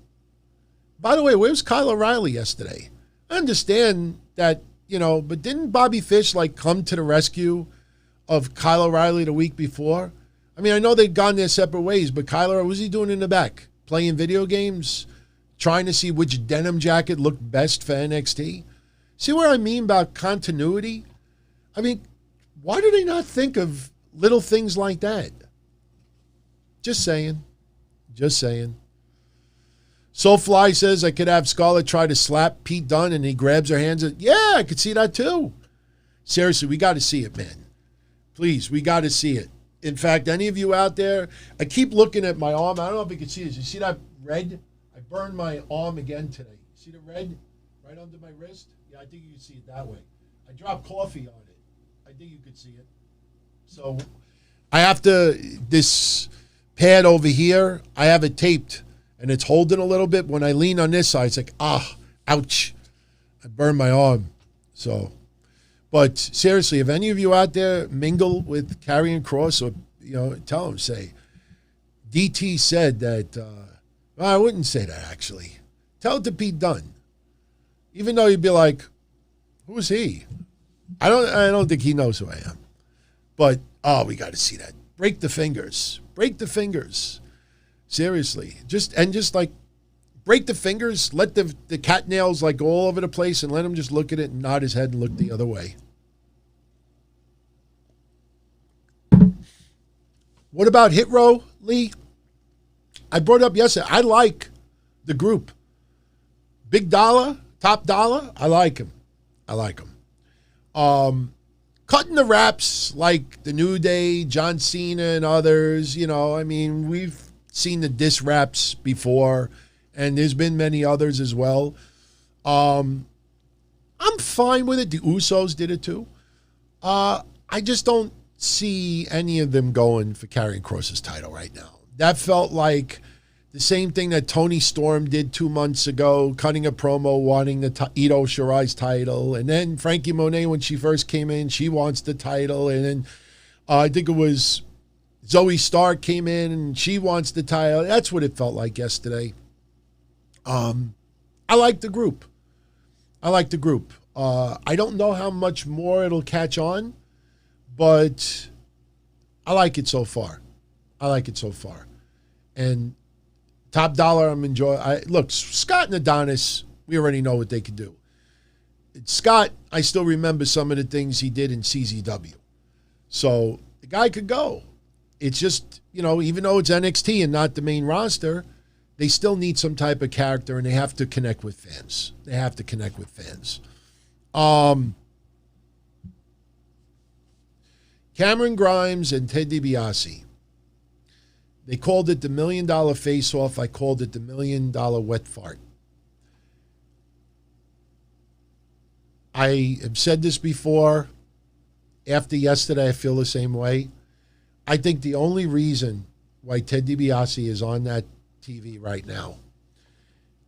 By the way, where's Kyle O'Reilly yesterday? I understand that, but didn't Bobby Fish, come to the rescue of Kyle O'Reilly the week before? I mean, I know they'd gone their separate ways, but Kyle, what was he doing in the back? Playing video games? Trying to see which denim jacket looked best for NXT? See what I mean about continuity? I mean, why do they not think of little things like that? Just saying. SoFly says I could have Scarlett try to slap Pete Dunne and he grabs her hands. Yeah, I could see that too. Seriously, we got to see it, man. Please, we got to see it. In fact, any of you out there, I keep looking at my arm. I don't know if you can see this. You see that red? I burned my arm again today. See the red right under my wrist? Yeah, I think you can see it that way. I dropped coffee on it. I think you could see it. So I have this pad over here, I have it taped, and it's holding a little bit. When I lean on this side, it's like, ouch. I burned my arm. So, but seriously, if any of you out there mingle with Karrion Kross, or, tell them, say, DT said that, well, I wouldn't say that, actually. Tell it to Pete Dunne. Even though you'd be like, who's he? I don't think he knows who I am. But, we got to see that. Break the fingers. Seriously. Just break the fingers, let the cat nails go all over the place, and let him just look at it and nod his head and look the other way. What about Hit Row, Lee? I brought it up yesterday. I like the group. Big Dollar, Top Dollar, I like him. Cutting the raps like the New Day, John Cena, and others, we've seen the diss raps before, and there's been many others as well. I'm fine with it. The Usos did it too. I just don't see any of them going for Karrion Kross's title right now. That felt like the same thing that Tony Storm did 2 months ago, cutting a promo wanting the Ito Shirai's title. And then Frankie Monet, when she first came in, she wants the title. And then I think it was Zoe Stark came in and she wants the title. That's what it felt like yesterday. I like the group. I don't know how much more it'll catch on, but I like it so far. And Top Dollar, I'm enjoying. Look, Scott and Adonis, we already know what they can do. Scott, I still remember some of the things he did in CZW. So the guy could go. It's just, even though it's NXT and not the main roster, they still need some type of character and they have to connect with fans. Cameron Grimes and Ted DiBiase. They called it the $1 million face-off. I called it the $1 million wet fart. I have said this before. After yesterday, I feel the same way. I think the only reason why Ted DiBiase is on that TV right now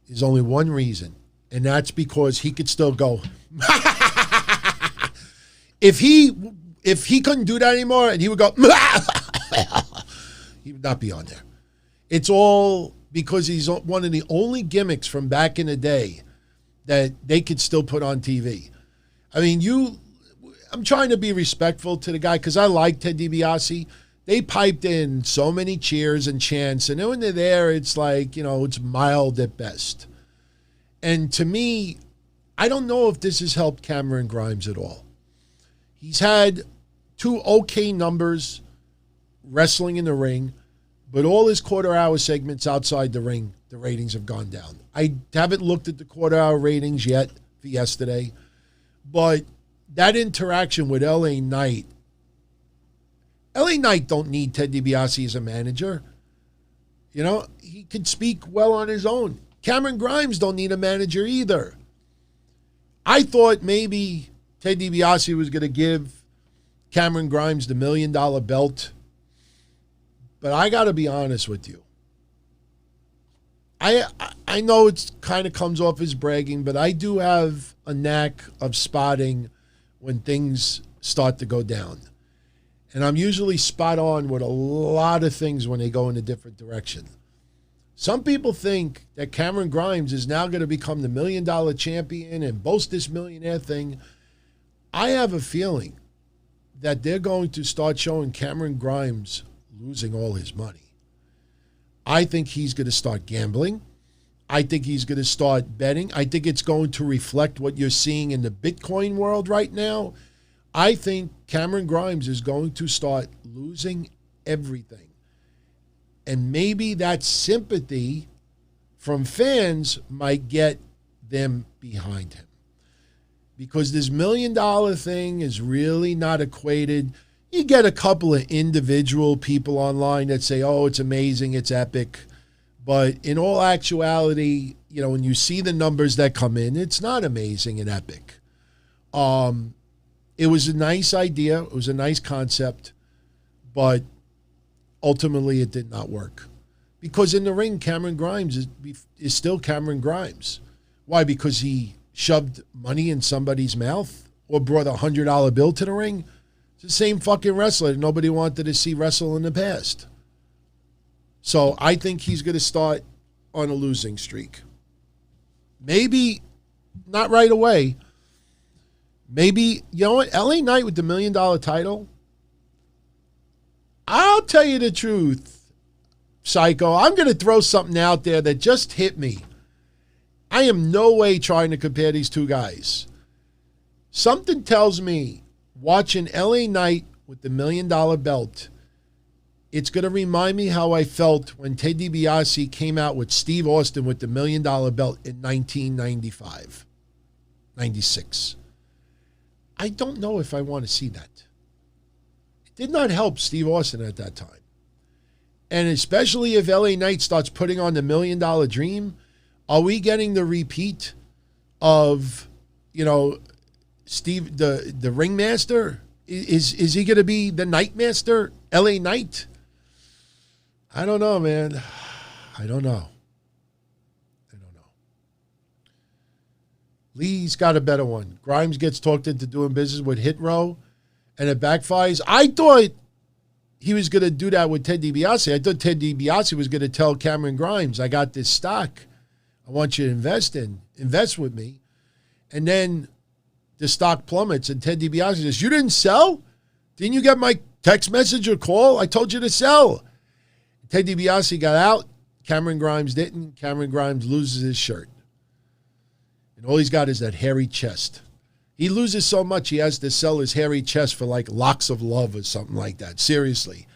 is only one reason, and that's because he could still go. If he couldn't do that anymore and he would go, he would not be on there. It's all because he's one of the only gimmicks from back in the day that they could still put on TV. I mean, I'm trying to be respectful to the guy because I like Ted DiBiase. They piped in so many cheers and chants, and then when they're there, it's like, it's mild at best. And to me, I don't know if this has helped Cameron Grimes at all. He's had 2 okay numbers wrestling in the ring, but all his quarter-hour segments outside the ring, the ratings have gone down. I haven't looked at the quarter-hour ratings yet for yesterday, but that interaction with LA Knight don't need Ted DiBiase as a manager. He can speak well on his own. Cameron Grimes don't need a manager either. I thought maybe Ted DiBiase was going to give Cameron Grimes the $1 million belt. But I got to be honest with you. I know it kind of comes off as bragging, but I do have a knack of spotting when things start to go down. And I'm usually spot on with a lot of things when they go in a different direction. Some people think that Cameron Grimes is now going to become the $1 million champion and boast this millionaire thing. I have a feeling that they're going to start showing Cameron Grimes losing all his money. I think he's going to start gambling. I think he's going to start betting. I think it's going to reflect what you're seeing in the Bitcoin world right now. I think Cameron Grimes is going to start losing everything. And maybe that sympathy from fans might get them behind him. Because this $1 million thing is really not equated. You get a couple of individual people online that say, oh, it's amazing, it's epic. But in all actuality, when you see the numbers that come in, it's not amazing and epic. It was a nice idea. It was a nice concept. But ultimately, it did not work. Because in the ring, Cameron Grimes is still Cameron Grimes. Why? Because he shoved money in somebody's mouth or brought a $100 bill to the ring? It's the same fucking wrestler that nobody wanted to see wrestle in the past. So I think he's going to start on a losing streak. Maybe not right away. Maybe, LA Knight with the $1 million title. I'll tell you the truth, Psycho. I'm going to throw something out there that just hit me. I am no way trying to compare these two guys. Something tells me watching LA Knight with the $1 million belt, it's going to remind me how I felt when Ted DiBiase came out with Steve Austin with the $1 million belt in 1995, 96. I don't know if I want to see that. It did not help Steve Austin at that time. And especially if LA Knight starts putting on the $1 million dream, are we getting the repeat of, Steve, the ringmaster Is he going to be the Nightmaster, LA Knight? I don't know, man. I don't know. Lee's got a better one. Grimes gets talked into doing business with Hit Row, and it backfires. I thought he was going to do that with Ted DiBiase. I thought Ted DiBiase was going to tell Cameron Grimes, I got this stock I want you to invest with me. And then the stock plummets, and Ted DiBiase says, you didn't sell? Didn't you get my text message or call? I told you to sell. Ted DiBiase got out. Cameron Grimes didn't. Cameron Grimes loses his shirt. And all he's got is that hairy chest. He loses so much he has to sell his hairy chest for like locks of love or something like that. Seriously.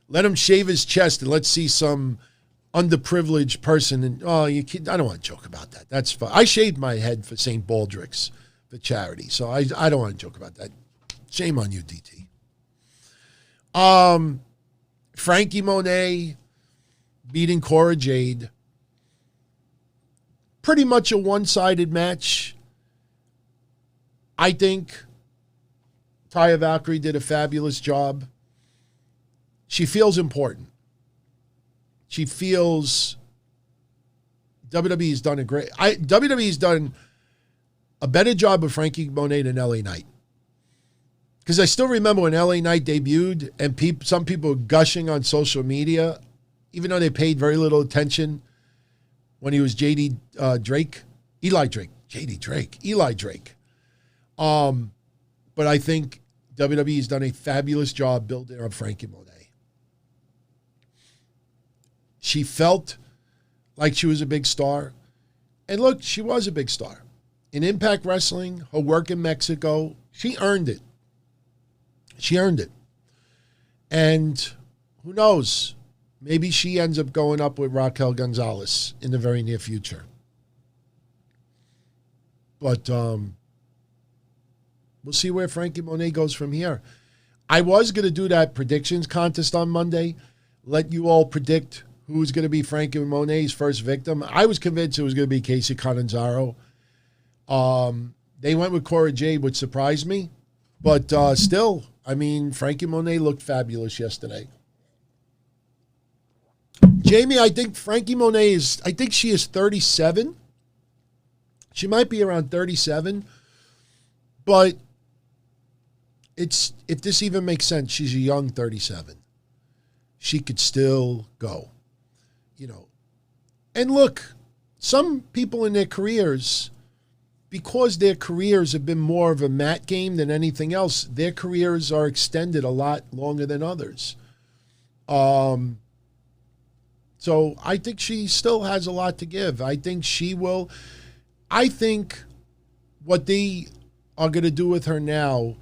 Let him shave his chest and let's see some underprivileged person. And I don't want to joke about that. That's fine. I shaved my head for St. Baldrick's for charity. So I don't want to joke about that. Shame on you, DT. Frankie Monet beating Cora Jade. Pretty much a one-sided match. I think Taya Valkyrie did a fabulous job. She feels important. She feels WWE's done WWE's done a better job of Frankie Monet than LA Knight. Because I still remember when LA Knight debuted and some people were gushing on social media, even though they paid very little attention when he was Eli Drake. But I think WWE's done a fabulous job building up Frankie Monet. She felt like she was a big star. And look, she was a big star. In Impact Wrestling, her work in Mexico, she earned it. She earned it. And who knows? Maybe she ends up going up with Raquel Gonzalez in the very near future. But we'll see where Frankie Monet goes from here. I was going to do that predictions contest on Monday. Let you all predict who's going to be Frankie Monet's first victim. I was convinced it was going to be Casey Catanzaro. They went with Cora Jade, which surprised me. But still, I mean, Frankie Monet looked fabulous yesterday. Jamie, I think Frankie Monet she is 37. She might be around 37. But if this even makes sense, she's a young 37. She could still go, And look, some people in their careers, because their careers have been more of a mat game than anything else, their careers are extended a lot longer than others. So I think she still has a lot to give. I think she will. I think what they are going to do with her now,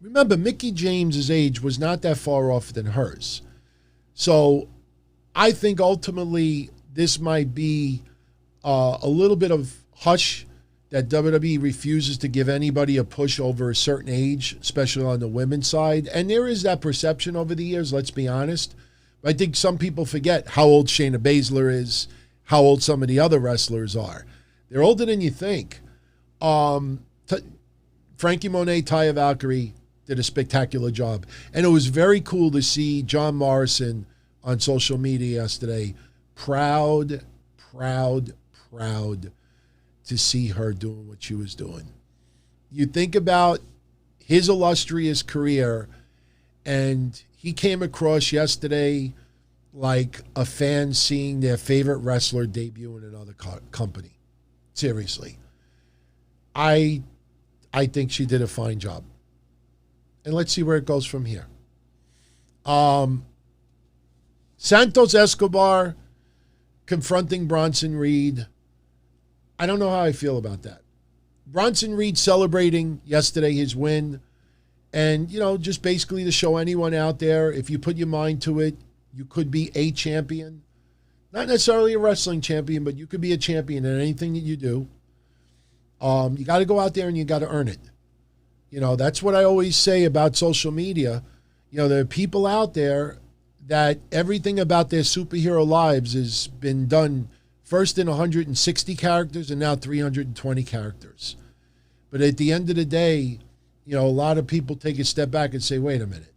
remember, Mickie James' age was not that far off than hers. So I think ultimately this might be a little bit of hush that WWE refuses to give anybody a push over a certain age, especially on the women's side. And there is that perception over the years, let's be honest. But I think some people forget how old Shayna Baszler is, how old some of the other wrestlers are. They're older than you think. Frankie Monet, Taya Valkyrie did a spectacular job. And it was very cool to see John Morrison on social media yesterday. Proud to see her doing what she was doing. You think about his illustrious career, and he came across yesterday like a fan seeing their favorite wrestler debut in another company. Seriously. I think she did a fine job. And let's see where it goes from here. Santos Escobar confronting Bronson Reed. I don't know how I feel about that. Bronson Reed celebrating yesterday his win. And, just basically to show anyone out there, if you put your mind to it, you could be a champion. Not necessarily a wrestling champion, but you could be a champion in anything that you do. You got to go out there and you got to earn it. That's what I always say about social media. There are people out there that everything about their superhero lives has been done first in 160 characters and now 320 characters. But at the end of the day, a lot of people take a step back and say, wait a minute.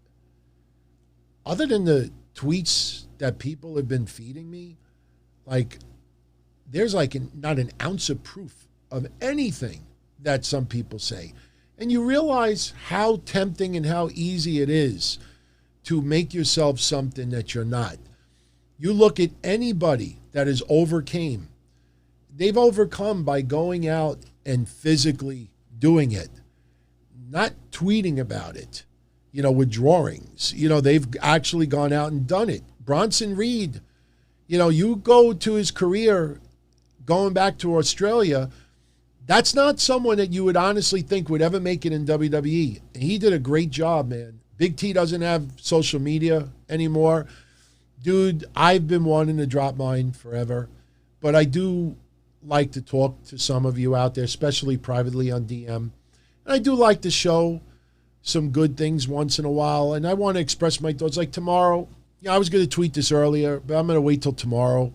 Other than the tweets that people have been feeding me, like, there's like not an ounce of proof of anything that some people say. And you realize how tempting and how easy it is to make yourself something that you're not. You look at anybody that has overcame. They've overcome by going out and physically doing it, not tweeting about it, with drawings. They've actually gone out and done it. Bronson Reed, you go to his career going back to Australia, that's not someone that you would honestly think would ever make it in WWE. And he did a great job, man. Big T doesn't have social media anymore. Dude, I've been wanting to drop mine forever, but I do like to talk to some of you out there, especially privately on DM. And I do like to show some good things once in a while, and I want to express my thoughts. Like tomorrow, I was going to tweet this earlier, but I'm going to wait till tomorrow.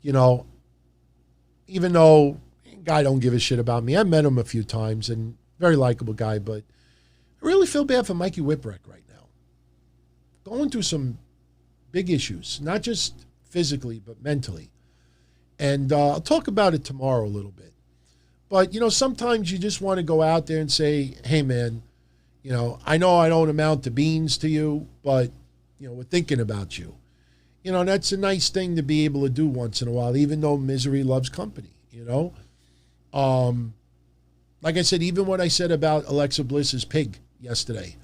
Even though guy don't give a shit about me. I met him a few times, and very likable guy, but I really feel bad for Mikey Whipwreck right now. Going through some big issues, not just physically, but mentally. And I'll talk about it tomorrow a little bit. But, sometimes you just want to go out there and say, hey, man, I know I don't amount to beans to you, but, we're thinking about you. That's a nice thing to be able to do once in a while, even though misery loves company, Like I said, even what I said about Alexa Bliss's pig yesterday,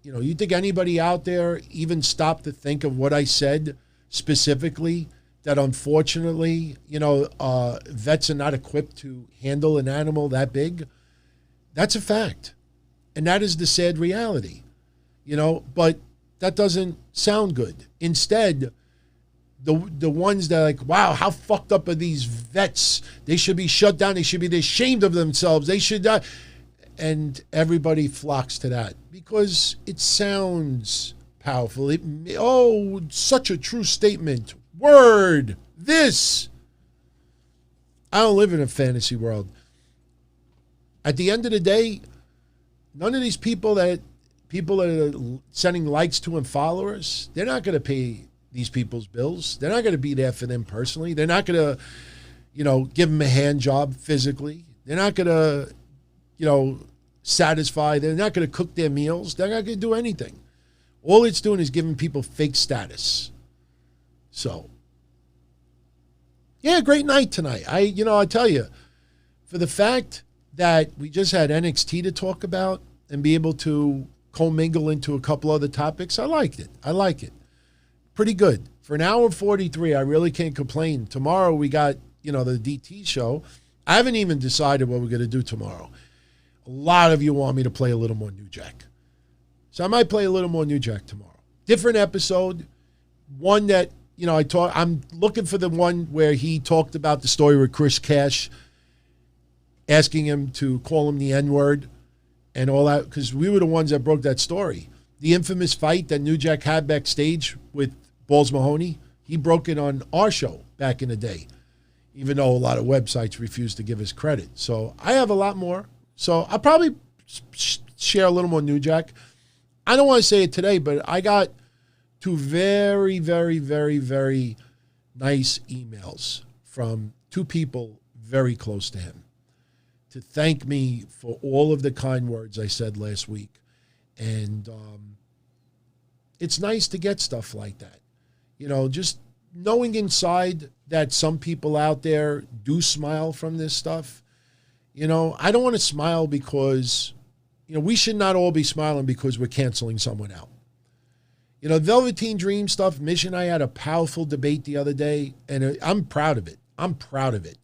you think anybody out there even stopped to think of what I said specifically, that unfortunately, vets are not equipped to handle an animal that big? That's a fact. And that is the sad reality, but that doesn't sound good. Instead, the ones that are like, wow, how fucked up are these vets? They should be shut down. They should be ashamed of themselves. They should die. And everybody flocks to that because it sounds powerful. Such a true statement. Word. This. I don't live in a fantasy world. At the end of the day, none of these people that are sending likes to and followers, they're not going to pay these people's bills. They're not going to be there for them personally. They're not going to, give them a hand job physically. They're not going to, satisfy. They're not going to cook their meals. They're not going to do anything. All it's doing is giving people fake status. So, yeah, great night tonight. I tell you, for the fact that we just had NXT to talk about and be able to commingle into a couple other topics, I liked it. I like it. Pretty good. For an hour and 43, I really can't complain. Tomorrow we got, the DT show. I haven't even decided what we're going to do tomorrow. A lot of you want me to play a little more New Jack. So I might play a little more New Jack tomorrow. Different episode. One that, I'm looking for the one where he talked about the story with Chris Cash, asking him to call him the N-word and all that, because we were the ones that broke that story. The infamous fight that New Jack had backstage with Balls Mahoney, he broke it on our show back in the day, even though a lot of websites refused to give us credit. So I have a lot more. So I'll probably share a little more New Jack. I don't want to say it today, but I got two very, very, very, very nice emails from two people very close to him to thank me for all of the kind words I said last week. And it's nice to get stuff like that. Just knowing inside that some people out there do smile from this stuff. I don't want to smile because, we should not all be smiling because we're canceling someone out. Velveteen Dream stuff, Mission, I had a powerful debate the other day, and I'm proud of it. I'm proud of it.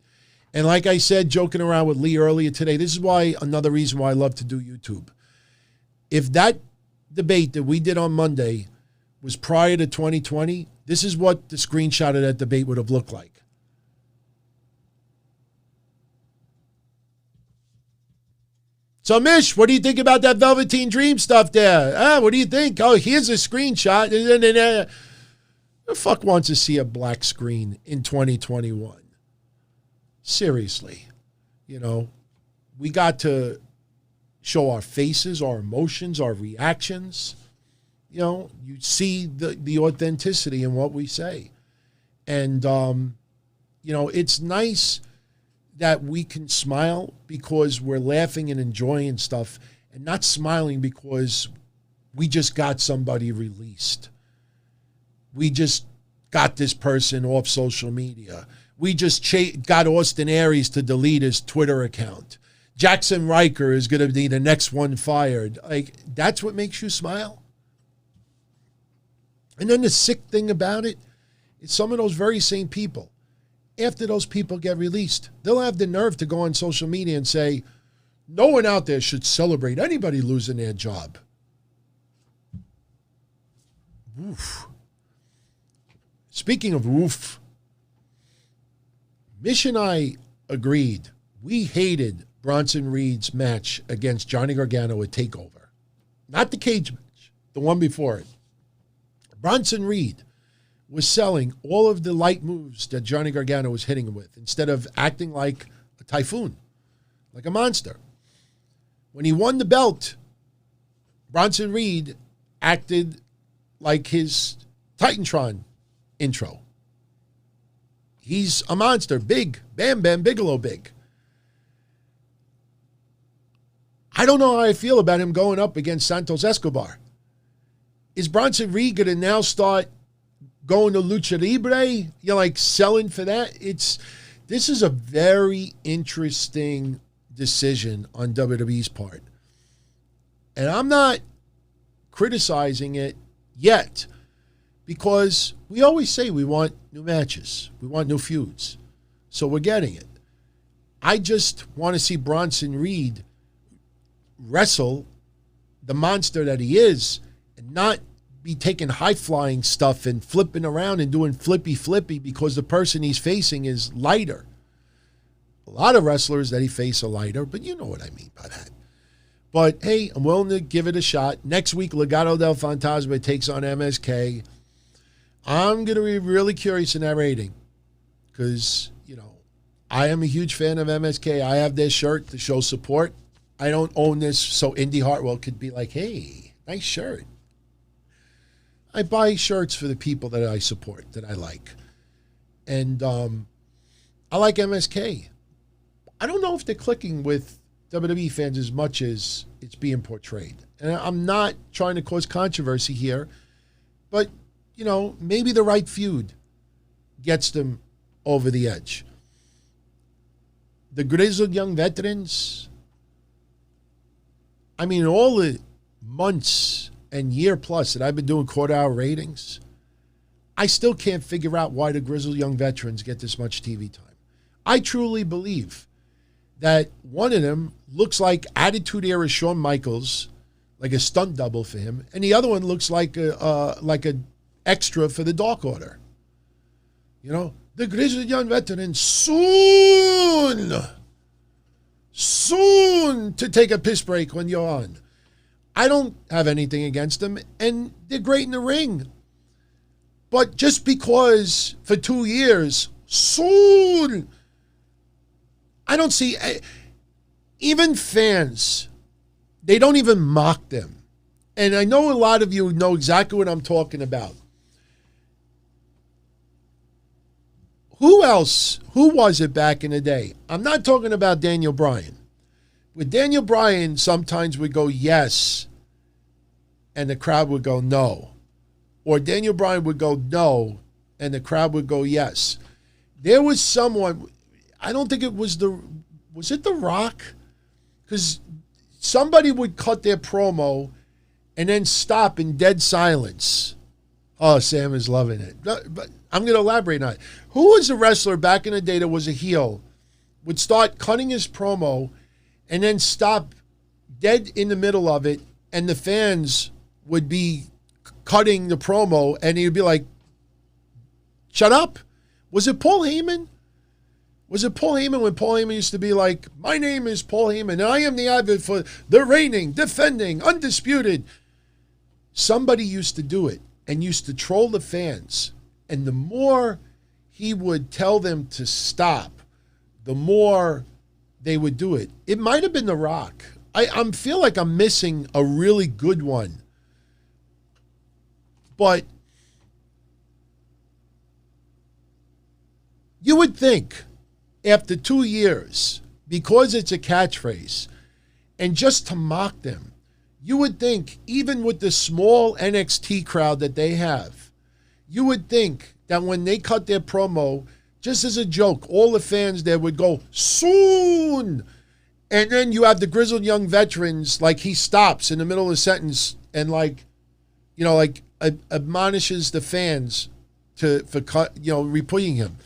And like I said, joking around with Lee earlier today, this is why another reason why I love to do YouTube. If that debate that we did on Monday was prior to 2020, this is what the screenshot of that debate would have looked like. So, Mish, what do you think about that Velveteen Dream stuff there? What do you think? Oh, here's a screenshot. Who the fuck wants to see a black screen in 2021? Seriously. We got to show our faces, our emotions, our reactions. You know, you see the authenticity in what we say. And, you know, it's nice that we can smile because we're laughing and enjoying stuff and not smiling because we just got somebody released. We just got this person off social media. We just got Austin Aries to delete his Twitter account. Jackson Riker is going to be the next one fired. Like, that's what makes you smile. And then the sick thing about it is some of those very same people, after those people get released, they'll have the nerve to go on social media and say, no one out there should celebrate anybody losing their job. Oof. Speaking of oof, Mish and I agreed. We hated Bronson Reed's match against Johnny Gargano at TakeOver. Not the cage match, the one before it. Bronson Reed was selling all of the light moves that Johnny Gargano was hitting him with instead of acting like a typhoon, like a monster. When he won the belt, Bronson Reed acted like his Titantron intro. He's a monster, big, Bam Bam Bigelow big. I don't know how I feel about him going up against Santos Escobar. Is Bronson Reed going to now start going to Lucha Libre? You're like selling for that? This is a very interesting decision on WWE's part. And I'm not criticizing it yet because we always say we want new matches. We want new feuds. So we're getting it. I just want to see Bronson Reed wrestle the monster that he is and not be taking high-flying stuff and flipping around and doing flippy because the person he's facing is lighter. A lot of wrestlers that he faces are lighter, but you know what I mean by that. But, hey, I'm willing to give it a shot. Next week, Legado del Fantasma takes on MSK. I'm going to be really curious in that rating because, you know, I am a huge fan of MSK. I have their shirt to show support. I don't own this so Indy Hartwell could be like, hey, nice shirt. I buy shirts for the people that I support, that I like. And I like MSK. I don't know if they're clicking with WWE fans as much as it's being portrayed. And I'm not trying to cause controversy here, but, you know, maybe the right feud gets them over the edge. The grizzled young veterans, I mean, all the months and year plus that I've been doing quarter-hour ratings, I still can't figure out why the grizzled young veterans get this much TV time. I truly believe that one of them looks like Attitude Era Shawn Michaels, like a stunt double for him, and the other one looks like a extra for the Dark Order. You know, the grizzled young veterans soon to take a piss break when you're on. I don't have anything against them, and they're great in the ring. But just because for 2 years, soon, I don't see, even fans, they don't even mock them. And I know a lot of you know exactly what I'm talking about. Who was it back in the day? I'm not talking about Daniel Bryan. With Daniel Bryan, sometimes we go yes, and the crowd would go no. Or Daniel Bryan would go no, and the crowd would go yes. There was someone, I don't think it was was it The Rock? Because somebody would cut their promo and then stop in dead silence. Oh, Sam is loving it. But I'm going to elaborate on it. Who was a wrestler back in the day that was a heel, would start cutting his promo and then stop dead in the middle of it, and the fans would be cutting the promo, and he'd be like, shut up. Was it Paul Heyman? Was it Paul Heyman when Paul Heyman used to be like, my name is Paul Heyman, and I am the advocate for the reigning, defending, undisputed. Somebody used to do it and used to troll the fans. And the more he would tell them to stop, the more they would do it. It might have been The Rock. I feel like I'm missing a really good one. But you would think after 2 years, because it's a catchphrase, and just to mock them, you would think, even with the small NXT crowd that they have, you would think that when they cut their promo, just as a joke, all the fans there would go, soon! And then you have the grizzled young veterans, like he stops in the middle of a sentence and admonishes the fans for repeating him.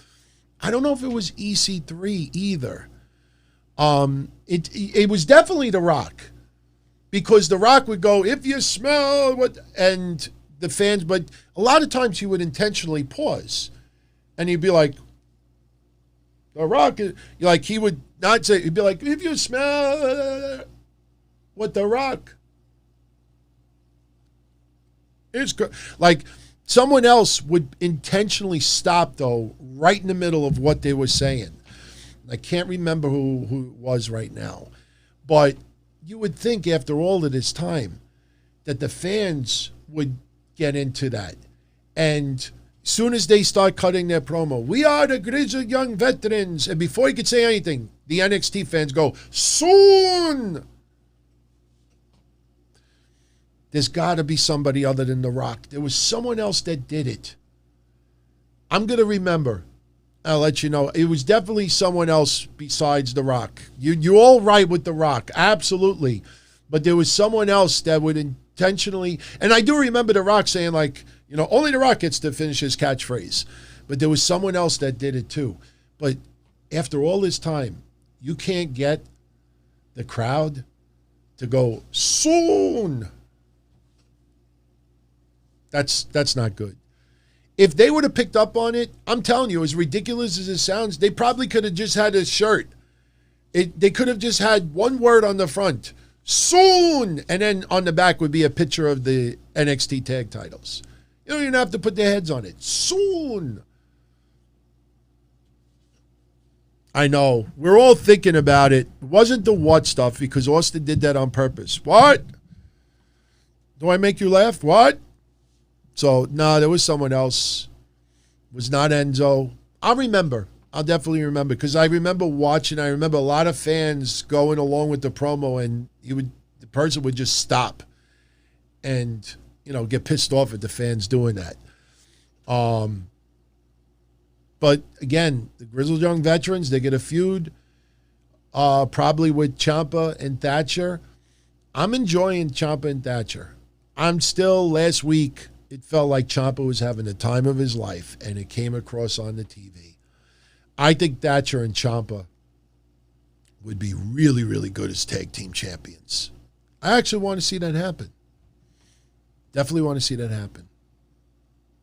I don't know if it was EC3 either. It was definitely The Rock, because The Rock would go, if you smell what, and the fans, but a lot of times he would intentionally pause, and he'd be like, The Rock, like he would not say, he'd be like, if you smell what The Rock is, like someone else would intentionally stop though, right in the middle of what they were saying. I can't remember who it was right now, but you would think after all of this time that the fans would get into that. And as soon as they start cutting their promo, we are the grizzled young veterans. And before he could say anything, the NXT fans go, soon! There's got to be somebody other than The Rock. There was someone else that did it. I'm going to remember. I'll let you know. It was definitely someone else besides The Rock. You're all right with The Rock. Absolutely. But there was someone else that would intentionally, and I do remember The Rock saying like, only The Rock gets to finish his catchphrase. But there was someone else that did it too. But after all this time, you can't get the crowd to go, soon. That's not good. If they would have picked up on it, I'm telling you, as ridiculous as it sounds, they probably could have just had a shirt. They could have just had one word on the front, soon, and then on the back would be a picture of the NXT tag titles. You don't even have to put their heads on it. Soon. I know. We're all thinking about it. It wasn't the what stuff, because Austin did that on purpose. What? Do I make you laugh? What? So, no, there was someone else. It was not Enzo. I'll remember. I'll definitely remember, because I remember watching. I remember a lot of fans going along with the promo, and the person would just stop and, get pissed off at the fans doing that. But, again, the Grizzled Young Veterans, they get a feud probably with Ciampa and Thatcher. I'm enjoying Ciampa and Thatcher. I'm still, last week, it felt like Ciampa was having the time of his life, and it came across on the TV. I think Thatcher and Ciampa would be really, really good as tag team champions. I actually want to see that happen. Definitely want to see that happen.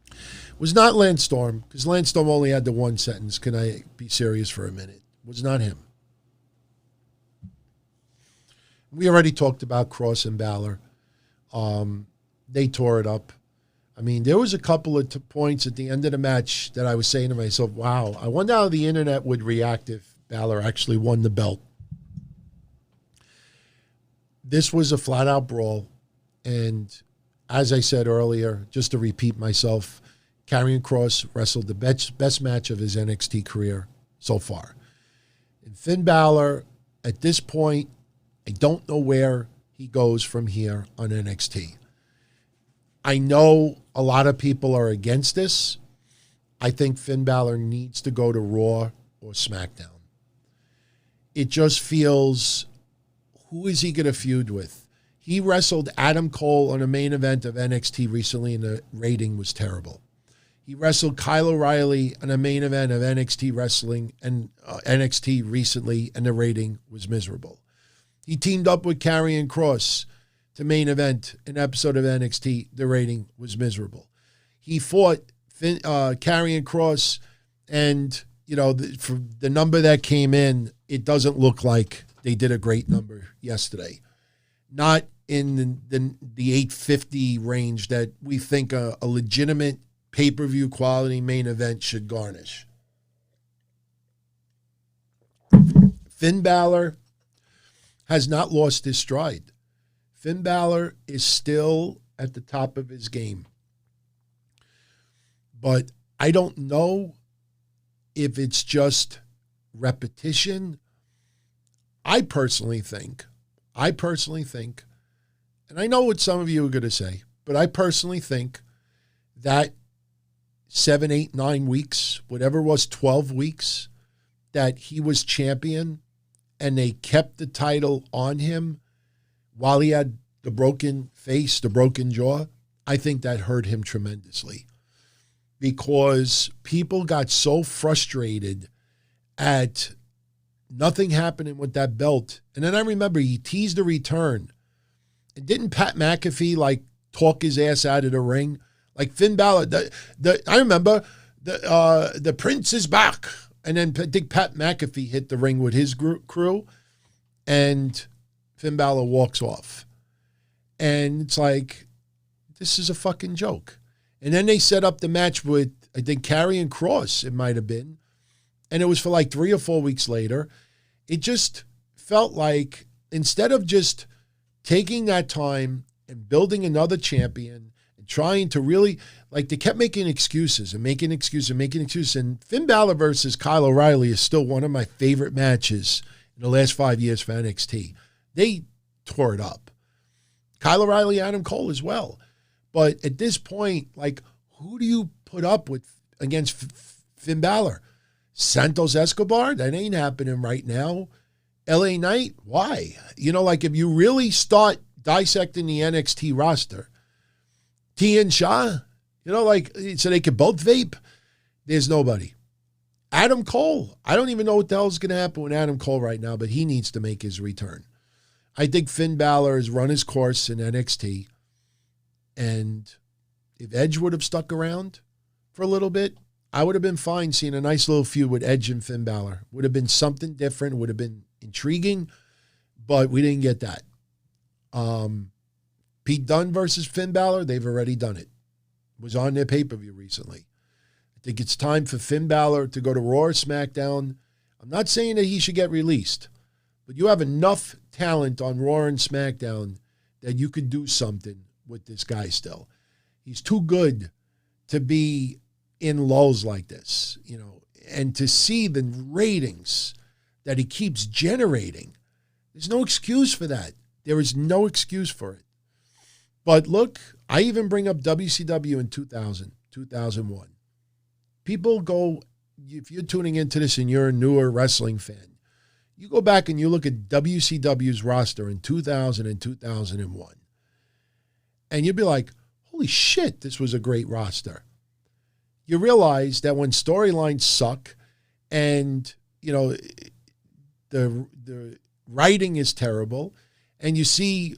It was not Lance Storm, because Lance Storm only had the one sentence, can I be serious for a minute? It was not him. We already talked about Kross and Balor. They tore it up. I mean, there was a couple of points at the end of the match that I was saying to myself, wow, I wonder how the internet would react if Balor actually won the belt. This was a flat-out brawl, and as I said earlier, just to repeat myself, Karrion Kross wrestled the best match of his NXT career so far. And Finn Balor, at this point, I don't know where he goes from here on NXT. I know a lot of people are against this. I think Finn Balor needs to go to Raw or SmackDown. It just feels, who is he going to feud with? He wrestled Adam Cole on a main event of NXT recently, and the rating was terrible. He wrestled Kyle O'Reilly on a main event of NXT wrestling and NXT recently, and the rating was miserable. He teamed up with Karrion Kross to main event an episode of NXT. The rating was miserable. He fought Karrion Kross, and for the number that came in, it doesn't look like they did a great number yesterday. Not in the 850 range that we think a legitimate pay-per-view quality main event should garnish. Finn Balor has not lost his stride. Finn Balor is still at the top of his game. But I don't know if it's just repetition. I personally think, and I know what some of you are going to say, but I personally think that 7, 8, 9 weeks, whatever it was, 12 weeks, that he was champion and they kept the title on him while he had the broken face, the broken jaw, I think that hurt him tremendously. Because people got so frustrated at nothing happening with that belt. And then I remember he teased a return. And didn't Pat McAfee like talk his ass out of the ring? Like Finn Balor, I remember the Prince is back. And then I think Pat McAfee hit the ring with his crew. And Finn Balor walks off. And it's like, this is a fucking joke. And then they set up the match with, I think, Karrion Kross, it might have been. And it was for like 3 or 4 weeks later. It just felt like instead of just taking that time and building another champion and trying to really, like they kept making excuses. And Finn Balor versus Kyle O'Reilly is still one of my favorite matches in the last 5 years for NXT. They tore it up. Kyle O'Reilly, Adam Cole as well. But at this point, like, who do you put up with against Finn Balor? Santos Escobar? That ain't happening right now. LA Knight? Why? You know, like, if you really start dissecting the NXT roster, Tian Sha, you know, like, so they could both vape, there's nobody. Adam Cole, I don't even know what the hell is going to happen with Adam Cole right now, but he needs to make his return. I think Finn Balor has run his course in NXT. And if Edge would have stuck around for a little bit, I would have been fine seeing a nice little feud with Edge and Finn Balor. Would have been something different, would have been intriguing, but we didn't get that. Pete Dunne versus Finn Balor, they've already done it. It was on their pay-per-view recently. I think it's time for Finn Balor to go to Raw or SmackDown. I'm not saying that he should get released, but you have enough talent on Raw and SmackDown that you could do something with this guy still. He's too good to be in lulls like this, you know, and to see the ratings that he keeps generating. There's no excuse for that. There is no excuse for it. But look, I even bring up WCW in 2000, 2001. People go, if you're tuning into this and you're a newer wrestling fan, you go back and you look at WCW's roster in 2000 and 2001. And you'd be like, holy shit, this was a great roster. You realize that when storylines suck and, you know, the writing is terrible and you see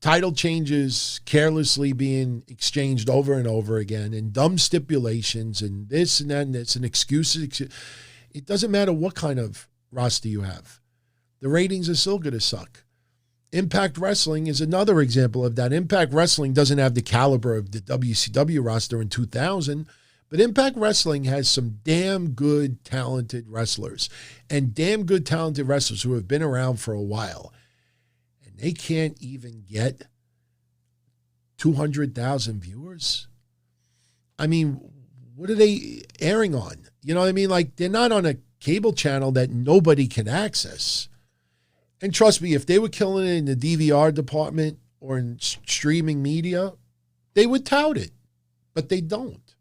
title changes carelessly being exchanged over and over again and dumb stipulations and this and that and this and excuses. It doesn't matter what kind of roster you have. The ratings are still going to suck. Impact Wrestling is another example of that. Impact Wrestling doesn't have the caliber of the WCW roster in 2000, but Impact Wrestling has some damn good, talented wrestlers and damn good, talented wrestlers who have been around for a while. And they can't even get 200,000 viewers. I mean, what are they airing on? You know what I mean? Like, they're not on a cable channel that nobody can access. And trust me, if they were killing it in the DVR department or in streaming media, they would tout it. But they don't.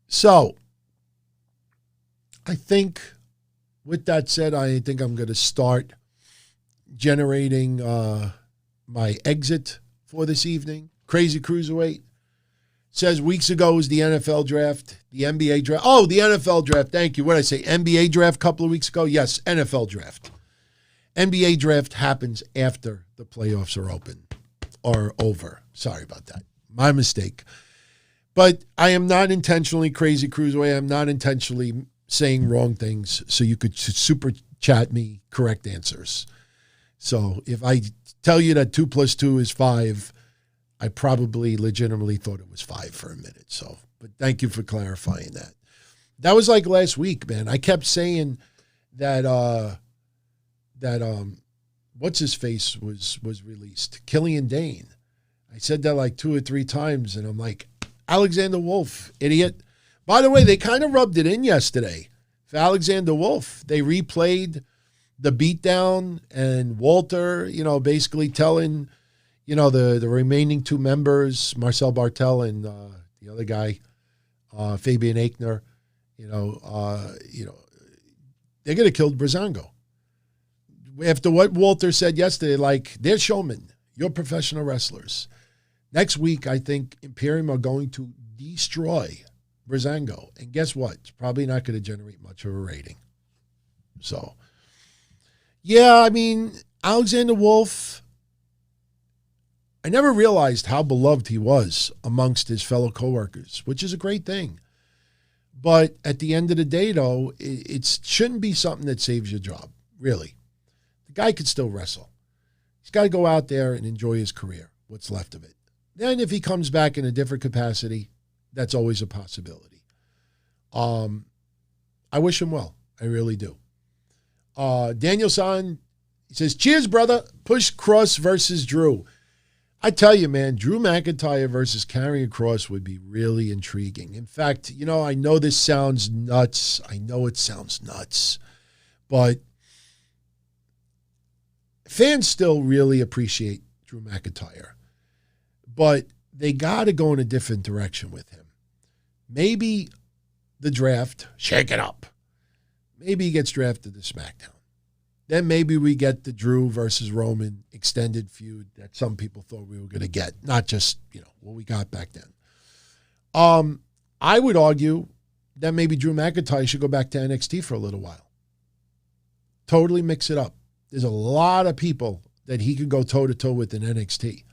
So, I think, with that said, I think I'm going to start generating my exit for this evening. Crazy Cruiserweight says weeks ago was the NFL draft, the NBA draft. Oh, the NFL draft. Thank you. What did I say? NBA draft a couple of weeks ago? Yes, NFL draft. NBA draft happens after the playoffs are open or over. Sorry about that. My mistake. But I am not intentionally Crazy Cruiserweight. I'm not intentionally saying wrong things so you could super chat me correct answers. So if I tell you that 2 + 2 is 5, I probably legitimately thought it was 5 for a minute. So, but thank you for clarifying that. That was like last week, man. I kept saying that what's his face was released, Killian Dane. I said that like 2 or 3 times, and I'm like, Alexander Wolf, idiot. By the way, they kind of rubbed it in yesterday for Alexander Wolf. They replayed the beatdown, and Walter, basically telling, the remaining 2 members, Marcel Bartel and the other guy, Fabian Aichner, they're going to kill Breezango. After what Walter said yesterday, like, they're showmen. You're professional wrestlers. Next week, I think Imperium are going to destroy Breezango. And guess what? It's probably not going to generate much of a rating. So, yeah, I mean, Alexander Wolf, I never realized how beloved he was amongst his fellow coworkers, which is a great thing. But at the end of the day, though, it shouldn't be something that saves your job, really. The guy could still wrestle. He's got to go out there and enjoy his career, what's left of it. Then if he comes back in a different capacity, that's always a possibility. I wish him well. I really do. Daniel-san, he says, cheers, brother. Push Kross versus Drew. I tell you, man, Drew McIntyre versus Karrion Kross would be really intriguing. In fact, I know this sounds nuts. I know it sounds nuts. But fans still really appreciate Drew McIntyre. But they got to go in a different direction with him. Maybe the draft, shake it up. Maybe he gets drafted to SmackDown. Then maybe we get the Drew versus Roman extended feud that some people thought we were going to get, not just, what we got back then. I would argue that maybe Drew McIntyre should go back to NXT for a little while. Totally mix it up. There's a lot of people that he could go toe-to-toe with in NXT.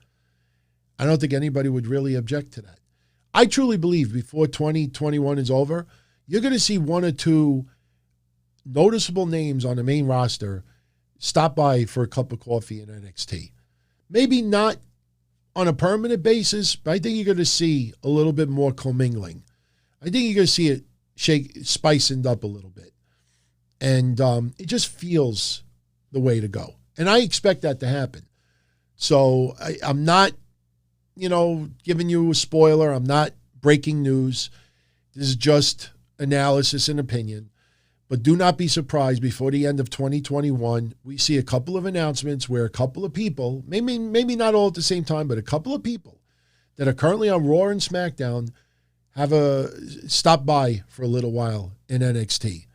I don't think anybody would really object to that. I truly believe before 2021 is over, you're going to see 1 or 2 noticeable names on the main roster stop by for a cup of coffee in NXT. Maybe not on a permanent basis, but I think you're going to see a little bit more commingling. I think you're going to see it spicing up a little bit. And it just feels the way to go. And I expect that to happen. So I'm not, giving you a spoiler. I'm not breaking news. This is just analysis and opinion. But do not be surprised before the end of 2021, we see a couple of announcements where a couple of people, maybe not all at the same time, but a couple of people that are currently on Raw and SmackDown have stop by for a little while in NXT.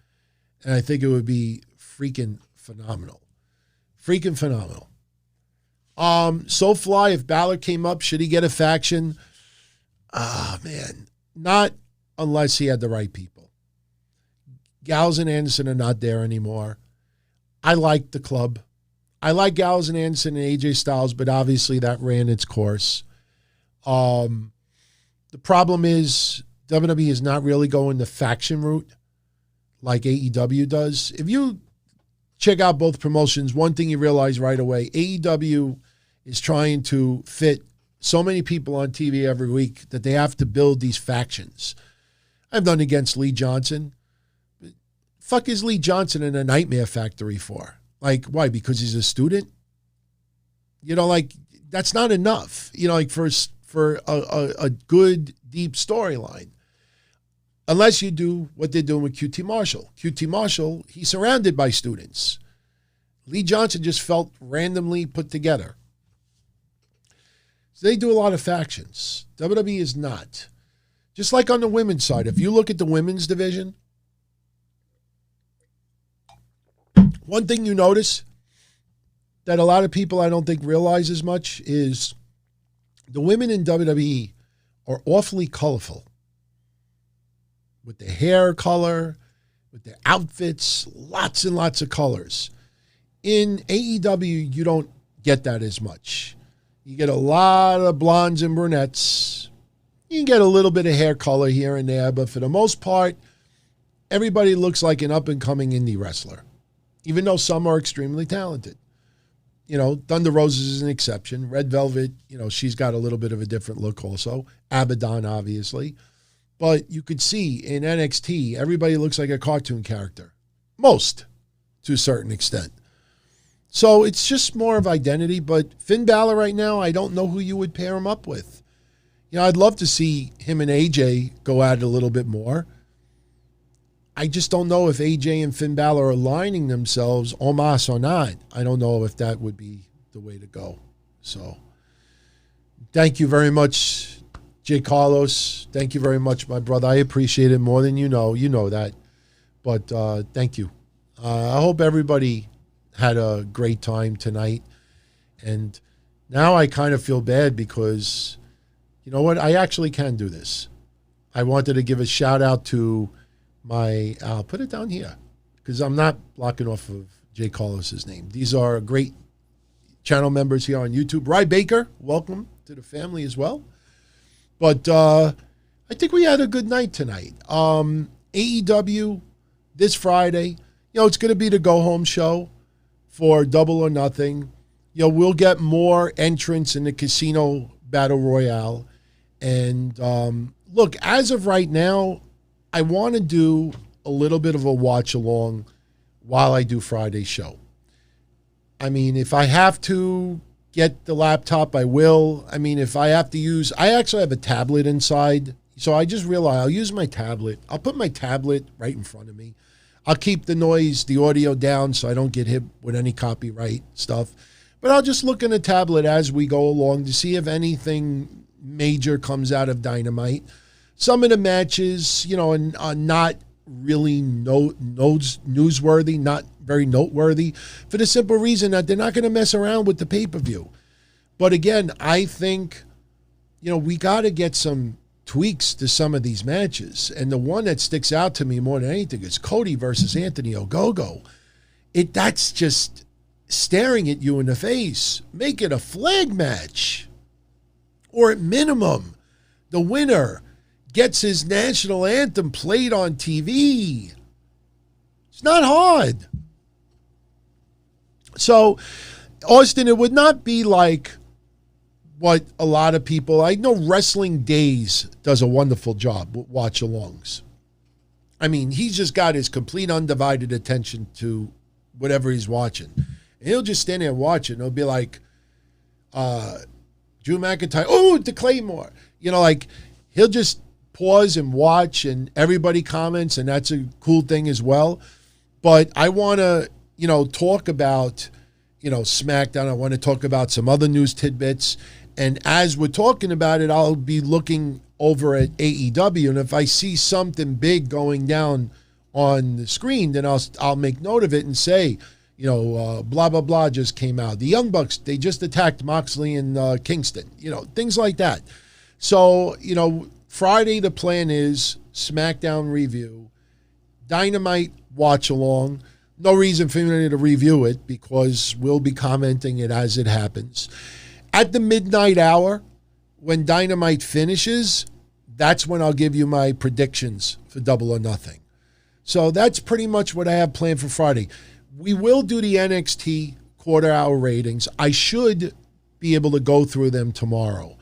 And I think it would be freaking phenomenal. Freaking phenomenal. SoFly, if Balor came up, should he get a faction? Man, not unless he had the right people. Gallows and Anderson are not there anymore. I like the club. I like Gallows and Anderson and AJ Styles, but obviously that ran its course. The problem is WWE is not really going the faction route like AEW does. If you check out both promotions, one thing you realize right away, AEW is trying to fit so many people on TV every week that they have to build these factions. I've done against Lee Johnson. Fuck is Lee Johnson in a Nightmare Factory for? Like, why? Because he's a student? That's not enough. For a good, deep storyline. Unless you do what they're doing with QT Marshall. QT Marshall, he's surrounded by students. Lee Johnson just felt randomly put together. So they do a lot of factions. WWE is not. Just like on the women's side, if you look at the women's division, one thing you notice that a lot of people I don't think realize as much is the women in WWE are awfully colorful. With their hair color, with their outfits, lots and lots of colors. In AEW, you don't get that as much. You get a lot of blondes and brunettes. You can get a little bit of hair color here and there, but for the most part, everybody looks like an up-and-coming indie wrestler, even though some are extremely talented. Thunder Rosa is an exception. Red Velvet, she's got a little bit of a different look also. Abaddon, obviously. But you could see in NXT, everybody looks like a cartoon character. Most, to a certain extent. So it's just more of identity. But Finn Balor right now, I don't know who you would pair him up with. I'd love to see him and AJ go at it a little bit more. I just don't know if AJ and Finn Balor are aligning themselves en masse or not. I don't know if that would be the way to go. So thank you very much, J. Carlos. Thank you very much, my brother. I appreciate it more than you know. You know that. But thank you. I hope everybody had a great time tonight. And now I kind of feel bad because, you know what? I actually can do this. I wanted to give a shout out to I'll put it down here because I'm not blocking off of Jay Carlos's name. These are great channel members here on YouTube. Rye Baker, welcome to the family as well. But I think we had a good night tonight. AEW this Friday, it's going to be the go-home show for Double or Nothing. We'll get more entrants in the Casino Battle Royale. And look, as of right now, I want to do a little bit of a watch along while I do Friday's show. I mean, if I have to get the laptop, I will. I mean, if I have to I actually have a tablet inside. So I just realized I'll use my tablet. I'll put my tablet right in front of me. I'll keep the audio down so I don't get hit with any copyright stuff. But I'll just look in the tablet as we go along to see if anything major comes out of Dynamite. Some of the matches, are not really newsworthy, not very noteworthy, for the simple reason that they're not going to mess around with the pay-per-view. But again, I think, we got to get some tweaks to some of these matches. And the one that sticks out to me more than anything is Cody versus Anthony Ogogo. That's just staring at you in the face. Make it a flag match. Or at minimum, the winner gets his national anthem played on TV. It's not hard. So, Austin, it would not be like what a lot of people, I know Wrestling Days does a wonderful job with watch-alongs. I mean, he's just got his complete undivided attention to whatever he's watching. And he'll just stand there and watch it, and it'll be like, Drew McIntyre, the Claymore. He'll just pause and watch, and everybody comments, and that's a cool thing as well. But I want to, talk about, SmackDown. I want to talk about some other news tidbits. And as we're talking about it, I'll be looking over at AEW, and if I see something big going down on the screen, then I'll make note of it and say, blah, blah, blah just came out. The Young Bucks, they just attacked Moxley and Kingston, things like that. So, Friday, the plan is SmackDown review, Dynamite watch along. No reason for me to review it because we'll be commenting it as it happens. At the midnight hour, when Dynamite finishes, that's when I'll give you my predictions for Double or Nothing. So that's pretty much what I have planned for Friday. We will do the NXT quarter-hour ratings. I should be able to go through them tomorrow.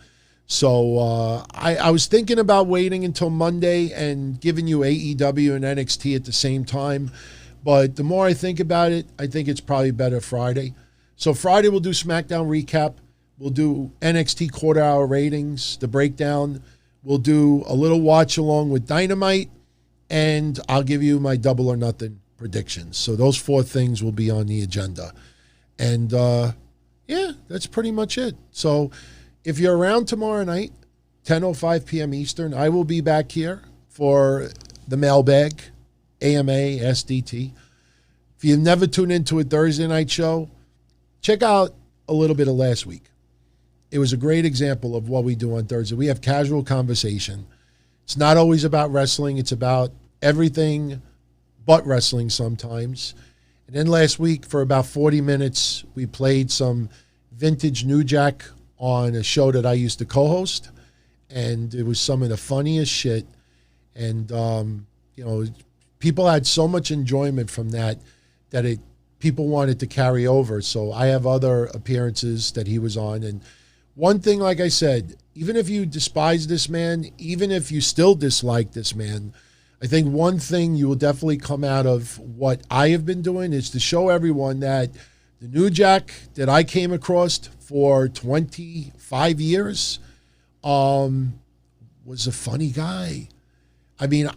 So I was thinking about waiting until Monday and giving you AEW and NXT at the same time. But the more I think about it, I think it's probably better Friday. So Friday we'll do SmackDown recap. We'll do NXT quarter-hour ratings, the breakdown. We'll do a little watch-along with Dynamite. And I'll give you my Double or Nothing predictions. So those 4 things will be on the agenda. And, that's pretty much it. So if you're around tomorrow night, 10:05 p.m. Eastern, I will be back here for the mailbag, AMA, SDT. If you've never tuned into a Thursday night show, check out a little bit of last week. It was a great example of what we do on Thursday. We have casual conversation. It's not always about wrestling. It's about everything but wrestling sometimes. And then last week, for about 40 minutes, we played some vintage New Jack on a show that I used to co-host. And it was some of the funniest shit. And, people had so much enjoyment from that people wanted to carry over. So I have other appearances that he was on. And one thing, like I said, even if you despise this man, even if you still dislike this man, I think one thing you will definitely come out of what I have been doing is to show everyone that The New Jack that I came across for 25 years was a funny guy. I mean,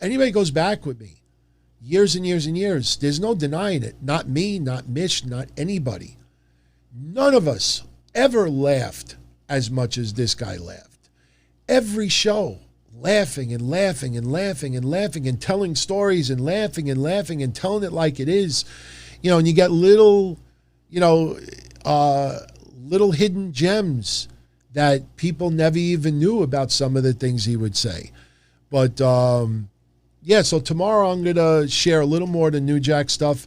anybody goes back with me, years and years and years, there's no denying it. Not me, not Mitch, not anybody. None of us ever laughed as much as this guy laughed. Every show, laughing and laughing and laughing and laughing and telling stories and laughing and telling it like it is. You know, and you get little hidden gems that people never even knew about some of the things he would say. But, so tomorrow I'm going to share a little more of the New Jack stuff.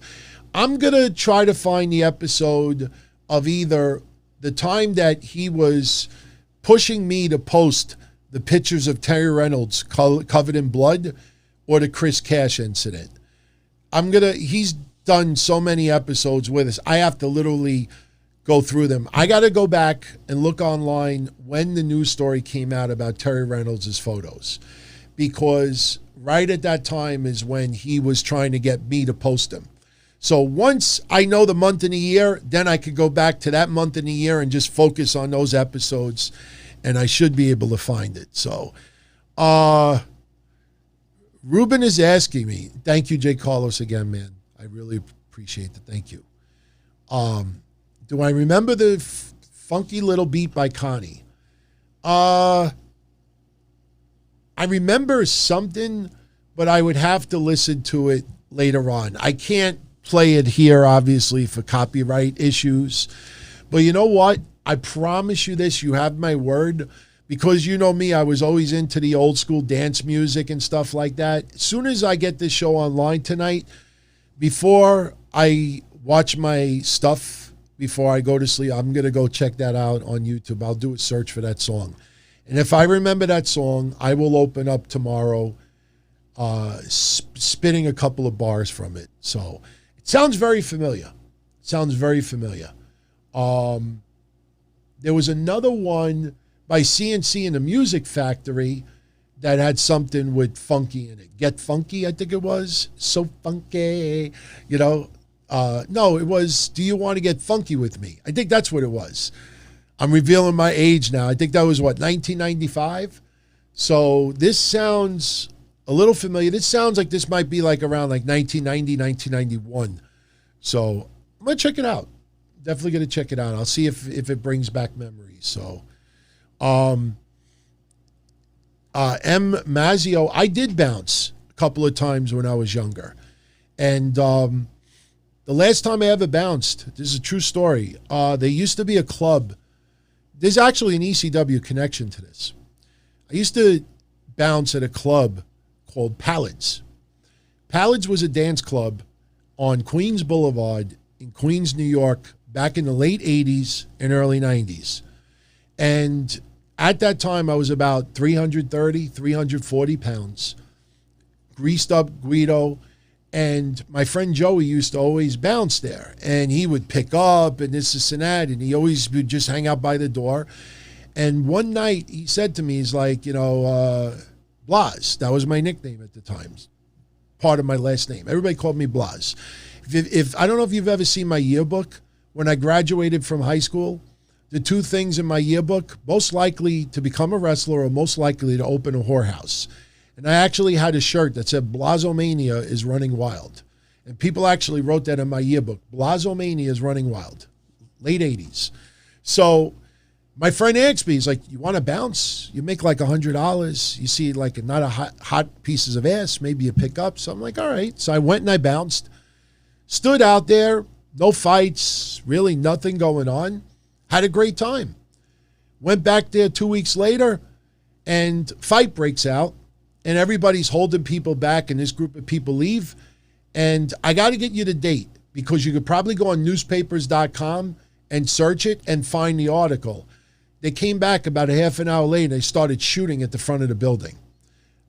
I'm going to try to find the episode of either the time that he was pushing me to post the pictures of Terry Reynolds covered in blood or the Chris Cash incident. He's done so many episodes with us. I have to literally go through them. I got to go back and look online when the news story came out about Terry Reynolds' photos, because right at that time is when he was trying to get me to post them. So once I know the month and the year, then I could go back to that month and the year and just focus on those episodes, and I should be able to find it. So Ruben is asking me, thank you, Jay Carlos, again, man. I really appreciate it. Thank you. Do I remember the funky little beat by Connie? I remember something, but I would have to listen to it later on. I can't play it here, obviously, for copyright issues. But you know what? I promise you this. You have my word. Because you know me, I was always into the old school dance music and stuff like that. As soon as I get this show online tonight, before I watch my stuff, before I go to sleep, I'm going to go check that out on YouTube. I'll do a search for that song. And if I remember that song, I will open up tomorrow spitting a couple of bars from it. So it sounds very familiar. There was another one by CNC in the Music Factory that had something with funky in it. Get Funky, I think it was. So funky, you know. No, it was Do You Want to Get Funky With Me? I think that's what it was. I'm revealing my age now. I think that was, 1995? So this sounds a little familiar. This sounds like this might be like around 1990, 1991. So I'm going to check it out. Definitely going to check it out. I'll see if it brings back memories. So, M. Mazio, I did bounce a couple of times when I was younger. And the last time I ever bounced, this is a true story, there used to be a club. There's actually an ECW connection to this. I used to bounce at a club called Palad's. Palad's was a dance club on Queens Boulevard in Queens, New York, back in the late 80s and early 90s. And at that time, I was about 330, 340 pounds, greased up Guido, and my friend Joey used to always bounce there. And he would pick up and this and that, and he always would just hang out by the door. And one night, he said to me, he's like, Blas, that was my nickname at the time, part of my last name. Everybody called me Blas. If I don't know if you've ever seen my yearbook. When I graduated from high school, the two things in my yearbook, most likely to become a wrestler or most likely to open a whorehouse. And I actually had a shirt that said Blasomania is running wild. And people actually wrote that in my yearbook. Blasomania is running wild. Late 80s. So my friend asked me, he's like, you want to bounce? You make like $100. You see like not a hot pieces of ass. Maybe you pick up. So I'm like, all right. So I went and I bounced. Stood out there. No fights, really nothing going on. Had a great time. Went back there 2 weeks later, and fight breaks out, and everybody's holding people back, and this group of people leave. And I got to get you the date, because you could probably go on newspapers.com and search it and find the article. They came back about a half an hour later, and they started shooting at the front of the building.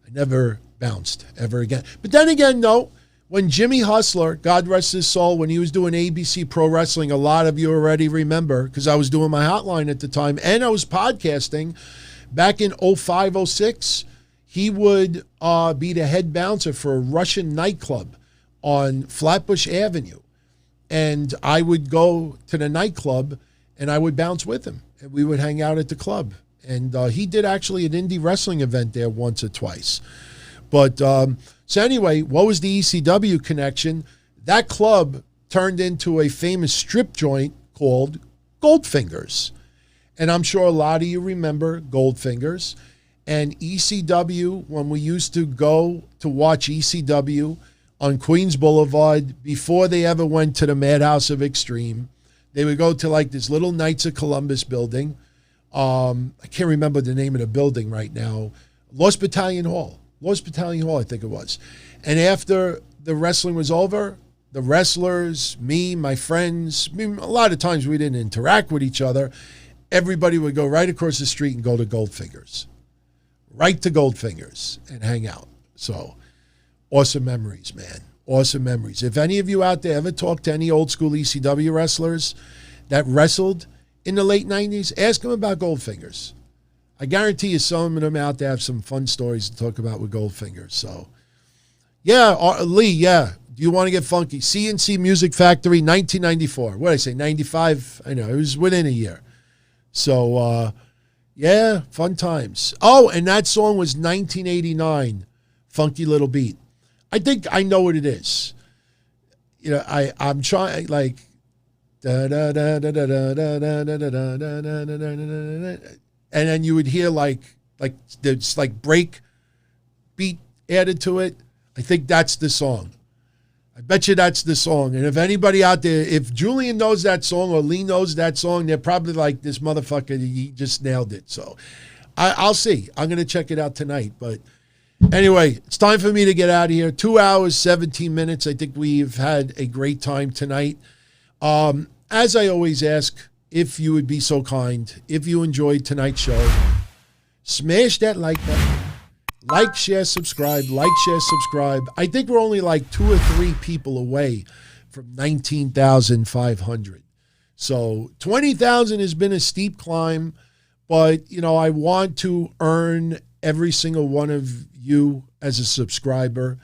I never bounced ever again. But then again, no. When Jimmy Hustler, God rest his soul, when he was doing ABC Pro Wrestling, a lot of you already remember, because I was doing my hotline at the time, and I was podcasting back in 05, 06, he would be the head bouncer for a Russian nightclub on Flatbush Avenue. And I would go to the nightclub and I would bounce with him. And we would hang out at the club. And he did actually an indie wrestling event there once or twice. But so anyway, what was the ECW connection? That club turned into a famous strip joint called Goldfingers. And I'm sure a lot of you remember Goldfingers. And ECW, when we used to go to watch ECW on Queens Boulevard, before they ever went to the Madhouse of Extreme, they would go to like this little Knights of Columbus building. I can't remember the name of the building right now. Lost Battalion Hall, I think it was. And after the wrestling was over, the wrestlers, me, my friends, a lot of times we didn't interact with each other. Everybody would go right across the street and go to Goldfingers. Right to Goldfingers and hang out. So, awesome memories, man. Awesome memories. If any of you out there ever talked to any old school ECW wrestlers that wrestled in the late 90s, ask them about Goldfingers. I guarantee you some of them out there have some fun stories to talk about with Goldfingers. So, yeah, Lee, yeah. Do you want to get funky? CNC Music Factory, 1994. What did I say, 95? I know, it was within a year. So, yeah, fun times. Oh, and that song was 1989, Funky Little Beat. I think I know what it is. You know, I'm trying, like, and then you would hear like there's like break beat added to it. I think that's the song. I bet you that's the song. And if anybody out there, if Julian knows that song or Lee knows that song, they're probably like, this motherfucker, he just nailed it. So I'll see. I'm going to check it out tonight. But anyway, it's time for me to get out of here. 2 hours, 17 minutes. I think we've had a great time tonight. As I always ask, if you would be so kind, if you enjoyed tonight's show, smash that like button. Like, share, subscribe. Like, share, subscribe. I think we're only like 2 or 3 people away from 19,500. So 20,000 has been a steep climb, but, you know, I want to earn every single one of you as a subscriber.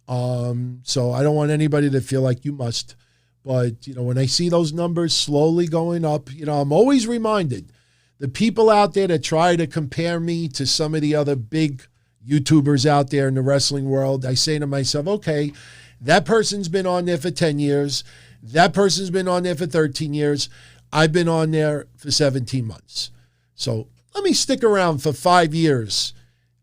So I don't want anybody to feel like you must. But, you know, when I see those numbers slowly going up, you know, I'm always reminded, the people out there that try to compare me to some of the other big YouTubers out there in the wrestling world, I say to myself, okay, that person's been on there for 10 years. That person's been on there for 13 years. I've been on there for 17 months. So let me stick around for 5 years,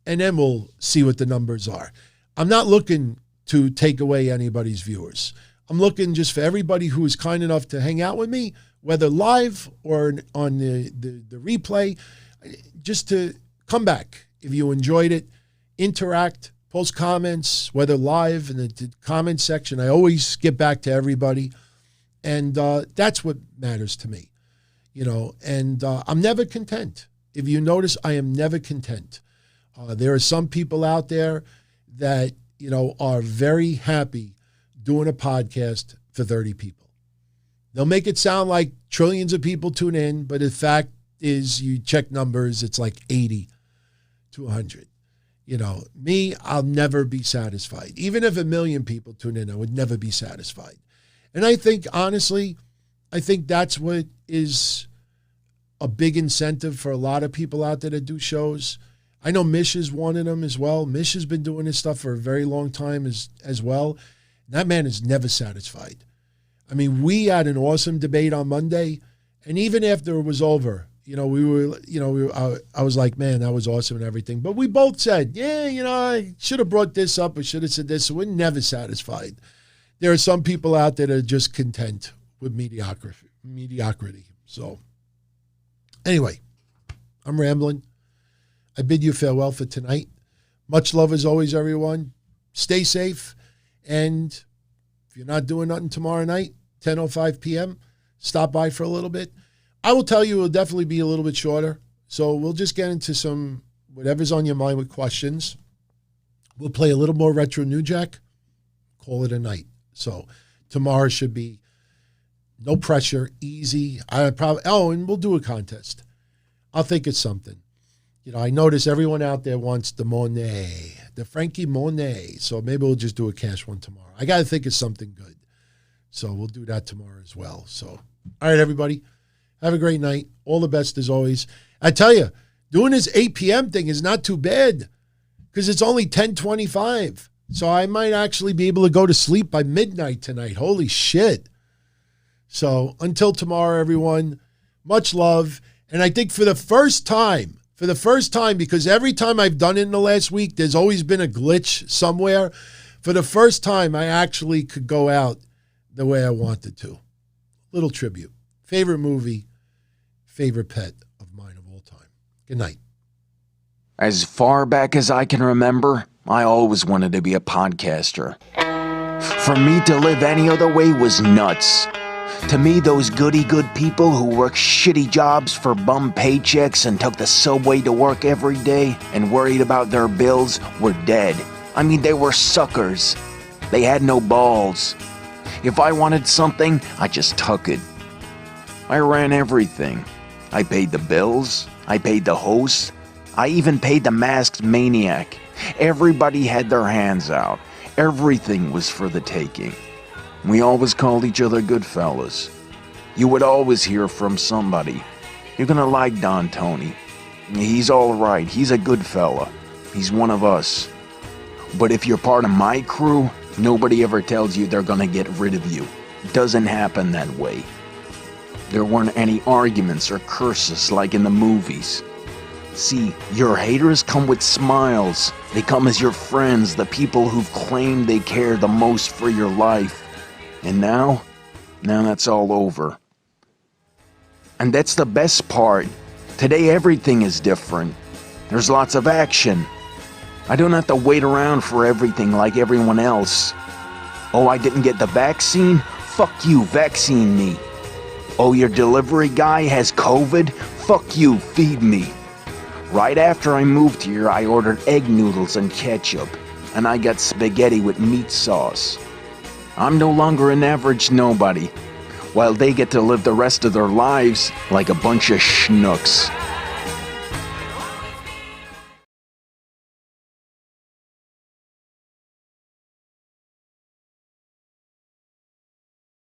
and then we'll see what the numbers are. I'm not looking to take away anybody's viewers. I'm looking just for everybody who is kind enough to hang out with me, whether live or on the replay, just to come back. If you enjoyed it, interact, post comments, whether live in the comment section. I always get back to everybody. And that's what matters to me, you know, and I'm never content. If you notice, I am never content. There are some people out there that, you know, are very happy doing a podcast for 30 people. They'll make it sound like trillions of people tune in, but the fact is, you check numbers, it's like 80 to 100. You know, me, I'll never be satisfied. Even if 1 million people tune in, I would never be satisfied. And I think, honestly, I think that's what is a big incentive for a lot of people out there that do shows. I know Mish is one of them as well. Mish has been doing this stuff for a very long time as well. And that man is never satisfied. I mean, we had an awesome debate on Monday, and even after it was over, you know, I was like, man, that was awesome and everything. But we both said, yeah, you know, I should have brought this up. I should have said this. So we're never satisfied. There are some people out there that are just content with mediocrity. So anyway, I'm rambling. I bid you farewell for tonight. Much love as always, everyone. Stay safe. And if you're not doing nothing tomorrow night, 10:05 p.m., stop by for a little bit. I will tell you, it'll definitely be a little bit shorter. So we'll just get into some, whatever's on your mind with questions. We'll play a little more Retro New Jack. Call it a night. So tomorrow should be no pressure, easy. And we'll do a contest. I'll think it's something. You know, I notice everyone out there wants the Monet, the Frankie Monet. So maybe we'll just do a cash one tomorrow. I got to think of something good. So we'll do that tomorrow as well. So, all right, everybody. Have a great night. All the best as always. I tell you, doing this 8 p.m. thing is not too bad because it's only 10:25. So I might actually be able to go to sleep by midnight tonight. Holy shit. So until tomorrow, everyone, much love. And I think for the first time, because every time I've done it in the last week, there's always been a glitch somewhere. For the first time, I actually could go out the way I wanted to. Little tribute. Favorite movie, favorite pet of mine of all time. Good night. As far back as I can remember, I always wanted to be a podcaster. For me to live any other way was nuts. To me, those goody-good people who worked shitty jobs for bum paychecks and took the subway to work every day and worried about their bills were dead. I mean, they were suckers. They had no balls. If I wanted something, I just took it. I ran everything. I paid the bills. I paid the host. I even paid the masked maniac. Everybody had their hands out. Everything was for the taking. We always called each other good fellas. You would always hear from somebody. You're gonna like Don Tony. He's alright. He's a good fella. He's one of us. But if you're part of my crew, nobody ever tells you they're gonna get rid of you. It doesn't happen that way. There weren't any arguments or curses like in the movies. See, your haters come with smiles. They come as your friends, the people who've claimed they care the most for your life. And now that's all over. And that's the best part. Today everything is different. There's lots of action. I don't have to wait around for everything like everyone else. Oh, I didn't get the vaccine? Fuck you, vaccine me. Oh, your delivery guy has COVID? Fuck you, feed me. Right after I moved here, I ordered egg noodles and ketchup, and I got spaghetti with meat sauce. I'm no longer an average nobody, while they get to live the rest of their lives like a bunch of schnooks.